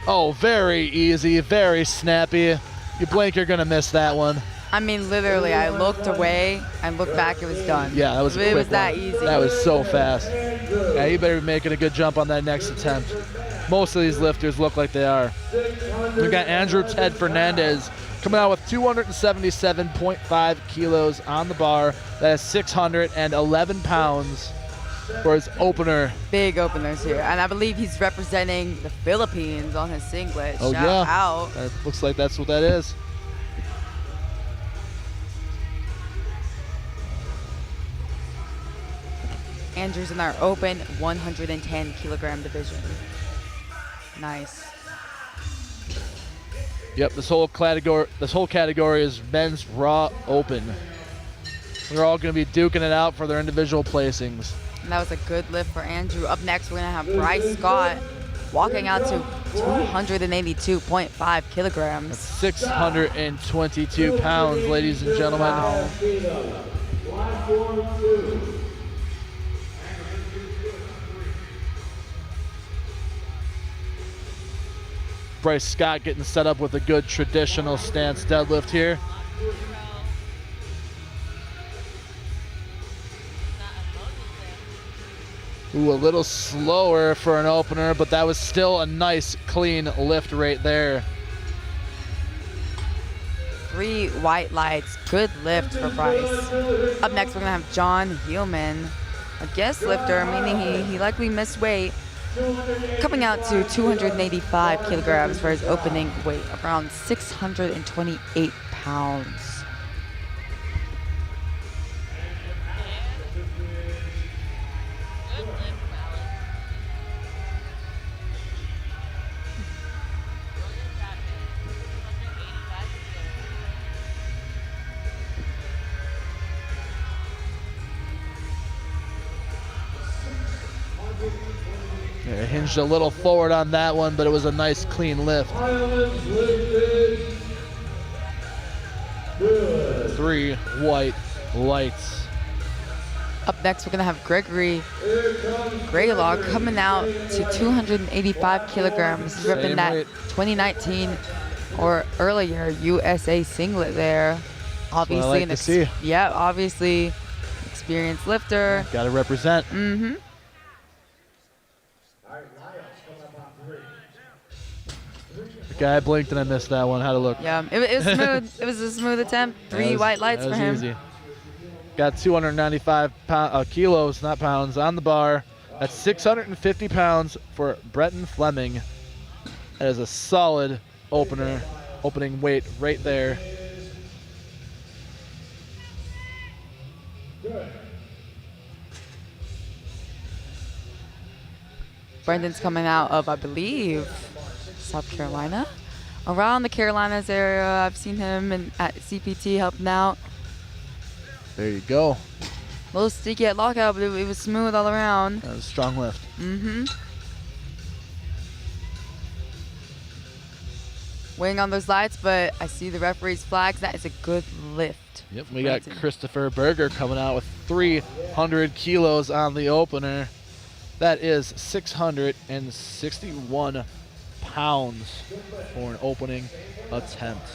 Oh, very easy, very snappy. You blink, you're gonna miss that one. I mean, literally, I looked away, I looked back, it was done. Yeah, that was a quick It was that one. easy. That was so fast. Yeah, you better be making a good jump on that next attempt. Most of these lifters look like they are. We got Andrew Ted Fernandez coming out with 277.5 kilos on the bar. That is 611 pounds for his opener. Big openers here. And I believe he's representing the Philippines on his singlet. Oh, Shout yeah. out. That looks like that's what that is. Andrews in our open 110 kilogram division. Nice. Yep, this whole category is men's raw open. They're all going to be duking it out for their individual placings. And that was a good lift for Andrew. Up next, we're going to have Bryce Scott walking out to 282.5 kilograms. That's 622 pounds, ladies and gentlemen. Wow. Bryce Scott getting set up with a good traditional stance deadlift here. Ooh, a little slower for an opener, but that was still a nice, clean lift right there. 3 white lights. Good lift for Bryce. Up next, we're going to have John Heelman, a guest lifter, meaning he likely missed weight, coming out to 285 kilograms for his opening weight, around 628 pounds. It hinged a little forward on that one, but it was a nice, clean lift. 3 white lights. Up next, we're going to have Gregory Graylaw coming out to 285 kilograms. He's ripping that 2019 or earlier USA singlet there. Obviously, obviously experienced lifter. Got to represent. Mm-hmm. The guy blinked and I missed that one. How'd it look? Yeah, it was smooth. It was a smooth attempt. 3 white lights for him. Easy. Got 295 kilos, not pounds, on the bar. That's 650 pounds for Bretton Fleming. That is a solid opening weight right there. Brendan's coming out of, I believe, South Carolina. Around the Carolinas area, I've seen him at CPT helping out. There you go. A little sticky at lockout, but it was smooth all around. That was a strong lift. Mm-hmm. Waiting on those lights, but I see the referee's flags. That is a good lift. Yep, we got Christopher Berger coming out with 300 kilos on the opener. That is 661 pounds for an opening attempt.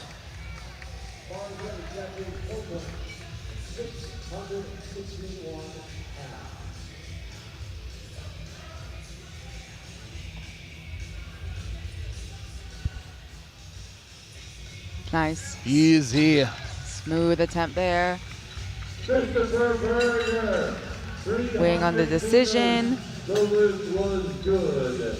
Nice. Easy. Smooth attempt there. Waiting on the decision. The lift was good.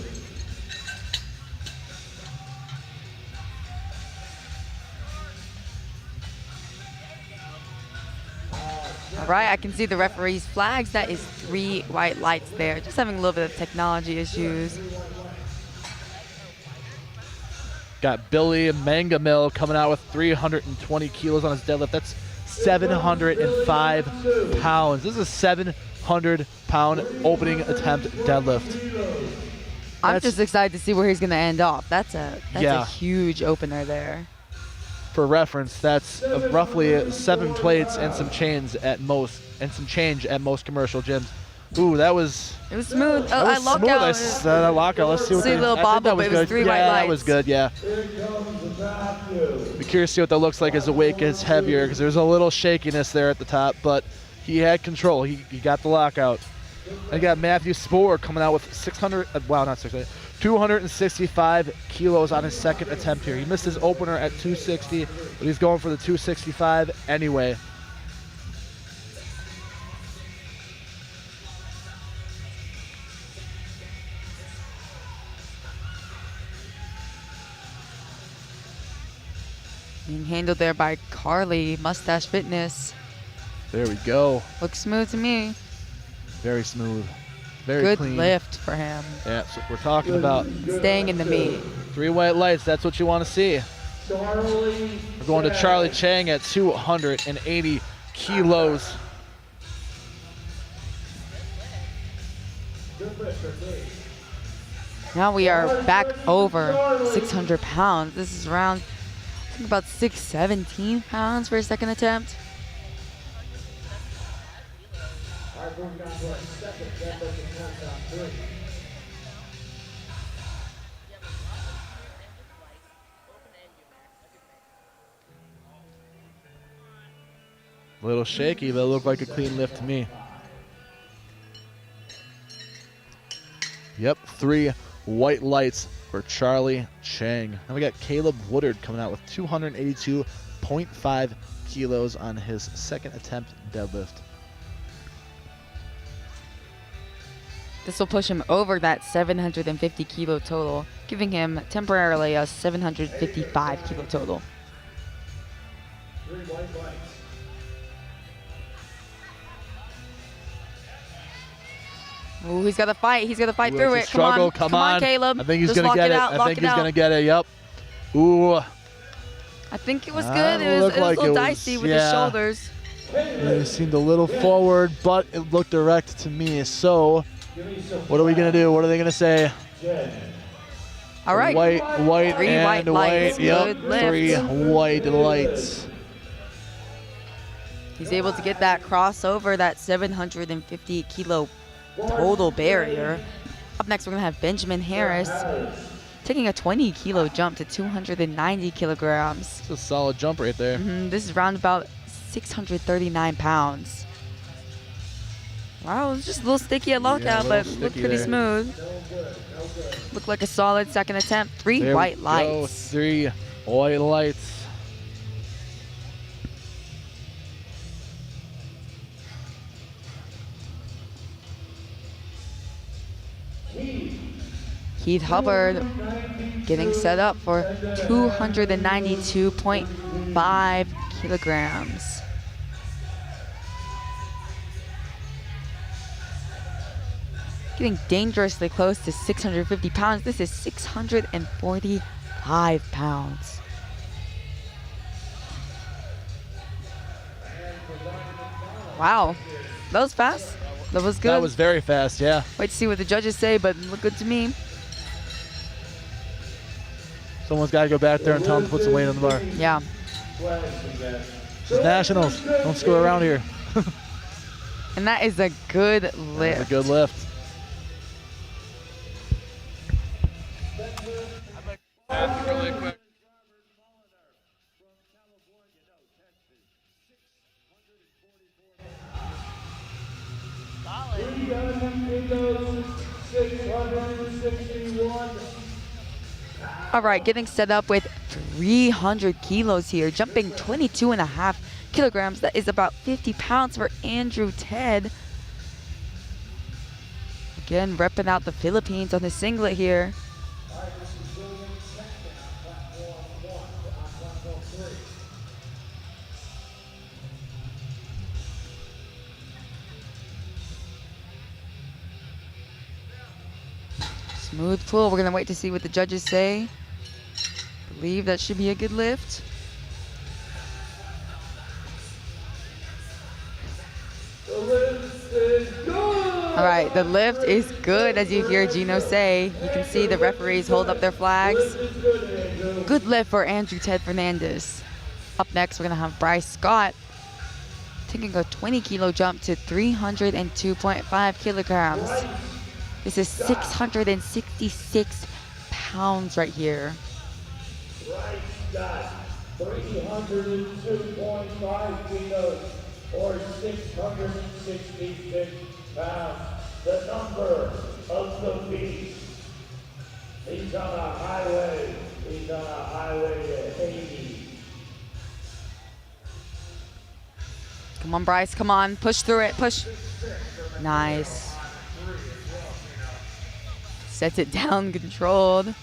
All right, I can see the referee's flags. That is 3 white lights there. Just having a little bit of technology issues. Got Billy Mangamil coming out with 320 kilos on his deadlift. That's 705 pounds. This is a 700-pound opening attempt deadlift. I'm just excited to see where he's going to end off. That's a huge opener there. For reference, that's roughly 7 plates and some change at most commercial gyms. Ooh, that was. It was smooth. That was lockout. Lockout. Let's see what. See a little bobble, but it was 3 white lights. That was good. Yeah. Be curious to see what that looks like as the weight gets heavier, because there's a little shakiness there at the top, but he had control. He got the lockout. I got Matthew Spoor coming out with 265 kilos on his second attempt here. He missed his opener at 260, but he's going for the 265 anyway. Being handled there by Carly, Mustache Fitness. There we go. Looks smooth to me. Very smooth. Very Good clean. lift for him. Yeah, so we're talking about Staying in the meet. 3 white lights. That's what you want to see. We're going to Charlie Chang at 280 kilos. Now we are back over 600 pounds. This is around, I think, about 617 pounds for a second attempt. Moving on to our second deadlift attempt on 3. A little shaky, but it looked like a clean lift to me. Yep, 3 white lights for Charlie Chang. Now we got Caleb Woodard coming out with 282.5 kilos on his second attempt deadlift. This will push him over that 750 kilo total, giving him temporarily a 755 kilo total. 3 white lights. Ooh, he's got to fight. He's got to fight Ooh, through it's it. a struggle. Come on, Caleb. I think he's Just gonna lock get it. out, I lock think it he's out. gonna get it. Yep. Ooh. I think it was good. It was looked a like little it dicey was- with his yeah. shoulders. It seemed a little forward, but it looked direct to me. So, what are we gonna do? What are they gonna say? All right. White, 3 and white lights. white. Yep. Good lift. 3 white lights. He's able to get that crossover, that 750 kilo total barrier. Up next, we're going to have Benjamin Harris taking a 20 kilo jump to 290 kilograms. It's a solid jump right there. This is around about 639 pounds. Wow, it was just a little sticky at lockout, but looked pretty there. smooth. Looked like a solid second attempt. 3 There we white go, lights. 3 white lights. Keith Hubbard getting set up for 292.5 kilograms. Getting dangerously close to 650 pounds. This is 645 pounds. Wow, that was fast. That was good. That was very fast, yeah. Wait to see what the judges say, but looked good to me. Someone's got to go back there and tell them to put some weight on the bar. Yeah. This is Nationals. Don't screw around here. And that is a good lift. That's a good lift. Really quick. All right, getting set up with 300 kilos here, jumping 22.5 kilograms. That is about 50 pounds for Andrew Ted. Again, repping out the Philippines on the singlet here. Smooth pull. We're gonna wait to see what the judges say. Believe that should be a good lift. All right, the lift is good, as you hear Gino say. You can see the referees hold up their flags. Good lift for Andrew Ted Fernandez. Up next, we're gonna have Bryce Scott taking a 20 kilo jump to 302.5 kilograms. This is 666 pounds right here. Right Scott, 302.5 kilos or 666 pounds. The number of the beast. He's on a highway. He's on a highway to Hades. Come on, Bryce, come on. Push through it, push. Nice. Sets it down, controlled.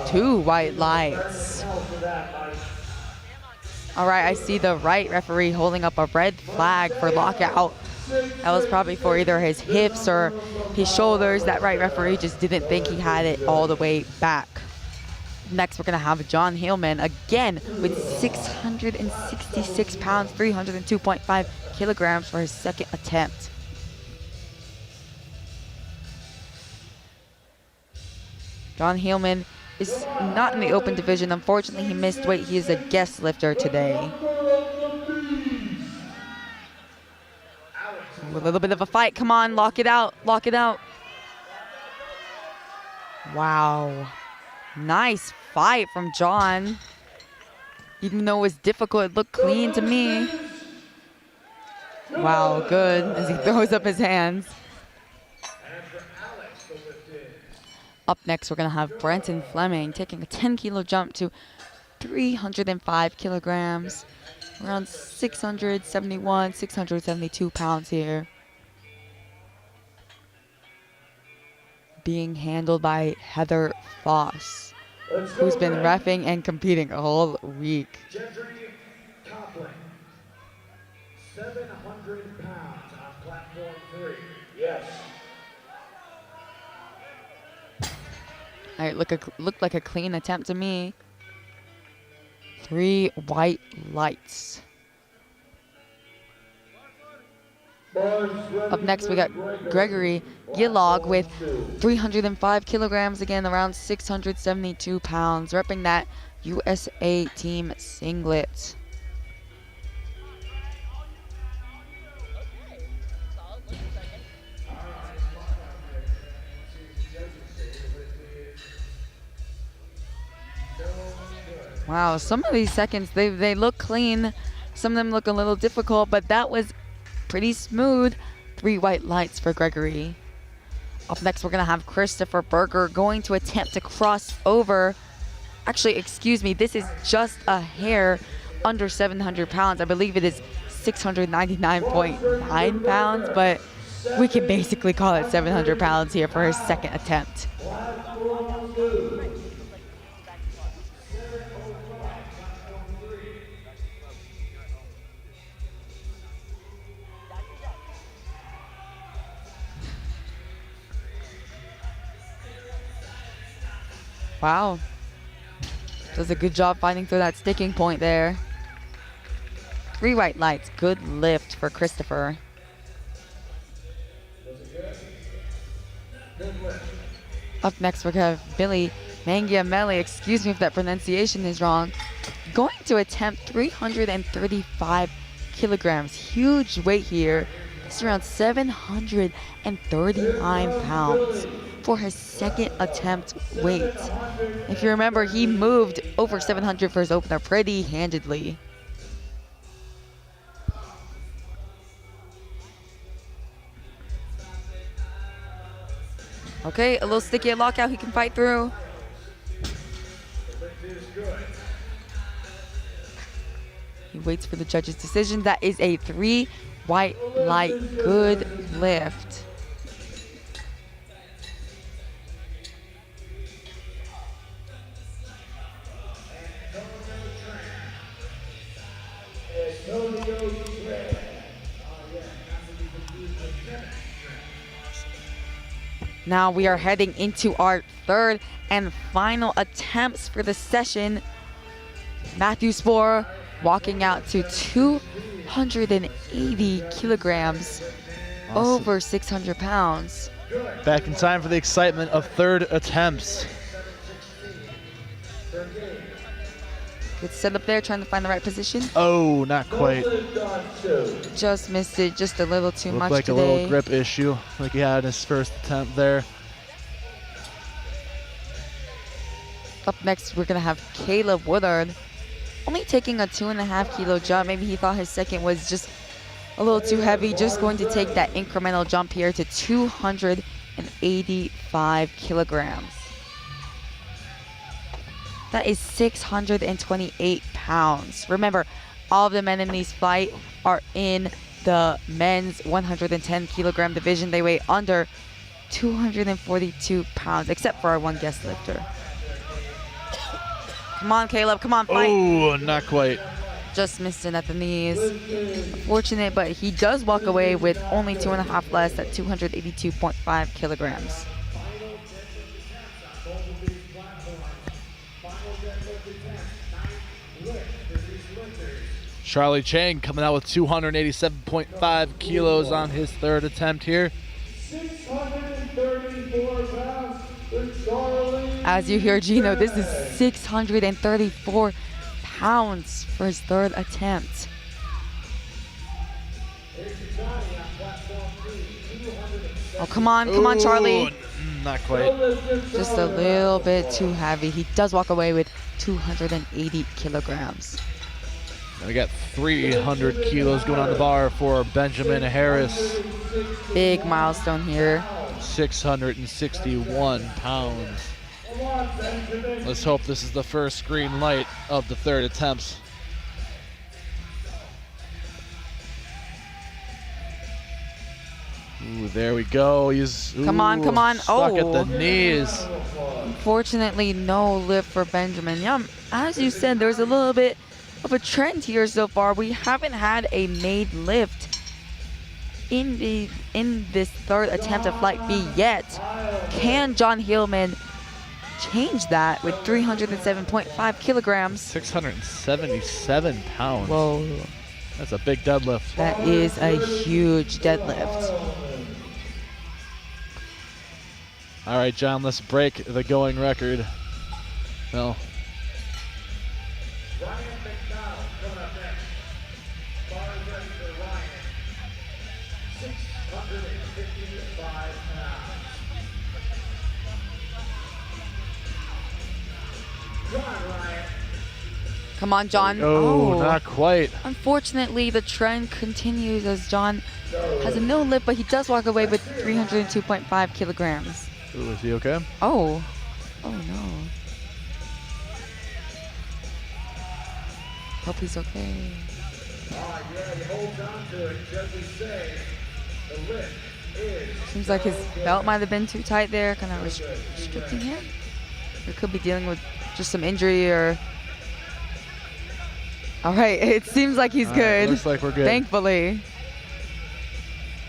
2 white lights. All right, I see the right referee holding up a red flag for lockout. That was probably for either his hips or his shoulders. That right referee just didn't think he had it all the way back. Next, we're gonna have John Hillman again with 666 pounds, 302.5 kilograms for his second attempt. John Hillman is not in the open division. Unfortunately, he missed weight. He is a guest lifter today. A little bit of a fight. Come on, lock it out. Lock it out. Wow. Nice fight from John. Even though it was difficult, it looked clean to me. Wow, good as he throws up his hands. Up next, we're going to have Brenton Fleming taking a 10-kilo jump to 305 kilograms. Around 671, 672 pounds here. Being handled by Heather Foss, who's been reffing and competing all week. 700 pounds on platform 3. Yes. All right, looked like a clean attempt to me. 3 white lights. Up next, we got Gregory Gillog with 305 kilograms, again around 672 pounds, repping that USA team singlet. Wow, some of these seconds, they look clean. Some of them look a little difficult, but that was pretty smooth. 3 white lights for Gregory. Up next, we're going to have Christopher Berger going to attempt to cross over. Actually, excuse me, this is just a hair under 700 pounds. I believe it is 699.9 pounds, but we can basically call it 700 pounds here for his second attempt. Wow. Does a good job finding through that sticking point there. 3 white lights. Good lift for Christopher. Up next, we're going to have Billy Mangiamelli. Excuse me if that pronunciation is wrong. Going to attempt 335 kilograms. Huge weight here. It's around 739 pounds for his second attempt weight. If you remember, he moved over 700 for his opener pretty handedly. Okay, a little sticky at lockout he can fight through. He waits for the judge's decision. That is a 3 white light. Good lift. Now we are heading into our third and final attempts for the session. Matthew Spohr walking out to 280 kilograms, over 600 pounds. Back in time for the excitement of third attempts. Good setup there, trying to find the right position. Oh, not quite. Just missed it, just a little too much Looked like today. a little grip issue, like he had in his first attempt there. Up next, we're gonna have Caleb Woodard, only taking a 2.5 kilo jump. Maybe he thought his second was just a little too heavy. Just going to take that incremental jump here to 285 kilograms. That is 628 pounds. Remember, all of the men in these fight are in the men's 110 kilogram division. They weigh under 242 pounds, except for our one guest lifter. Come on, Caleb, come on, fight. Oh, not quite. just missed it at the knees. Unfortunate, but he does walk away with only 2.5 less at 282.5 kilograms. Charlie Chang coming out with 287.5 kilos on his third attempt here. 634 pounds for Charlie. As you hear Gino, this is 634 pounds for his third attempt. Oh, come on, Charlie. Not quite. Just a little bit too heavy. He does walk away with 280 kilograms. And we got 300 kilos going on the bar for Benjamin Harris. Big milestone here. 661 pounds. Let's hope this is the first green light of the third attempts. Ooh, there we go. He's come on. Stuck at the knees. Unfortunately, no lift for Benjamin. Yeah, as you said, there's a little bit of a trend here so far. We haven't had a made lift in this third attempt at Flight B yet. Can John Hillman change that with 307.5 kilograms? 677 pounds. Whoa. That's a big deadlift. That is a huge deadlift. All right, John, let's break the going record. Well, Come on, John. Oh, not quite. Unfortunately, the trend continues as John has a no lift, but he does walk away with 302.5 kilograms. Ooh, is he okay? Oh no. Hope he's okay. Seems like his belt might have been too tight there, kind of restricting him. He could be dealing with just some injury or... All right, it seems like he's good. Looks like we're good. Thankfully.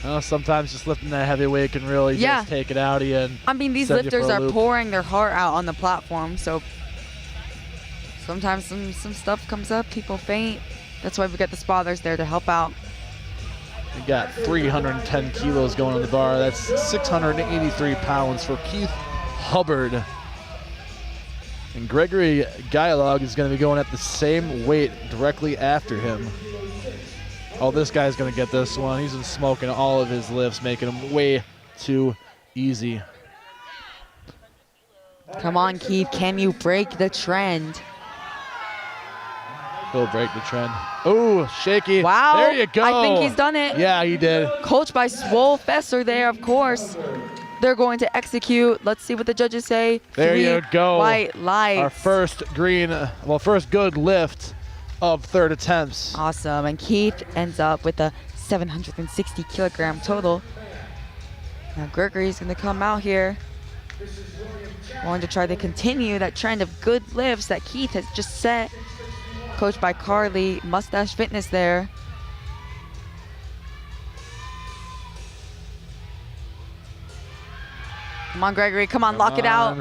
Well, sometimes just lifting that heavy weight can really just take it out of you. And I mean, these send you lifters for a are loop. pouring their heart out on the platform, so sometimes some stuff comes up, people faint. That's why we got the spotters there to help out. We got 310 kilos going on the bar. That's 683 pounds for Keith Hubbard. And Gregory Guyalog is going to be going at the same weight directly after him. Oh, this guy's going to get this one. He's been smoking all of his lifts, making them way too easy. Come on, Keith. Can you break the trend? He'll break the trend. Oh, shaky. Wow. There you go. I think he's done it. Yeah, he did. Coached by Swole Fesser there, of course. They're going to execute. Let's see what the judges say. There you go. White lights. Our first first good lift of third attempts. Awesome. And Keith ends up with a 760 kilogram total. Now Gregory's going to come out here, going to try to continue that trend of good lifts that Keith has just set. Coached by Carly, Mustache Fitness there. Come on, Gregory. Come on, lock it out.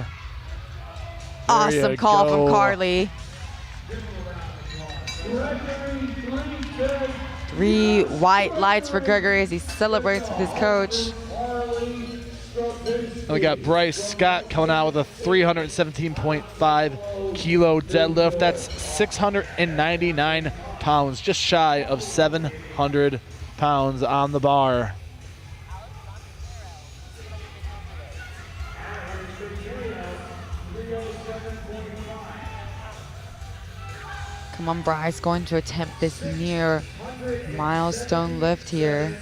Awesome call from Carly. 3 white lights for Gregory as he celebrates with his coach. And we got Bryce Scott coming out with a 317.5 kilo deadlift. That's 699 pounds, just shy of 700 pounds on the bar. Come on, Bryce, going to attempt this near milestone lift here.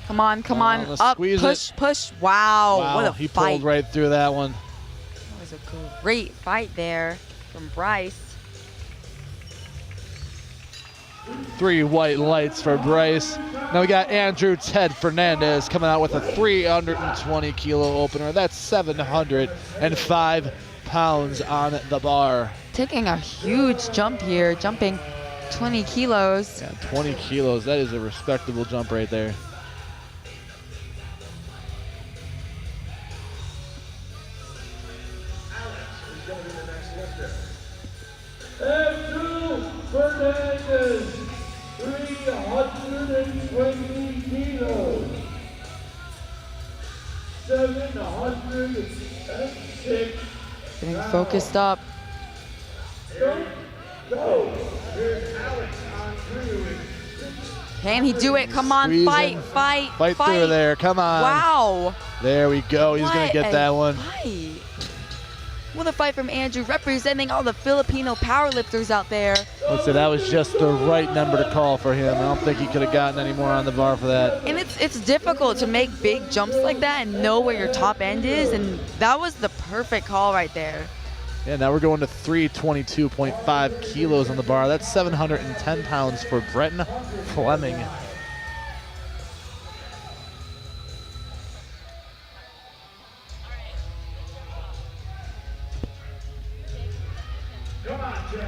Come on, up, push. Wow, what a he fight. pulled right through that one. That was was a great fight there from Bryce. 3 white lights for Bryce. Now we got Andrew Ted Fernandez coming out with a 320 kilo opener. That's 705 pounds on the bar. Taking a huge jump here, jumping 20 kilos. Yeah, 20 kilos. That is a respectable jump right there. Andrew Fernandez, 320 kilos. 706. Getting focused up. Go. Here's Alex on through. Can he do it? Come on, Squeezing. fight. Fight through there. Come on. Wow. There we go. He's going to get that one. Fight. What a fight from Andrew, representing all the Filipino powerlifters out there. Let's say that was just the right number to call for him. I don't think he could have gotten any more on the bar for that. And it's difficult to make big jumps like that and know where your top end is, and that was the perfect call right there. Yeah, now we're going to 322.5 kilos on the bar. That's 710 pounds for Bretton Fleming.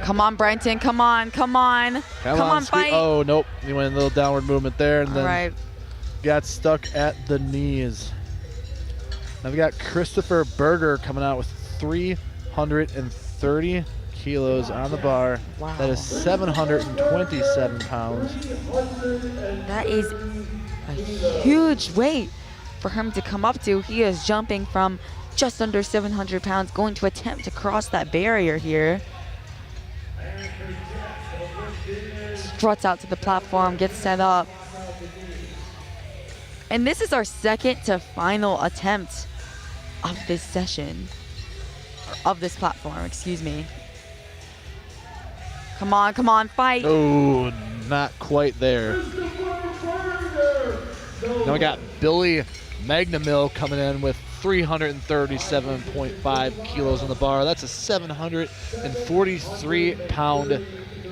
Come on, Brenton. Come on. Come on, fight. Oh, nope. He went in a little downward movement there and then got stuck at the knees. Now we got Christopher Berger coming out with 330 kilos on the bar. Wow. That is 727 pounds. That is a huge weight for him to come up to. He is jumping from just under 700 pounds, going to attempt to cross that barrier here. Struts out to the platform, gets set up. And this is our second to final attempt of this session, or of this platform, excuse me. Come on, fight. Oh, not quite there. Now we got Billy Magnamill coming in with 337.5 kilos on the bar. That's a 743 pound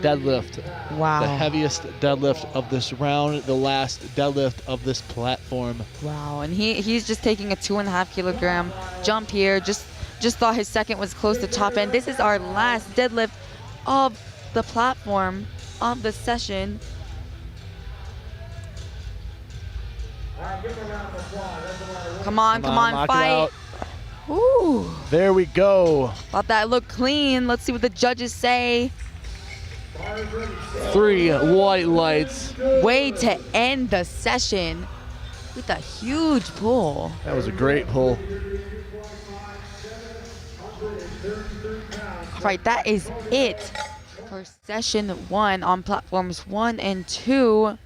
deadlift. Wow. The heaviest deadlift of this round, the last deadlift of this platform. Wow, and he's just taking a 2.5 kilogram jump here. Just thought his second was close to top end. This is our last deadlift of the platform of the session. Come on, fight. Ooh. There we go. Thought that looked clean. Let's see what the judges say. 3 white lights. Way to end the session with a huge pull. That was a great pull. All right, that is it for session 1 on platforms 1 and 2.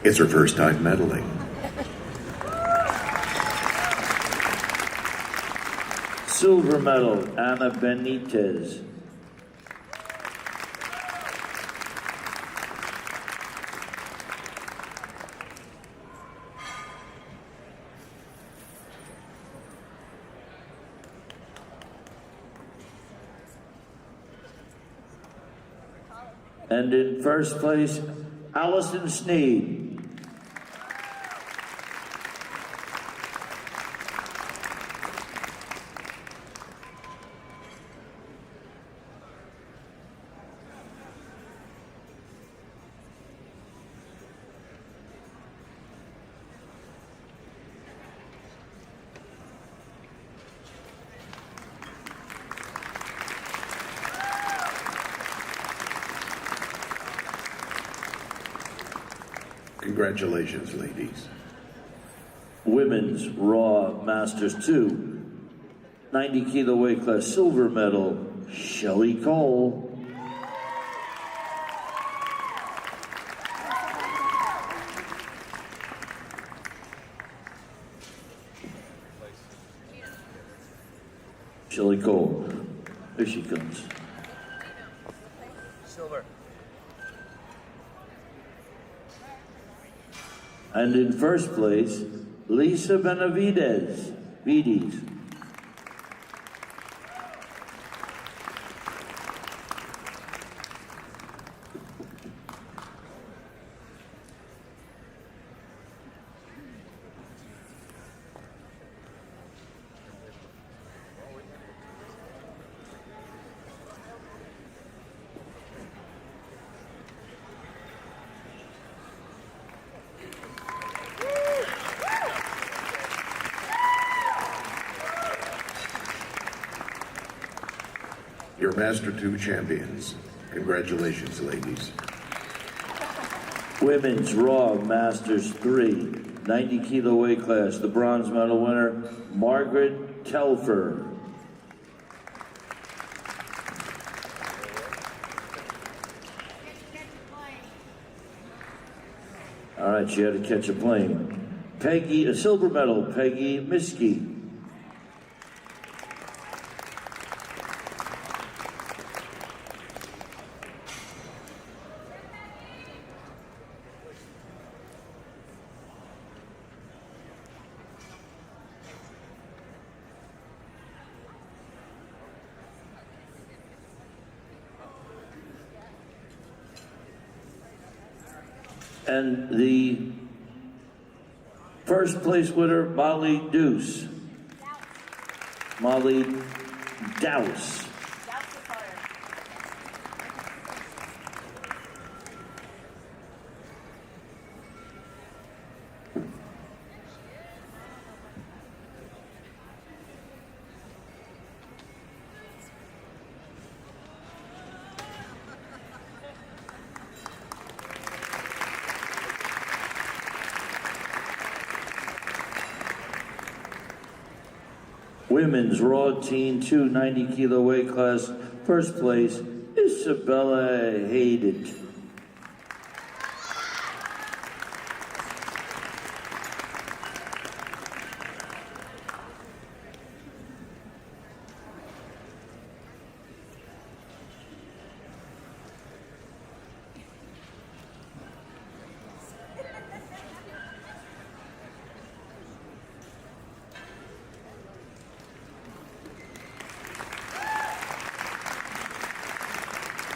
It's her first time medaling. Silver medal, Ana Benitez. And in first place, Allison Sneed. Congratulations, ladies. Women's Raw Masters 2, 90 kilo weight class silver medal, Shelly Cole. Shelly Cole, there she comes. Silver. And in first place, Lisa Benavides. Your Master 2 champions. Congratulations, ladies. Women's Raw Masters 3, 90 kilo weight class, the bronze medal winner, Margaret Telfer. All right, she had to catch a plane. A silver medal, Peggy Miskey. And the first place winner, Molly Deuce. Molly Dowse. Women's Raw Teen 2, 90 kilo weight class, first place, Isabella Hayden.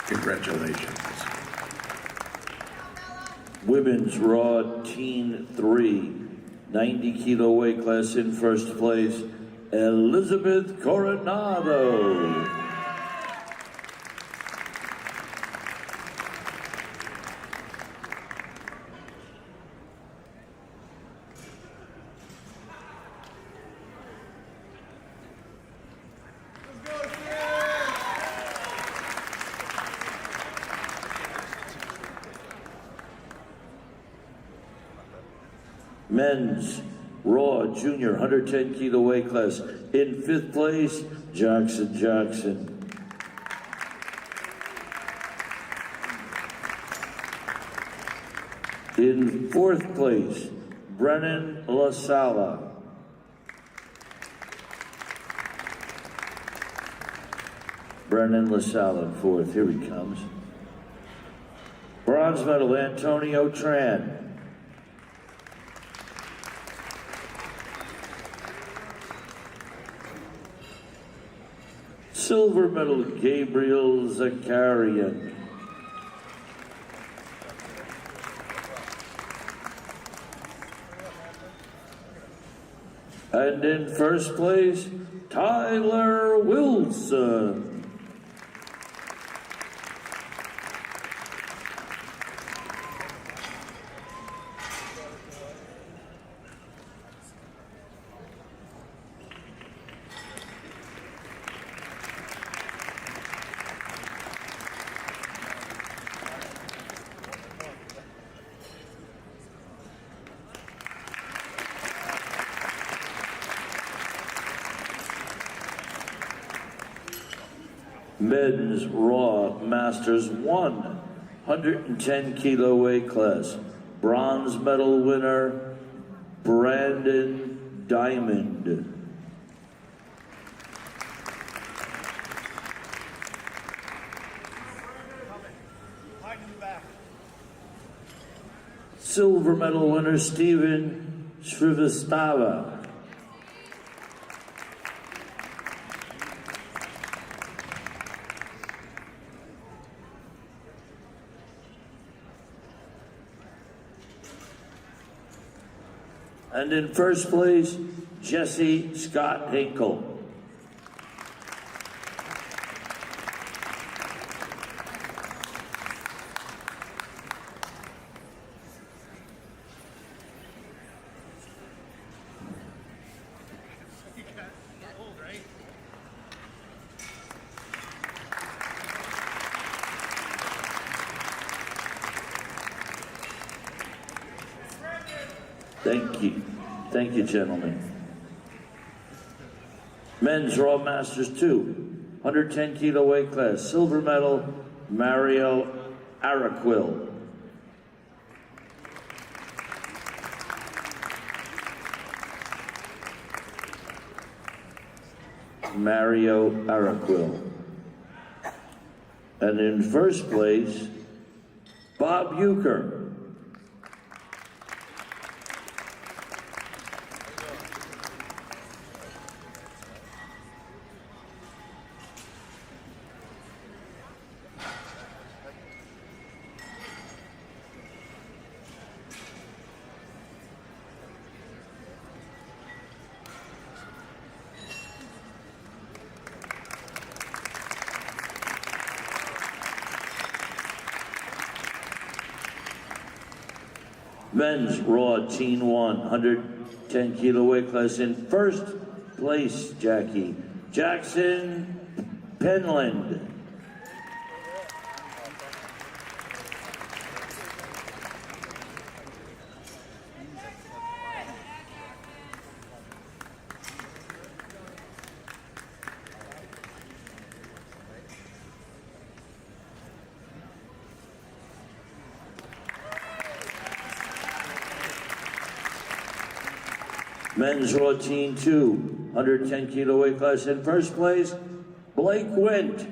Congratulations. Women's Raw Teen 3, 90 kilo weight class in first place, Elizabeth Coronado. Men's Raw Junior 110 kilo weight class in fifth place, Jackson. In fourth place, Brennan LaSala. Brennan LaSala in fourth, here he comes. Bronze medal, Antonio Tran. Silver medal, Gabriel Zakarian. And in first place, Tyler Wilson. Men's Raw Masters 110 kilo weight class. Bronze medal winner, Brandon Diamond. Silver medal winner, Steven Shrivastava. And in first place, Jesse Scott Hinkle. Thank you. Thank you, gentlemen. Men's Raw Masters 2, 110 kilo weight class. Silver medal, Mario Araquil. Mario Araquil. And in first place, Bob Euchre. Men's Raw Teen 1, 110 kilo weight class. In first place, Jackie, Jackson Penland. Men's Raw Teen 2, 110 kilo weight class. In first place, Blake Wint.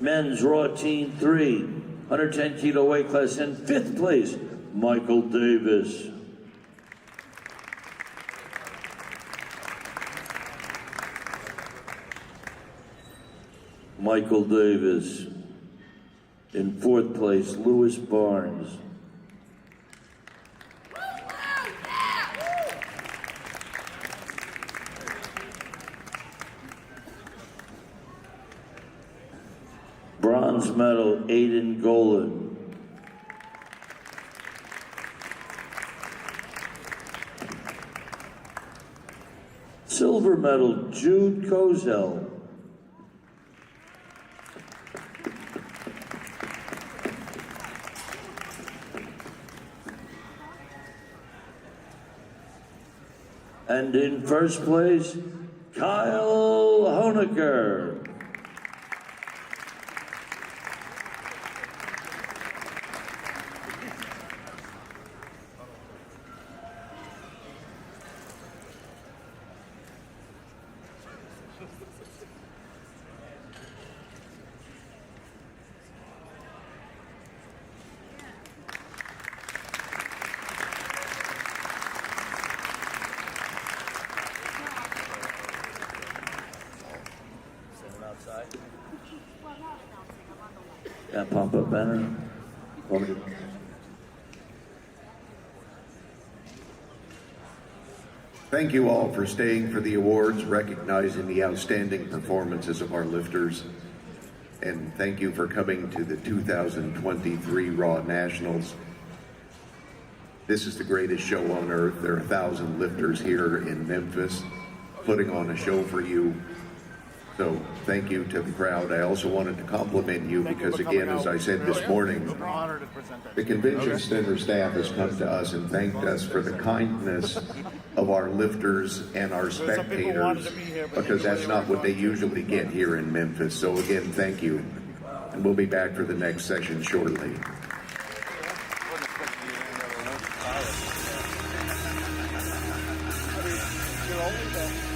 Men's Raw Teen 3, 110 kilo weight class. In fifth place, Michael Davis. Michael Davis. In fourth place, Lewis Barnes. Bronze medal, Aiden Golan. Silver medal, Jude Kozel. And in first place, Kyle Honecker. Yeah, pop up banner. Thank you all for staying for the awards, recognizing the outstanding performances of our lifters. And thank you for coming to the 2023 Raw Nationals. This is the greatest show on earth. There are 1,000 lifters here in Memphis putting on a show for you. So thank you to the crowd. I also wanted to compliment you because, again, as I said this morning, the convention center staff has come to us and thanked us for the kindness of our lifters and our spectators, because that's not what they usually get here in Memphis. So again, thank you. And we'll be back for the next session shortly. You're only the